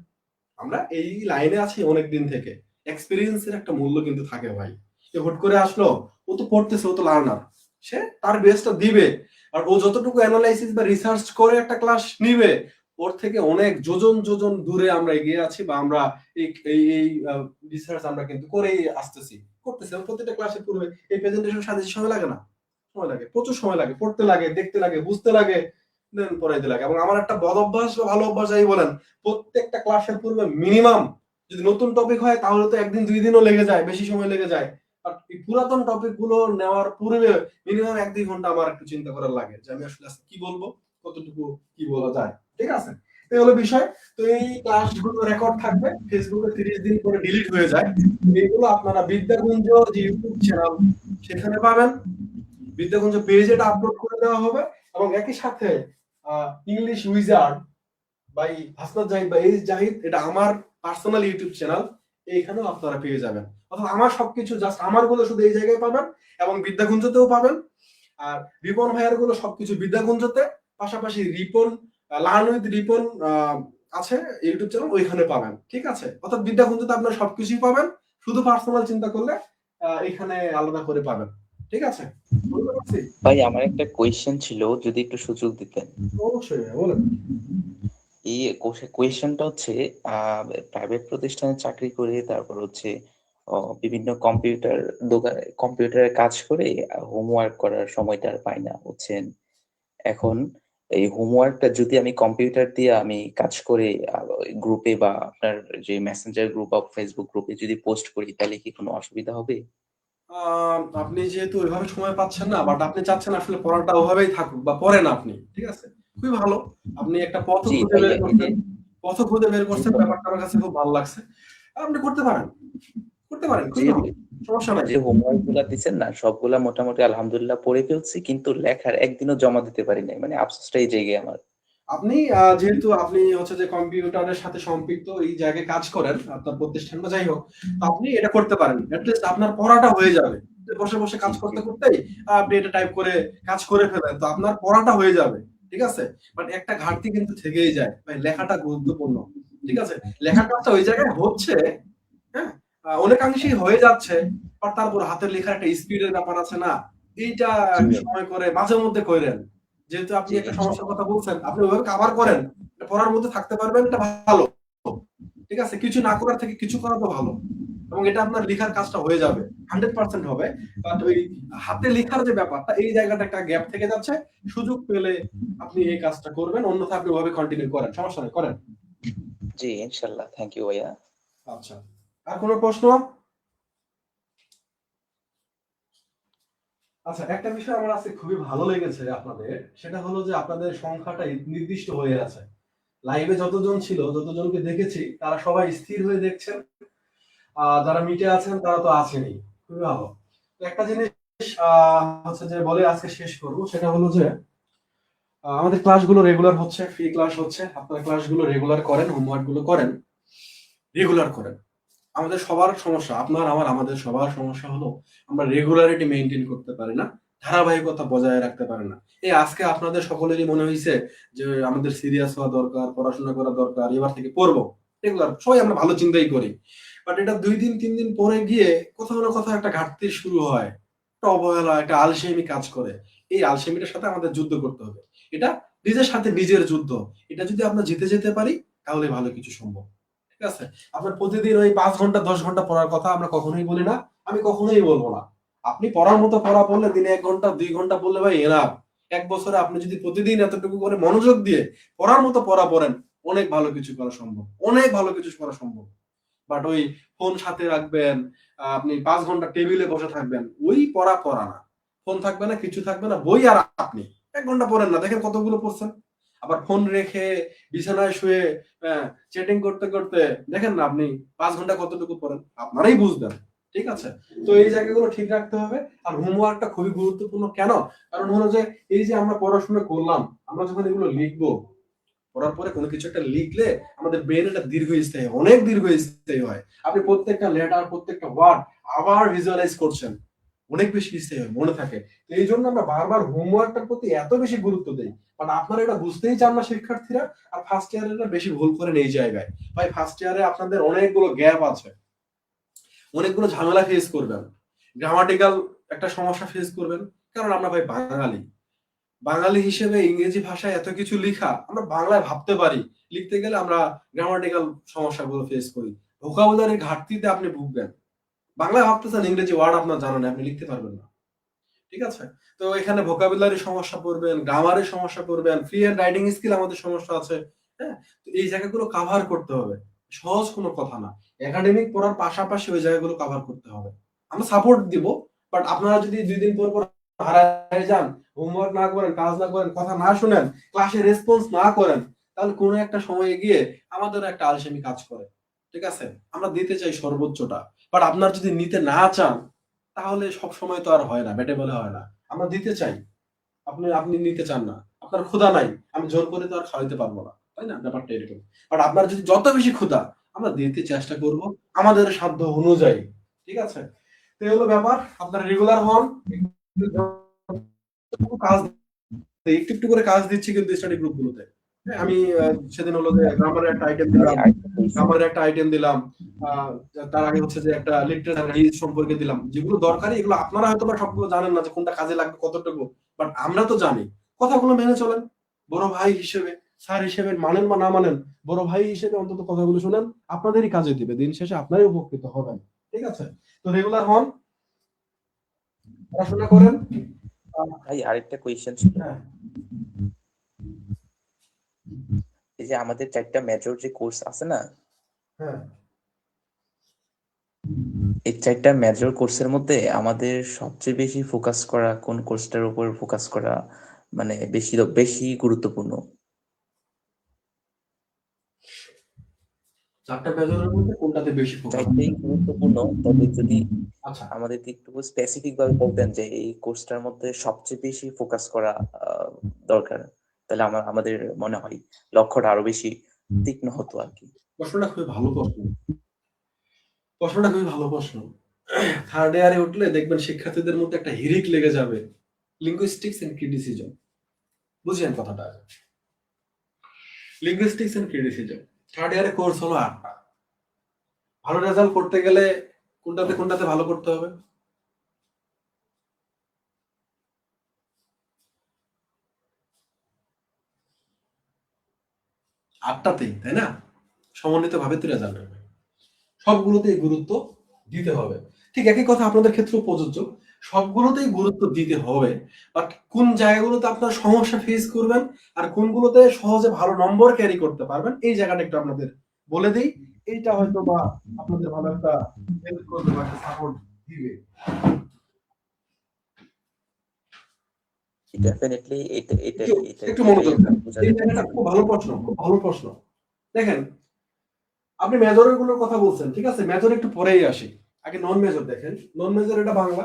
আমরা এই লাইনে আছি অনেক দিন থেকে। এক্সপেরিয়েন্সের একটা মূল্য কিন্তু থাকে ভাই। যে হুট করে আসলো, ও তো পড়তেছে, ও তো লার্নার, সে তার বেস্টটা দিবে। আর ও যতটুকু অ্যানালাইসিস বা রিসার্চ করে একটা ক্লাস নিবে, ওর থেকে অনেক যোজন যোজন দূরে আমরা এগিয়ে আছি, বা আমরা এই এই রিসার্চ আমরা কিন্তু করেই আসতেছি, করতেছি। প্রত্যেকটা ক্লাসের পূর্বে এই প্রেজেন্টেশন সাজাতে সময় লাগে না? সময় লাগে, প্রচুর সময় লাগে। পড়তে লাগে, দেখতে লাগে, বুঝতে লাগে, দেন পড়াইতে লাগে। এবং আমার একটা বদ অভ্যাস বা ভালো অভ্যাস যাই বলেন, প্রত্যেকটা ক্লাসের পূর্বে মিনিমাম, যদি নতুন টপিক হয় তাহলে তো 1 দিন 2 দিনও লেগে যায়, বেশি সময় লেগে যায়। আর এই পুরাতন টপিক গুলো নেওয়ার পূর্বে মিনিমাম 1-2 ঘন্টা আমার একটু চিন্তা করার লাগে, যে আমি আসলে আজকে কি বলবো, কতটুকু কি বলা যায়। ঠিক আছে, এই হলো বিষয়। তো এই ক্লাসগুলো রেকর্ড থাকবে, ফেসবুকে 30 দিন পরে ডিলিট হয়ে যায়। এগুলো আপনারা বিদ্যাগুঞ্জ যে ইউটিউব চ্যানেল, সেখানে পাবেন। বিদ্যাগুঞ্জ পেজে এটা আপলোড করে দেওয়া হবে, এবং একই সাথে English wizard by Hasnat Zahid বা এইচ জাহিদ, এটা আমার পার্সোনাল ইউটিউব চ্যানেল, এইখানেও আপনারা পেয়ে যাবেন। অর্থাৎ আমার সবকিছু জাস্ট আমার গুলো শুধু এই জায়গায় পাবেন, এবং বিদ্যাগুঞ্জতেও পাবেন। আর রিপন ভাইয়ার গুলো সবকিছু বিদ্যাগুঞ্জতে, পাশাপাশি রিপন লার্ন উইথ রিপন আছে ইউটিউব চ্যানেল, ওইখানে পাবেন। ঠিক আছে, অর্থাৎ বিদ্যাগুঞ্জতে আপনারা সবকিছুই পাবেন, শুধু পার্সোনাল চিন্তা করলে এখানে আলাদা করে পাবেন। ঠিক আছে, বুঝতে পারছি? ভাই আমার একটা কোয়েশ্চেন ছিল, যদি একটু সুযোগ দিতেন। অবশ্যই ভাইয়া, বলেন। এই কোয়েশ্চেনটা হচ্ছে, প্রাইভেট প্রতিষ্ঠানে চাকরি করে, তারপর হচ্ছে বিভিন্ন কম্পিউটার দোকানে কম্পিউটারে কাজ করে হোমওয়ার্ক করার সময়টা আর পাই না, বুঝছেন। এখন এই হোমওয়ার্কটা যদি আমি কম্পিউটার দিয়ে আমি কাজ করে গ্রুপে বা আপনার যে মেসেঞ্জার গ্রুপ বা ফেসবুক গ্রুপে যদি পোস্ট করি, তাহলে কি কোনো অসুবিধা হবে? আপনি যেহেতু ওইভাবে সময় পাচ্ছেন না, বাট আপনি চাচ্ছেন আসলে পড়াটা ওভাবেই থাকুক, বা পড়েন আপনি, ঠিক আছে, খুবই ভালো। আপনি একটা পথ জি খুঁজে বের ভাইয়া, এই যে করছেন, ব্যাপারটা আমার কাছে খুব ভালো লাগছে। আপনি করতে পারেন, যে খুবই ভালো, সমস্যা নাই। যে হোমওয়ার্ক গুলা দিচ্ছেন না, সবগুলা মোটামুটি আলহামদুলিল্লাহ পড়ে ফেলছি, কিন্তু লেখার একদিনও জমা দিতে পারি নাই, মানে আফসোসটা এই জায়গায় আমার। আপনি যেহেতু আপনি হচ্ছে যে কম্পিউটারের সাথে সম্পৃক্ত, এই জায়গায় কাজ করেন, আপনার প্রতিষ্ঠান বা যাই হোক, তো আপনি এটা করতে পারেন। অ্যাটলিস্ট আপনার পড়াটা হয়ে যাবে। বসে বসে কাজ জি করতে জি করতেই আপনি এটা টাইপ করে কাজ করে ফেলেন, তো আপনার পড়াটা হয়ে যাবে। ঠিক আছে, বাট একটা ঘাটতি কিন্তু থেকেই যায় ভাই, লেখাটা গুরুত্বপূর্ণ। ঠিক আছে, লেখার কাজটা ওই জায়গায় হচ্ছে, হ্যাঁ, অনেকাংশেই হয়ে যাচ্ছে, বাট তারপর হাতের লেখার একটা স্পিডের ব্যাপার আছে না, এইটা জি একটু সময় করে মাঝে মধ্যে করেন। যেহেতু আপনি জি একটা সমস্যার ইনশাআল্লাহ। কথা বলছেন, আপনি ওইভাবে কাভার করেন, এটা পড়ার মধ্যে থাকতে পারবেন, এটা ভালো। ঠিক আছে, কিছু না করার থেকে কিছু করা তো ভালো, এবং এটা আপনার লেখার কাজটা হয়ে যাবে, 100% হবে। বাট ওই হাতে লেখার যে ব্যাপারটা, এই জায়গাটা একটা গ্যাপ থেকে যাচ্ছে। সুযোগ পেলে আপনি এই কাজটা করবেন, অন্যথা আপনি ওইভাবে কন্টিনিউ করেন, সমস্যা নেই, করেন। জি ইনশাআল্লাহ, থ্যাংক ইউ ভাইয়া। আচ্ছা, আর কোনো প্রশ্ন? আচ্ছা, একটা বিষয় আমার আজকে খুবই ভালো লেগেছে আপনাদের, সেটা হলো যে আপনাদের সংখ্যাটা নির্দিষ্ট হয়ে আছে। লাইভে যতজন ছিল, যতজনকে দেখেছি, তারা সবাই স্থির হয়ে দেখছেন। যারা মিটে আছেন তারা তো আছেনই, খুবই ভালো। তো একটা জিনিস হচ্ছে যে বলে আজকে শেষ করব, সেটা হলো যে আমাদের ক্লাসগুলো রেগুলার হচ্ছে, ফ্রি ক্লাস হচ্ছে। আপনারা ক্লাসগুলো রেগুলার করেন, হোমওয়ার্ক গুলো করেন, রেগুলার করেন। আমাদের সবার সমস্যা, আপনার আমার আমাদের সবার সমস্যা হলো আমরা রেগুলারিটি মেইনটেইন করতে পারি না, ধারাবাহিকতা বজায় রাখতে পারি না। এই আজকে আপনাদের সকলেরই মনে হয়েছে যে আমাদের সিরিয়াস হওয়া দরকার, পড়াশোনা করা দরকার, এবার থেকে পড়বো রেগুলার, সবাই আমরা ভালো চিন্তাই করি। বাট এটা 2 দিন 3 দিন পরে গিয়ে কোথাও না কোথাও একটা ঘাটতি শুরু হয়, একটা অবহেলা, একটা আলসেমি কাজ করে। এই আলসেমিটার সাথে আমাদের যুদ্ধ করতে হবে। এটা নিজের সাথে নিজের যুদ্ধ। এটা যদি আমরা জিতে যেতে পারি, তাহলে ভালো কিছু সম্ভব। ঠিক আছে, আপনার প্রতিদিন ওই 5 ঘন্টা 10 ঘন্টা পড়ার কথা আমরা কখনোই বলি না, আমি কখনোই বলবো না। আপনি পড়ার মতো পড়া পড়লে দিনে 1 ঘন্টা 2 ঘন্টা পড়লে ভাই এনাফ। এক বছরে আপনি যদি প্রতিদিন এতটুকু করে মনোযোগ দিয়ে পড়ার মতো পড়া পড়েন, অনেক ভালো কিছু করা সম্ভব, অনেক ভালো কিছু করা সম্ভব। বাট ওই ফোন সাথে রাখবেন, আপনি 5 ঘন্টা টেবিলে বসে থাকবেন, ওই পড়া পড়া না। ফোন থাকবে না, কিছু থাকবে না, বই আর আপনি 1 ঘন্টা পড়েন না, দেখেন কতগুলো পড়ছেন। আবার ফোন রেখে বিছানায় শুয়ে চ্যাটিং করতে করতে দেখেন না আপনি 5 ঘন্টা কতটুকু পড়েন, আপনারাই বুঝবেন। ঠিক আছে, তো এই জায়গাগুলো ঠিক রাখতে হবে। আর হোমওয়ার্কটা খুবই গুরুত্বপূর্ণ। কেন? কারণ হলো যে এই যে আমরা পড়াশোনা করলাম, আমরা যখন এগুলো লিখবো, পড়ার পরে কোনো কিছু একটা লিখলে আমাদের ব্রেন এটা দীর্ঘস্থায়ী হয়, অনেক দীর্ঘস্থায়ী হয়। আপনি প্রত্যেকটা লেটার, প্রত্যেকটা ওয়ার্ড আবার ভিজুয়ালাইজ করছেন, অনেক বেশি স্থায়ী হয়, মনে থাকে। তো এই জন্য আমরা বারবার হোমওয়ার্কটার প্রতি এত বেশি গুরুত্ব দেই, বাট আপনারা এটা বুঝতেই চান না শিক্ষার্থীরা। আর ফার্স্ট ইয়ারে বেশি ভুল করেন এই জায়গায়। ভাই ফার্স্ট ইয়ারে আপনাদের অনেকগুলো গ্যাপ আছে, অনেকগুলো ঝামেলা ফেস করবেন, গ্রামাটিক্যাল একটা সমস্যা ফেস করবেন। কারণ আমরা ভাই বাঙালি, বাঙালি হিসেবে ইংরেজি ভাষায় এত কিছু লেখা, আমরা বাংলায় ভাবতে পারি, লিখতে গেলে আমরা গ্রামাটিক্যাল সমস্যাগুলো ফেস করি। ভোকাবুলারির ঘাটতিতে আপনি ভুগবেন। বাংলায় ভাবতেছেন, ইংরেজি ওয়ার্ড আপনার জানা নেই, আপনি লিখতে পারবেন না। ঠিক আছে, তো এখানে ভোকাবুলারি সমস্যা পড়বেন, গ্রামারের সমস্যা পড়বেন, ফ্রি হ্যান্ড রাইটিং স্কিল আমাদের সমস্যা আছে। হ্যাঁ, তো এই জায়গাগুলো কভার করতে হবে, সহজ কোনো কথা না। একাডেমিক পড়ার পাশাপাশি ওই জায়গাগুলো কভার করতে হবে। আমরা সাপোর্ট দিব, বাট আপনারা যদি 2 দিন পর পর হারায় যান, হোমওয়ার্ক না করেন, কাজ না করেন, কথা না শুনেন, ক্লাসে রেসপন্স না করেন, তাহলে কোনো একটা সময়ে গিয়ে আমাদের একটা আলসেমি কাজ করে। ঠিক আছে, আমরা দিতে চাই সর্বোচ্চটা, বাট আপনার যদি নিতে না চান, তাহলে সব সময় তো আর হয় না, বেটে বলে হয় না। আমরা দিতে চাই, আপনি আপনি নিতে চান না, আপনার ক্ষুধা নাই, আমি জোর করে তো আর খাওয়াইতে পারবো না, তাই না? ব্যাপারটা এরকম। বাট আপনার যদি যত বেশি ক্ষুধা, আমরা দিতে চেষ্টা করব আমাদের সাধ্য অনুযায়ী। ঠিক আছে, তো এই হলো ব্যাপার। আপনারা রেগুলার হন, কাজ একটু একটু করে কাজ দিচ্ছি কিন্তু স্টাডি গ্রুপগুলোতে। হ্যাঁ, আমি সেদিন হলো যে গ্রামারের একটা আইটেম দিলাম, তার আগে হচ্ছে যে একটা লিটারেচার সম্পর্কে দিলাম, যেগুলো দরকারি, এগুলো আপনারা হয়তো বা সবগুলো জানেন না যে কোনটা কাজে লাগবে কতটুকু, বাট আমরা তো জানি। কথাগুলো মেনে চলেন, বড় ভাই হিসেবে, স্যার হিসেবে মানেন বা না মানেন, বড় ভাই হিসেবে অন্তত কথাগুলো শুনেন, আপনাদেরই কাজে দিবে, দিন শেষে আপনারই উপকৃত হবেন। ঠিক আছে, তো রেগুলার হন, পড়াশোনা করেন। ভাই আরেকটা কোয়েশ্চেন ছিল, হ্যাঁ, এই যে আমাদের 4টা মেজর যে কোর্স আছে না, হ্যাঁ, এই 4টা মেজর কোর্সের মধ্যে আমাদের সবচেয়ে বেশি ফোকাস করা কোন কোর্সটার উপর ফোকাস করা মানে বেশি বেশি গুরুত্বপূর্ণ? 4টা মেজরের মধ্যে কোনটাতে বেশি ফোকাস? 4টাই গুরুত্বপূর্ণ, তবে যদি আচ্ছা, আমাদেরকে একটু স্পেসিফিক ভাবে বলতেন যে এই কোর্সটার মধ্যে সবচেয়ে বেশি ফোকাস করা দরকার, তাহলে আমাদের মনে হয় লক্ষ্যটা আরো বেশি তীক্ষ্ণ হতো আর কি। প্রশ্নটা খুবই ভালো প্রশ্ন, প্রশ্নটা খুবই ভালো প্রশ্ন। থার্ড ইয়ারে উঠলে দেখবেন শিক্ষার্থীদের মধ্যে একটা হিরিক লেগে যাবে, লিঙ্গুইস্টিক্স এন্ড ক্রিটিসিজম। বুঝলেন কথাটা? লিঙ্গুইস্টিক্স এন্ড ক্রিটিসিজম থার্ড ইয়ারে কোর্স হলো 8টা। ভালো রেজাল্ট করতে গেলে কোনটাতে কোনটাতে ভালো করতে হবে? 8টাতেই, তাই না? সমন্বিত ভাবে তো রেজাল্ট হবে, সবগুলোতেই গুরুত্ব দিতে হবে। ঠিক একই কথা আপনাদের ক্ষেত্রেও প্রযোজ্য, সবগুলোতেই গুরুত্ব দিতে হবে। বাট কোন জায়গাগুলোতে আপনার সমস্যা ফেস করবেন আর কোনগুলোতে সহজে ভালো নম্বর ক্যারি করতে পারবেন, এই জায়গাটা একটু আপনাদের বলে দিই। এইটা হয়তো বা আপনাদের ভালো একটা হেল্প করবে বা একটা সাপোর্ট দিবে। ডেফিনেটলি একটু মনোযোগ দেন, এই জায়গাটা খুব ভালো প্রশ্ন, খুব ভালো প্রশ্ন। দেখেন, আপনি মেজরের গুলোর কথা বলছেন, ঠিক আছে, মেজর একটু পরেই আসি। আগে নন মেজর দেখেন। নন মেজর এটা বাংলা,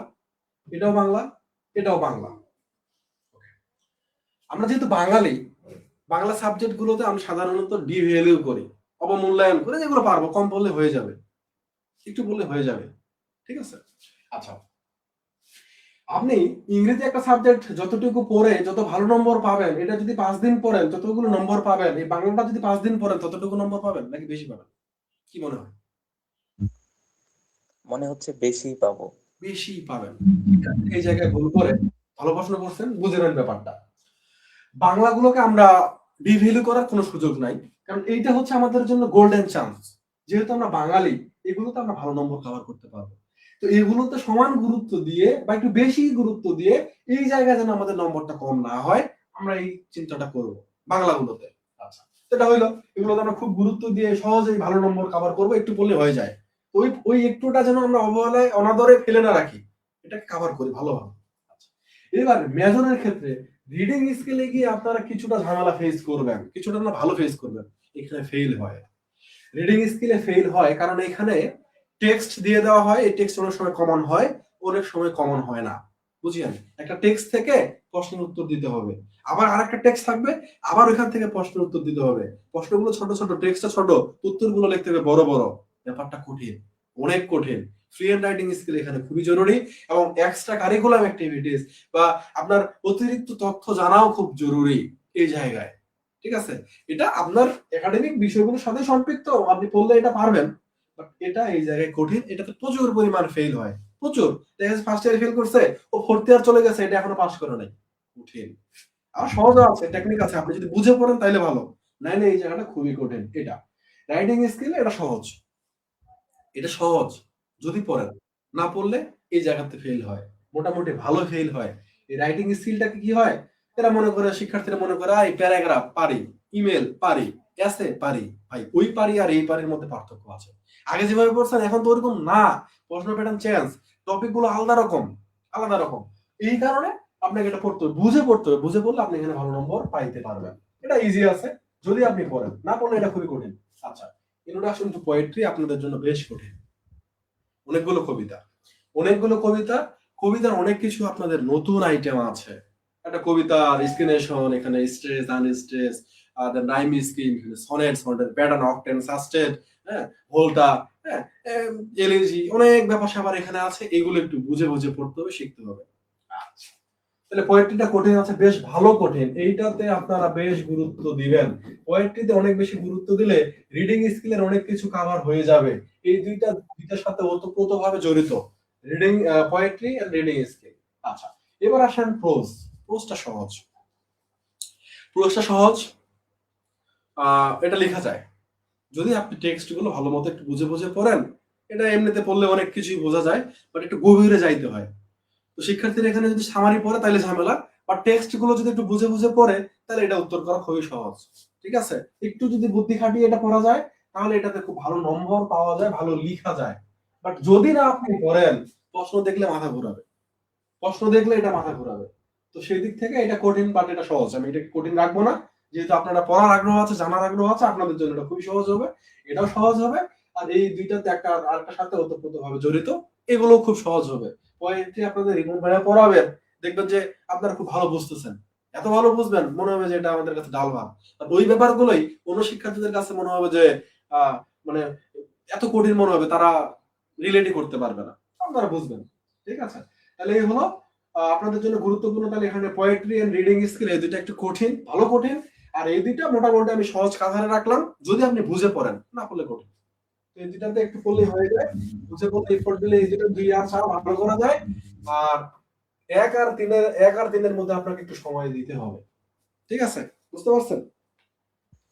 এটাও বাংলা, এটাও বাংলা। আমরা যেহেতু বাঙালি, বাংলা সাবজেক্ট গুলোতে আমরা সাধারণত ডিভ্যালু করি, অবমূল্যায়ন করে, যেগুলো পারবো, কম বললে হয়ে যাবে, একটু বললে হয়ে যাবে। ঠিক আছে, আচ্ছা, আপনি ইংরেজি একটা সাবজেক্ট যতটুকু পড়ে যত ভালো নম্বর পাবেন, এটা যদি 5 দিন পড়েন ততগুলো নম্বর পাবেন। এই বাংলাটা যদি 5 দিন পড়েন ততটুকু নম্বর পাবেন নাকি বেশি পাবেন? কি মনে হয়? মনে হচ্ছে বেশি পাবো। বেশি পাবেন। এই জায়গায় ভুল করে, ভালো প্রশ্ন করছেন, বুঝে নেন ব্যাপারটা। বাংলাগুলোকে আমরা ডিভ্যালু করার কোনো সুযোগ নাই, কারণ এইটা হচ্ছে আমাদের জন্য গোল্ডেন চান্স। যেহেতু আমরা বাঙালি, এগুলোতে আমরা ভালো নম্বর কভার করতে পারবো। তো তো এগুলোতে সমান গুরুত্ব দিয়ে বা একটু বেশি গুরুত্ব দিয়ে এই জায়গায় যেন আমাদের নম্বরটা কম না হয়, আমরা এই চিন্তাটা করব বাংলাগুলোতে। আচ্ছা, সেটা হইলো এগুলোতে আমরা খুব গুরুত্ব দিয়ে সহজেই ভালো নম্বর কভার করব, একটু বললে হয়ে যায়। ওই ওই একটুটা যেন আমরা অবহেলায় অনাদরে ফেলে না রাখি, এটাকে কভার করি ভালোভাবে। আচ্ছা, এবার মেজরের ক্ষেত্রে রিডিং স্কিলে গিয়ে আপনারা কিছুটা ঝামেলা ফেস করবেন, কিছুটা না ভালো ফেস করবেন। এখানে ফেল হয়, রিডিং স্কিলে ফেল হয় কারণ এখানে টেক্সট দিয়ে দেওয়া হয়। এই টেক্সট অনেক সময় কমন হয়, অনেক সময় কমন হয় না। বুঝিয়েন, একটা টেক্সট থেকে প্রশ্নের উত্তর দিতে হবে, আবার আরেকটা টেক্সট থাকবে, আবার ওইখান থেকে প্রশ্নের উত্তর দিতে হবে। প্রশ্নগুলো ছোট ছোট, টেক্সটটা ছোট, উত্তরগুলো লিখতে হবে বড় বড়। ব্যাপারটা কঠিন, অনেক কঠিন। ফ্লুয়েন্ট রাইটিং স্কিল এখানে খুবই জরুরি, এবং এক্সট্রা কারিকুলাম অ্যাক্টিভিটিস বা আপনার অতিরিক্ত তথ্য জানাও খুব জরুরি এই জায়গায়। ঠিক আছে, এটা আপনার একাডেমিক বিষয়গুলোর সাথে সম্পৃক্ত, আপনি পড়লে এটা পারবেন, বাট এটা এই জায়গায় কঠিন। এটাতে প্রচুর পরিমাণ ফেল হয়, প্রচুর। দেখা যাচ্ছে ফার্স্ট ইয়ার ফেল করছে, ও ফোর্থ ইয়ার চলে গেছে, এটা এখনো পাস করে নাই। কঠিন। আর সহজ আছে, টেকনিক আছে, আপনি যদি বুঝে পড়েন তাইলে ভালো, নাইলে এই জায়গাটা খুবই কঠিন। এটা রাইটিং স্কিল, এটা সহজ, এটা সহজ যদি পড়েন, না পড়লে এই জায়গাতে ফেল হয়, মোটামুটি ভালো ফেল হয়। এই রাইটিং স্কিলটাকে কি হয়, এরা মনে করে, শিক্ষার্থীরা মনে করে এই প্যারাগ্রাফ পারি, ইমেল পারি, এসে পারি। ভাই, ওই পারি আর এই পারির মধ্যে পার্থক্য আছে। আগে যেভাবে পড়ছেন এখন তো ওরকম না, প্রশ্ন প্যাটার্ন চেঞ্জ, টপিক গুলো আলাদা রকম, আলাদা রকম। এই কারণে আপনাকে এটা পড়তে হবে, বুঝে পড়তে হবে। বুঝে পড়লে আপনি এখানে ভালো নম্বর পাইতে পারবেন। এটা ইজি আছে যদি আপনি পড়েন, না পড়লে এটা খুবই কঠিন। আচ্ছা, ইন্ট্রোডাকশন টু পোয়েট্রি আপনাদের জন্য বেশ কঠিন। অনেকগুলো কবিতা, অনেকগুলো কবিতা, কবিতার অনেক কিছু আপনাদের নতুন আইটেম আছে। একটা কবিতার স্ক্রিনেশন, এখানে stress, unstress, then rhyme scheme, sonnet, সনেটের প্যাটার্ন, অক্টেন, সাস্টেড, হ্যাঁ, ভোল্টা, হ্যাঁ, এলিজি, অনেক ব্যাপার স্যাপার এখানে আছে। এগুলো একটু বুঝে বুঝে পড়তে হবে, শিখতে হবে। আচ্ছা, তাহলে পোয়েট্রিটা কঠিন আছে, বেশ ভালো কঠিন। এইটাতে আপনারা বেশ গুরুত্ব দিবেন। পোয়েট্রিতে অনেক বেশি গুরুত্ব দিলে রিডিং স্কিলের অনেক কিছু কভার হয়ে যাবে। এই দুইটার সাথে ওতপ্রোতভাবে জড়িত, reading, poetry and reading skill. আচ্ছা, এবার আসেন প্রোজ। প্রোজটা সহজ, প্রোজটা সহজ, এটা লেখা যায় যদি আপনি টেক্সট গুলো ভালো মতো একটু বুঝে বুঝে পড়েন। এটা এমনিতে পড়লে অনেক কিছুই বোঝা যায়, বাট একটু গভীরে যাইতে হয়। তো শিক্ষার্থীরা এখানে যদি সামারি পড়ে তাহলে ঝামেলা, বা টেক্সট গুলো যদি একটু বুঝে বুঝে পড়ে তাহলে এটা উত্তর করা খুবই সহজ। ঠিক আছে, একটু যদি বুদ্ধি খাটিয়ে এটা পড়া যায় তাহলে এটাতে খুব ভালো নম্বর পাওয়া যায়, ভালো লেখা যায়। বাট যদি না আপনি পড়েন, প্রশ্ন দেখলে মাথা ঘোরাবে, প্রশ্ন দেখলে এটা মাথা ঘোরাবে। তো সেই দিক থেকে এটা কঠিন, বাট এটা সহজ। আমি এটা কঠিন রাখবো না, যেহেতু আপনারা পড়ার আগ্রহ আছে, জানার আগ্রহ আছে, আপনাদের জন্য এটা খুবই সহজ হবে, এটাও সহজ হবে। আর এই দুইটাতে একটা আরেকটার সাথে ওতপ্রোতভাবে জড়িত, এগুলো খুব সহজ হবে। পোয়েট্রি আপনাদের রিমন ভাইয়া পড়াবেন, দেখবেন যে আপনারা খুব ভালো বুঝতেছেন, এত ভালো বুঝবেন মনে হবে যে এটা আমাদের কাছে ডাল ভাত। আর ওই ব্যাপারগুলোই কোন শিক্ষার্থীদের কাছে মনে হবে যে মানে এত কঠিন মনে হবে, তারা রিলেটই করতে পারবে না, আপনারা বুঝবেন। ঠিক আছে, তাহলে এই হলো আপনাদের জন্য গুরুত্বপূর্ণ। তাহলে এখানে পোয়েট্রি এন্ড রিডিং স্কিল, এই দুইটা একটু কঠিন, ভালো কঠিন। আর এই দুইটা মোটামুটি আমি সহজ কাঁধারে রাখলাম, যদি আপনি বুঝে পড়েন, না পড়লে কঠিন। তো এই দুইটাতে একটু পড়লেই হয়ে যায়, বুঝে পড়লে এফোর্ট দিলে এই দুটো 2 আর 4 ভালো করা যায়। আর 1 আর 3 এর মধ্যে আপনাকে একটু সময় দিতে হবে। ঠিক আছে, বুঝতে পারছেন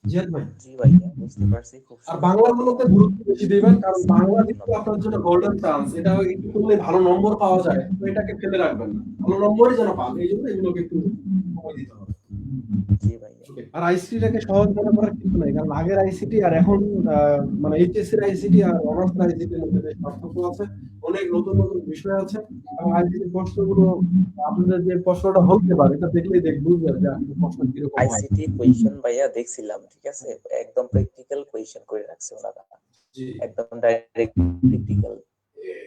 জিয়াদ ভাই? জি ভাইয়া, বুঝতে পারছি। খুব আর সুন্দর বাংলাগুলোতে গুরুত্ব বেশি দিবেন, কারণ বাংলা কিন্তু আপনার জন্য গোল্ডেন চান্স। এটা একটু করলে ভালো নম্বর পাওয়া যায়, তো এটাকে ফেলে রাখবেন না, ভালো নম্বরই যেন পান, এই জন্য এগুলোকে একটু সময় দিতে হবে। জি ভাইয়া। আর আইসিটিটাকে সহজ মনে করার কিছু নাই, কারণ আগের আইসিটি আর এখন মানে এইচএসসি এর আইসিটি আর অনার্স আইসিটির মধ্যে বেশ পার্থক্য আছে, অনেক নতুন নতুন বিষয় আছে। এবং আইসিটি প্রশ্নগুলো, আপনাদের যে প্রশ্নটা হতে পারে এটা দেখলেই বুঝবেন যে আসলে প্রশ্ন কিরকম হয়। আইসিটি কোয়েশ্চেন ভাইয়া দেখছিলাম, ঠিক আছে, একদম প্র্যাকটিক্যাল কোয়েশ্চেন করে রাখছে ওনারা, জি, একদম ডাইরেক্ট প্র্যাকটিক্যাল।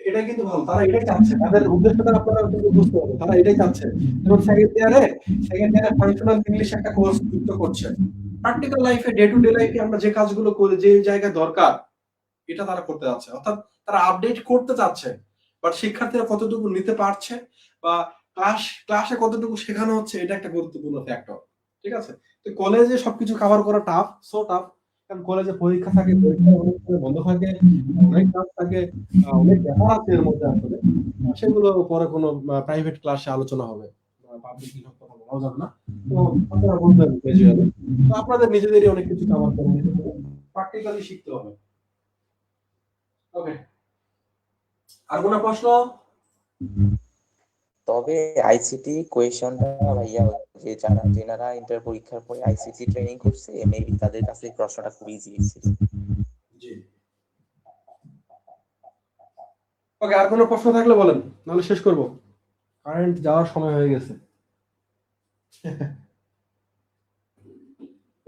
এটা কিন্তু ভালো, তারা এটাই চাচ্ছে, তাদের উদ্দেশ্যটা আপনারা কিন্তু বুঝতে হবে, তারা এটাই চাচ্ছে। যেমন সেকেন্ড ইয়ারে ফাংশনাল ইংলিশ একটা কোর্স যুক্ত করছে। প্র্যাকটিক্যাল লাইফে, ডে টু ডে লাইফে আমরা যে কাজগুলো করি, যে জায়গায় দরকার, এটা তারা করতে যাচ্ছে, অর্থাৎ তারা আপডেট করতে চাচ্ছে। বাট শিক্ষার্থীরা কতটুকু নিতে পারছে বা ক্লাসে কতটুকু শেখানো হচ্ছে, এটা একটা গুরুত্বপূর্ণ ফ্যাক্টর। ঠিক আছে, তো কলেজে সবকিছু কভার করা টাফ, সো টাফ, কারণ কলেজে পরীক্ষা থাকে, পরীক্ষা অনেক সময় বন্ধ থাকে, অনেক কাজ থাকে, অনেক ব্যাপার আছে এর মধ্যে আসলে। সেগুলো পরে কোনো প্রাইভেট ক্লাসে আলোচনা হবে, পাবলিকলি কথা বলা যাবে না। তো আপনারা বলবেন ক্যাজুয়ালি, তো আপনাদের নিজেদেরই অনেক কিছু কভার করে নিতে হবে, প্র্যাকটিক্যালি শিখতে হবে। ওকে, আর কোনো প্রশ্ন? তবে আইসিটি কোয়েশনটা ভাইয়া যে যেনারা ইন্টার পরীক্ষার পরে আইসিটি ট্রেনিং করছে মেবি তাদের কাছে প্রশ্নটা খুব ইজি ছিল। জি। ওকে, আর কোনো প্রশ্ন থাকলে বলেন, নাহলে শেষ করব, কারেন্ট যাওয়ার সময় হয়ে গেছে।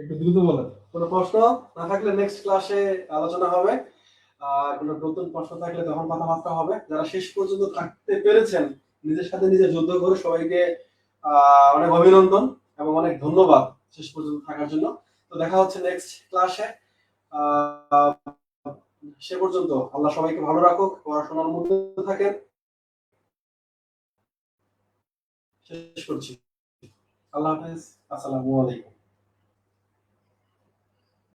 একটু দ্রুত বলেন। কোনো প্রশ্ন না থাকলে নেক্সট ক্লাসে আলোচনা হবে। আর কোনো নতুন প্রশ্ন থাকলে তখন কথাবার্তা হবে। যারা শেষ পর্যন্ত থাকতে পেরেছেন, নিজের সাথে নিজে যুদ্ধ করে, সবাইকে অনেক অভিনন্দন এবং অনেক ধন্যবাদ শেষ পর্যন্ত থাকার জন্য। তো দেখা হচ্ছে নেক্সট ক্লাসে। সে পর্যন্ত আল্লাহ সবাইকে ভালো রাখুক, পড়াশোনার মধ্যে থাকেন। শেষ করছি। আল্লাহ হাফেজ, আসসালামু আলাইকুম।